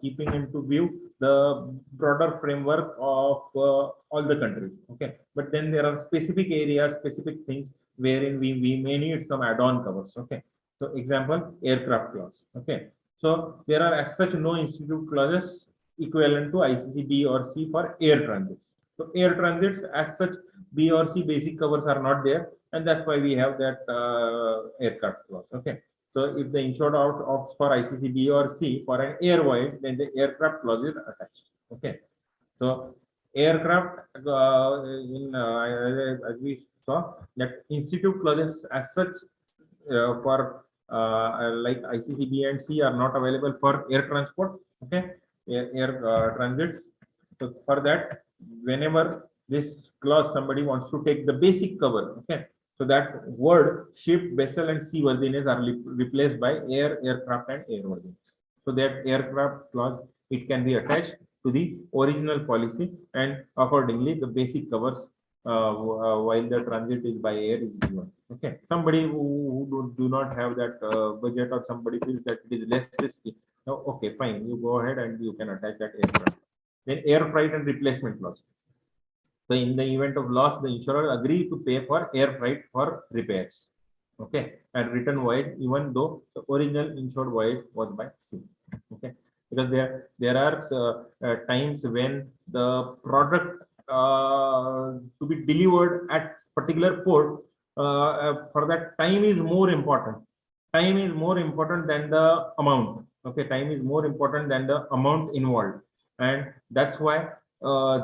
keeping into view the broader framework of all the countries. Okay, but then there are specific areas, specific things wherein we may need some add-on covers. Okay, so example, aircraft clause. Okay, so there are as such no institute clauses equivalent to ICC B or C for air transits. So air transits as such B or C basic covers are not there, and that's why we have that aircraft clause. Okay. So if the insured opts for ICC B or C for an air voyage, then the aircraft clause is attached. Okay. So aircraft, as we saw, that institute clauses as such for like ICC B and C are not available for air transport. Okay, air transits. So for that, whenever this clause somebody wants to take the basic cover, okay, so that word ship, vessel, and seaworthiness are replaced by air, aircraft, and airworthiness. So that aircraft clause, it can be attached to the original policy, and accordingly the basic covers while the transit is by air is given. Okay, somebody who do not have that budget, or somebody feels that it is less risky, okay, fine, you go ahead and you can attach that aircraft. Then air freight and replacement clause. So in the event of loss, the insurer agree to pay for air freight for repairs. Okay, and return voyage, even though the original insured voyage was by sea. Okay, because there are times when the product to be delivered at particular port, for that time is more important. Time is more important than the amount. Okay, time is more important than the amount involved, and that's why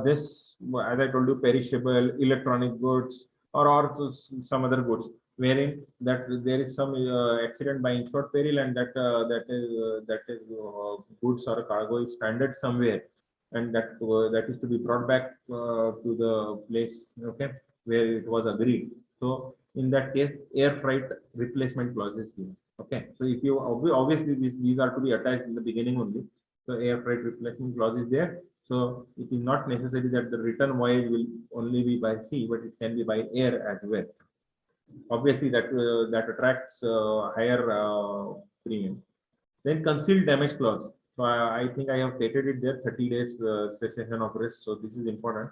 this, as I told you, perishable electronic goods or also some other goods, wherein that there is some accident by insured peril, and that is goods or cargo is stranded somewhere, and that is to be brought back to the place, okay, where it was agreed. So in that case, air freight replacement clause is given. Okay, so if you obviously these are to be attached in the beginning only. So air freight replacement clause is there. So it is not necessary that the return voyage will only be by sea, but it can be by air as well. Obviously, that attracts higher premium. Then concealed damage clause. So I think I have stated it there, 30 days cessation of risk. So this is important.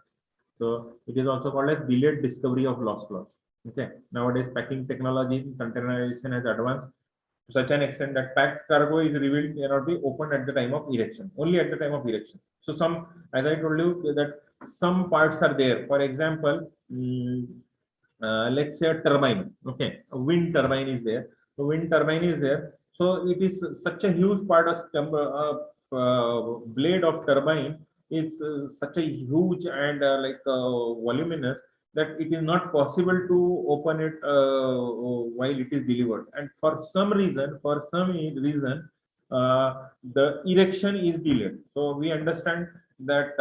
So it is also called as delayed discovery of loss clause. Okay. Nowadays, packing technology, containerization has advanced to such an extent that packed cargo is revealed cannot be opened at the time of erection, only at the time of erection. So some, as I told you, that some parts are there. For example, let's say a turbine. Okay, a wind turbine is there. The wind turbine is there. So it is such a huge part of blade of turbine. It's such a huge and voluminous that it is not possible to open it while it is delivered. And for some reason, the erection is delayed. So we understand that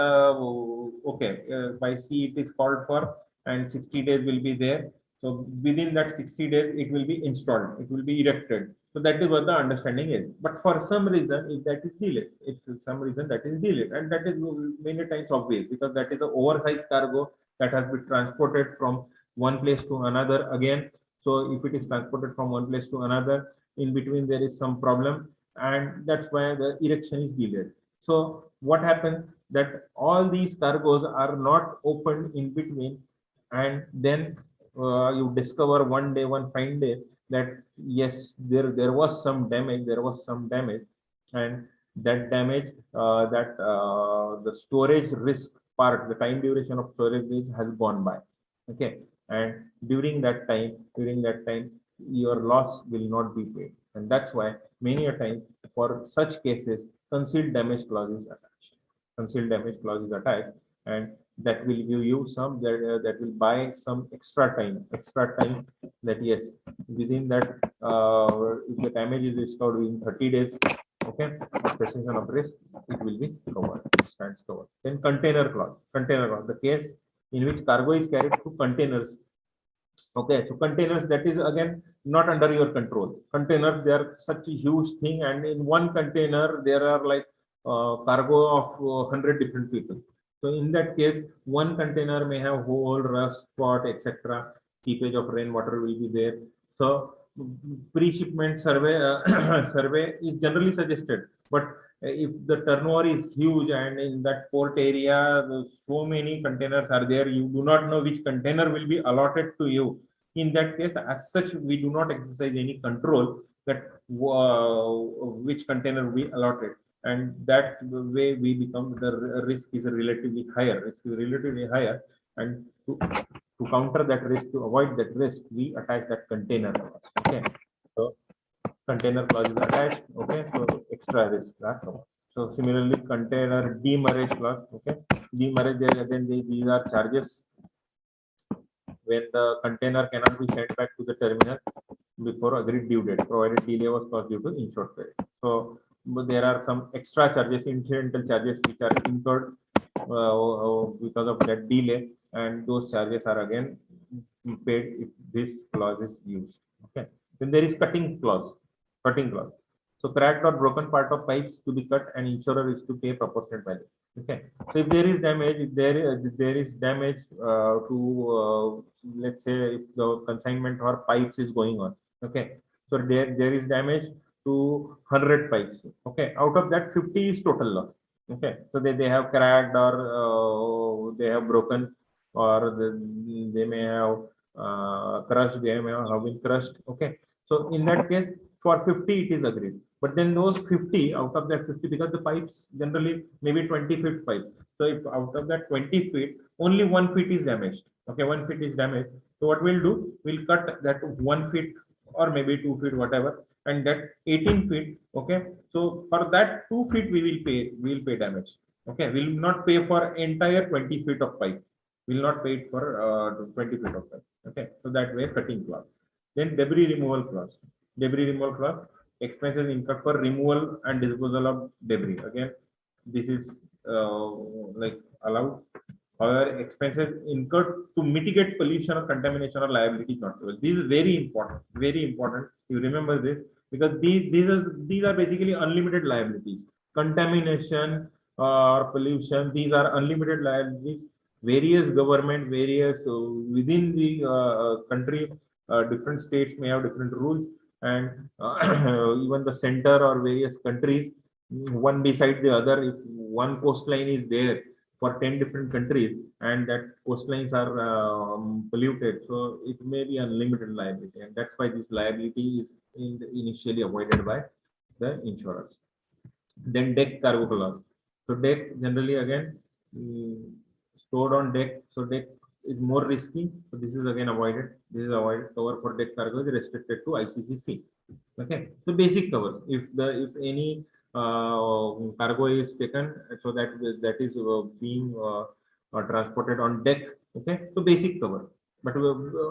by sea it is called for, and 60 days will be there. So within that 60 days, it will be installed, it will be erected. So that is what the understanding is. But for some reason, if that is delayed, if for some reason that is delayed, and that is many times obvious, because that is an oversized cargo that has been transported from one place to another again. So if it is transported from one place to another, in between there is some problem, and that's why the erection is delayed. So what happens that all these cargoes are not opened in between, and then you discover one fine day that yes, there was some damage, and that damage, the storage risk part, the time duration of storage has gone by. Okay, and during that time, your loss will not be paid, and that's why many a time for such cases, concealed damage clause is attached. And that will give you some that will buy some extra time that yes, within that if the damage is restored within 30 days, okay, cessation of risk, it will be covered, it stands covered. Then container clause, the case in which cargo is carried through containers. Okay, so containers, that is again not under your control. Containers, they are such a huge thing, and in one container there are like cargo of 100 different people. So in that case, one container may have hole, rust, spot, etc. Seepage of rainwater will be there. So pre-shipment survey survey is generally suggested, but if the turnover is huge and in that port area so many containers are there, you do not know which container will be allotted to you. In that case, as such, we do not exercise any control that which container we allotted, and that way we become the risk is relatively higher, and to counter that risk, to avoid that risk, we attach that container. Okay, so container clause is attached. Okay, so extra risk are covered. So similarly, container demurrage clause. Okay, demurrage, again these are charges when the container cannot be sent back to the terminal before agreed due date, provided delay was caused due to insured credit. So there are some extra charges, incidental charges, which are incurred because of that delay, and those charges are again paid if this clause is used. Okay. Then there is cutting clause. So cracked or broken part of pipes to be cut, and insurer is to pay proportionate value. Okay. So if there is damage, if there is damage to let's say if the consignment or pipes is going on. Okay. So there is damage to 100 pipes. Okay. Out of that, 50 is total loss. Okay. So they have cracked or they have broken, or they may have crushed. They may have been crushed. Okay. So in that case, for 50 it is agreed. But then those 50, out of that 50, because the pipes generally maybe 20 feet pipe. So if out of that 20 feet, only 1 feet is damaged. Okay, 1 feet is damaged. So what we'll do, we'll cut that 1 feet or maybe 2 feet, whatever, and that 18 feet. Okay, so for that 2 feet we will pay damage. Okay, we will not pay for entire 20 feet of pipe. We will not pay it for 20 feet of pipe. Okay, so that way cutting clause. Then debris removal clause. Expenses incurred for removal and disposal of debris. Again, this is like allowed. However, expenses incurred to mitigate pollution or contamination or liability not covered. This is very important. Very important. You remember this, because these are basically unlimited liabilities. Contamination or pollution, these are unlimited liabilities. Various government, within the country, different states may have different rules, and even the center or various countries, one beside the other, if one coastline is there for 10 different countries and that coastlines are polluted, so it may be unlimited liability, and that's why this liability is initially avoided by the insurers. Then deck cargo clause. So deck generally again stored on deck, so deck is more risky, so this is again avoided. This is avoided. Cover for deck cargo is restricted to ICCC. Okay, so basic cover. If any cargo is taken, so that is being transported on deck. Okay, so basic cover. But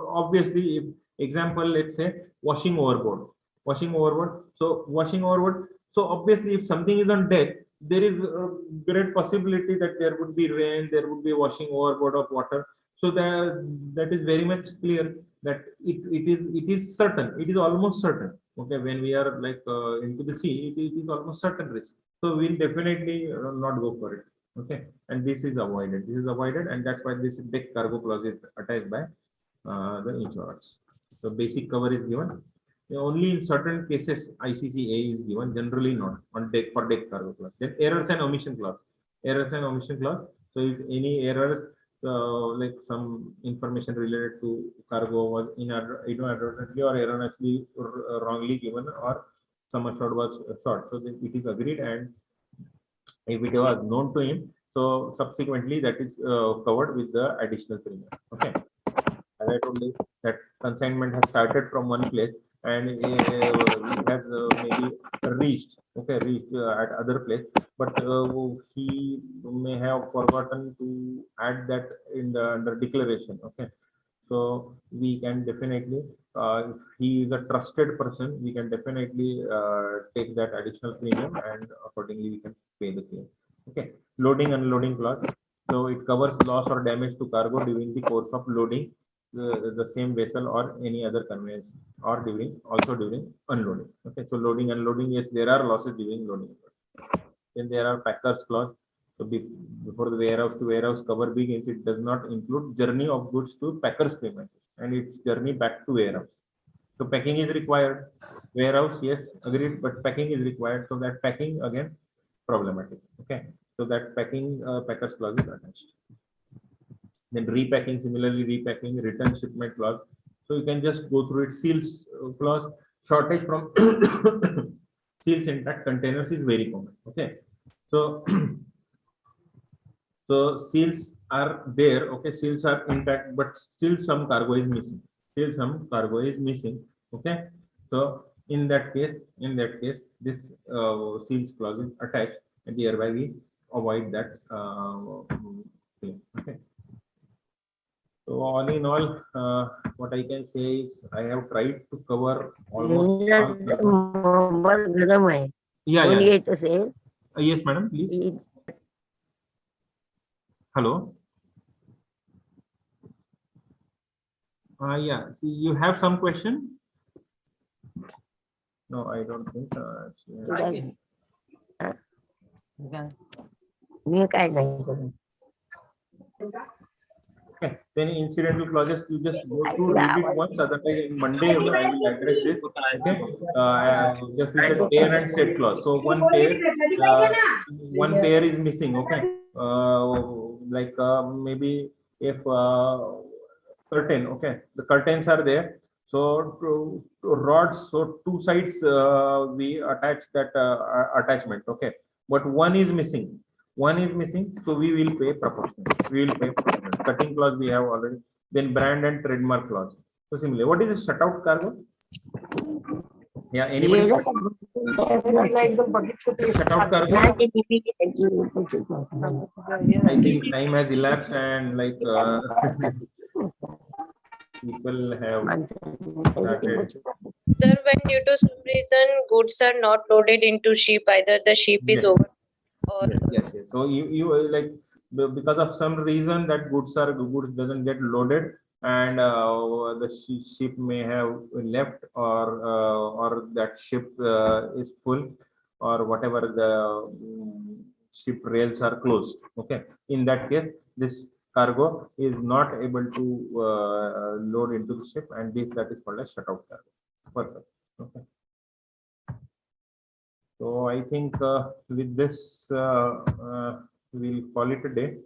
obviously, if example, let's say washing overboard. So washing overboard. So obviously, if something is on deck, there is a great possibility that there would be rain, there would be washing overboard of water. So that is very much clear that it is certain. It is almost certain. Okay, when we are like into the sea, it is almost certain risk. So we'll definitely not go for it. Okay, and this is avoided. And that's why this deck cargo clause is attached by the insurers. So basic cover is given. Only in certain cases ICCA is given, generally not on deck for deck cargo clause. Then errors and omission clause. So if any errors, like some information related to cargo was inadvertently or erroneously wrongly given, or some assured was short, so it is agreed, and if it was known to him, so subsequently that is covered with the additional premium. Okay, as I told you that consignment has started from one place, and he has maybe reached at other place, but he may have forgotten to add that in the under declaration. Okay, so we can definitely, if he is a trusted person, we can definitely take that additional premium, and accordingly we can pay the claim. Okay, loading unloading clause. So it covers loss or damage to cargo during the course of loading the same vessel or any other conveyance, or during unloading. Okay, so loading unloading, yes, there are losses during loading. Then there are packers clause. So before the warehouse to warehouse cover begins, it does not include journey of goods to packers premises and its journey back to warehouse. So packing is required. Warehouse, yes, agreed, but packing is required. So that packing again problematic. Okay, so that packing packers clause is attached. Then repacking, similarly repacking, return shipment clause. So you can just go through it. Seals clause, shortage from seals intact containers is very common. Okay, so so seals are there. Okay, seals are intact, but still some cargo is missing. Okay, so in that case, this seals clause is attached, and thereby we avoid that thing. Okay. So all in all, what I can say is I have tried to cover almost all. Yeah. Yes, madam, please. Hello. Yeah. See, you have some question? No, I don't think. Okay. Then incidental clauses, you just go through, read it once. Otherwise, in Monday I will address this. Okay. Just we said pair and set clause. So one pair is missing. Okay. Like maybe if curtain. Okay, the curtains are there. So to rods, so two sides we attach that attachment. Okay, but one is missing. So we will pay proportional. Cutting clause we have already. Then brand and trademark clause. So similarly, what is a shutout cargo? Yeah, anybody? Shutout cargo. I think time has elapsed, and like people have started. Sir, when due to some reason goods are not loaded into ship, either the ship is over or Yes. So you like because of some reason that goods doesn't get loaded, and the ship may have left, or that ship is full, or whatever the ship rails are closed. Okay, in that case, this cargo is not able to load into the ship, and that is called as shutout cargo. Perfect. Okay. So I think with this we'll call it a day.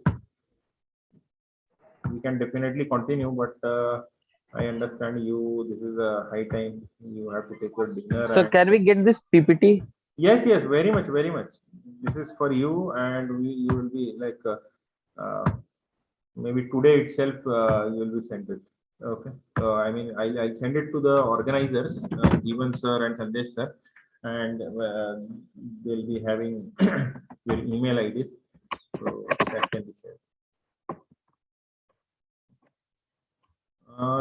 We can definitely continue, but I understand you. This is a high time. You have to take your dinner. So can we get this PPT? Yes, very much. This is for you, and you will be like maybe today itself you will be sent it. Okay. I mean, I'll send it to the organizers, Jeevan sir and Sandesh sir, and they'll be having your email IDs, so that can be shared.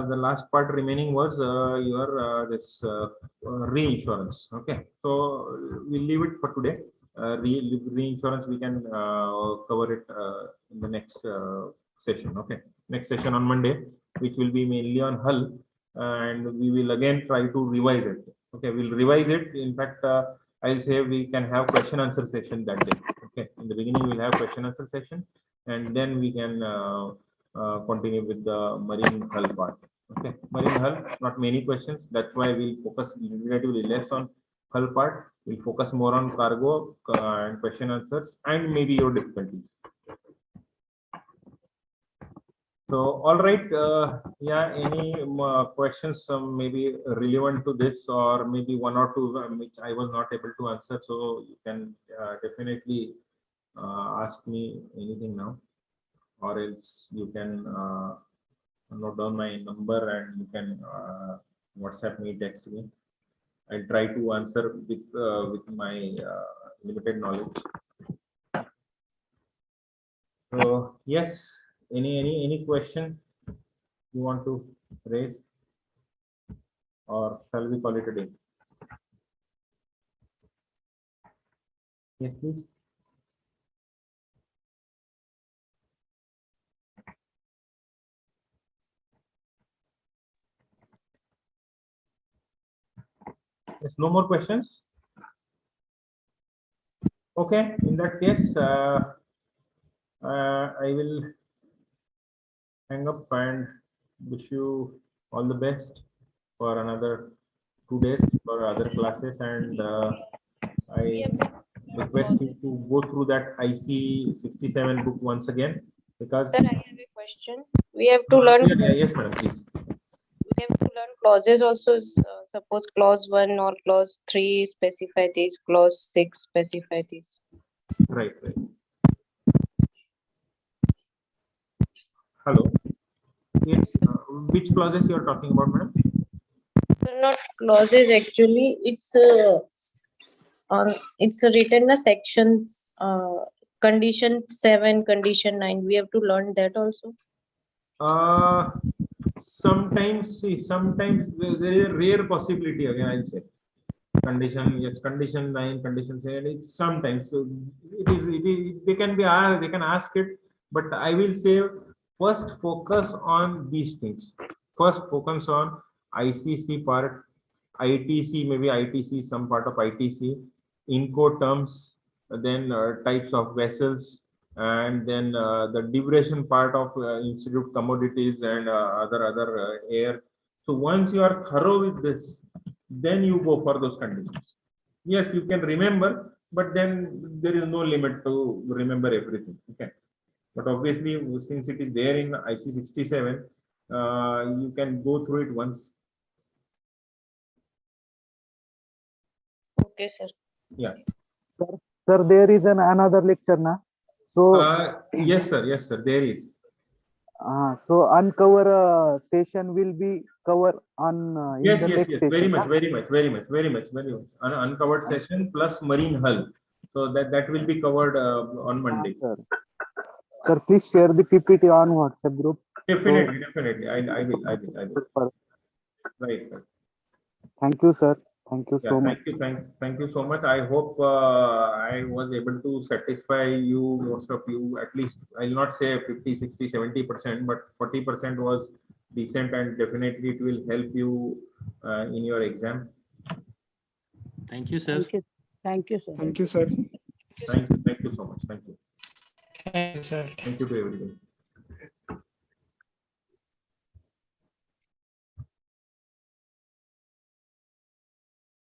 The last part remaining was your this reinsurance. Okay, so we'll leave it for today. Reinsurance we can cover it in the next session. Okay, next session on Monday, which will be mainly on hull, and we will again try to revise it. Okay, we'll revise it. In fact, I'll say we can have question answer session that day. Okay, in the beginning we'll have question answer session, and then we can continue with the marine hull part. Okay, marine hull, not many questions. That's why we'll focus relatively less on hull part. We'll focus more on cargo and question answers, and maybe your difficulties. So, all right. Yeah, any questions maybe relevant to this, or maybe one or two which I was not able to answer. So you can definitely ask me anything now, or else you can note down my number, and you can WhatsApp me, text me. I'll try to answer with my limited knowledge. So yes, any question you want to raise, or shall we call it a day? Yes, please. Yes, no more questions. Okay, in that case, I will hang up and wish you all the best for another 2 days for other classes, and I request you to go through that IC 67 book once again, because Sir, I have a question. We have to learn. Yes, madam, please. We have to learn clauses also. Suppose clause 1 or clause 3 specify this, clause 6 specify this. Right. Hello. Yes. Which clauses you are talking about, madam? They're not clauses actually. It's written a sections. Condition 7, condition 9. We have to learn that also. Sometimes there is a rare possibility, again I'll say. Condition, yes, condition 9, condition 7, it's sometimes, so it is they can ask it, but I will say first focus on these things. First focus on ICC part, ITC, maybe ITC, some part of ITC, Incoterms, then types of vessels, and then the duration part of institute commodities and other air. So once you are thorough with this, then you go for those conditions. Yes, you can remember, but then there is no limit to remember everything. Okay, but obviously since it is there in IC 67, you can go through it once. Okay, sir. Yeah. Sir, there is another lecture na. So yes, sir. Yes, sir. There is. So uncover session will be covered on yes, in the yes, next yes. session. Very much. Uncovered session plus marine hull. So that will be covered on Monday. Sir, please share the PPT on WhatsApp group. Definitely. I will. Right. Thank you, sir. Thank you so much. Thank you so much. I hope I was able to satisfy you, most of you, at least. I'll not say 50, 60, 70%, but 40% was decent, and definitely it will help you in your exam. Thank you, sir. Thank you, sir. Thank you so much. Thank you. Thank you, sir. Thank you to everybody.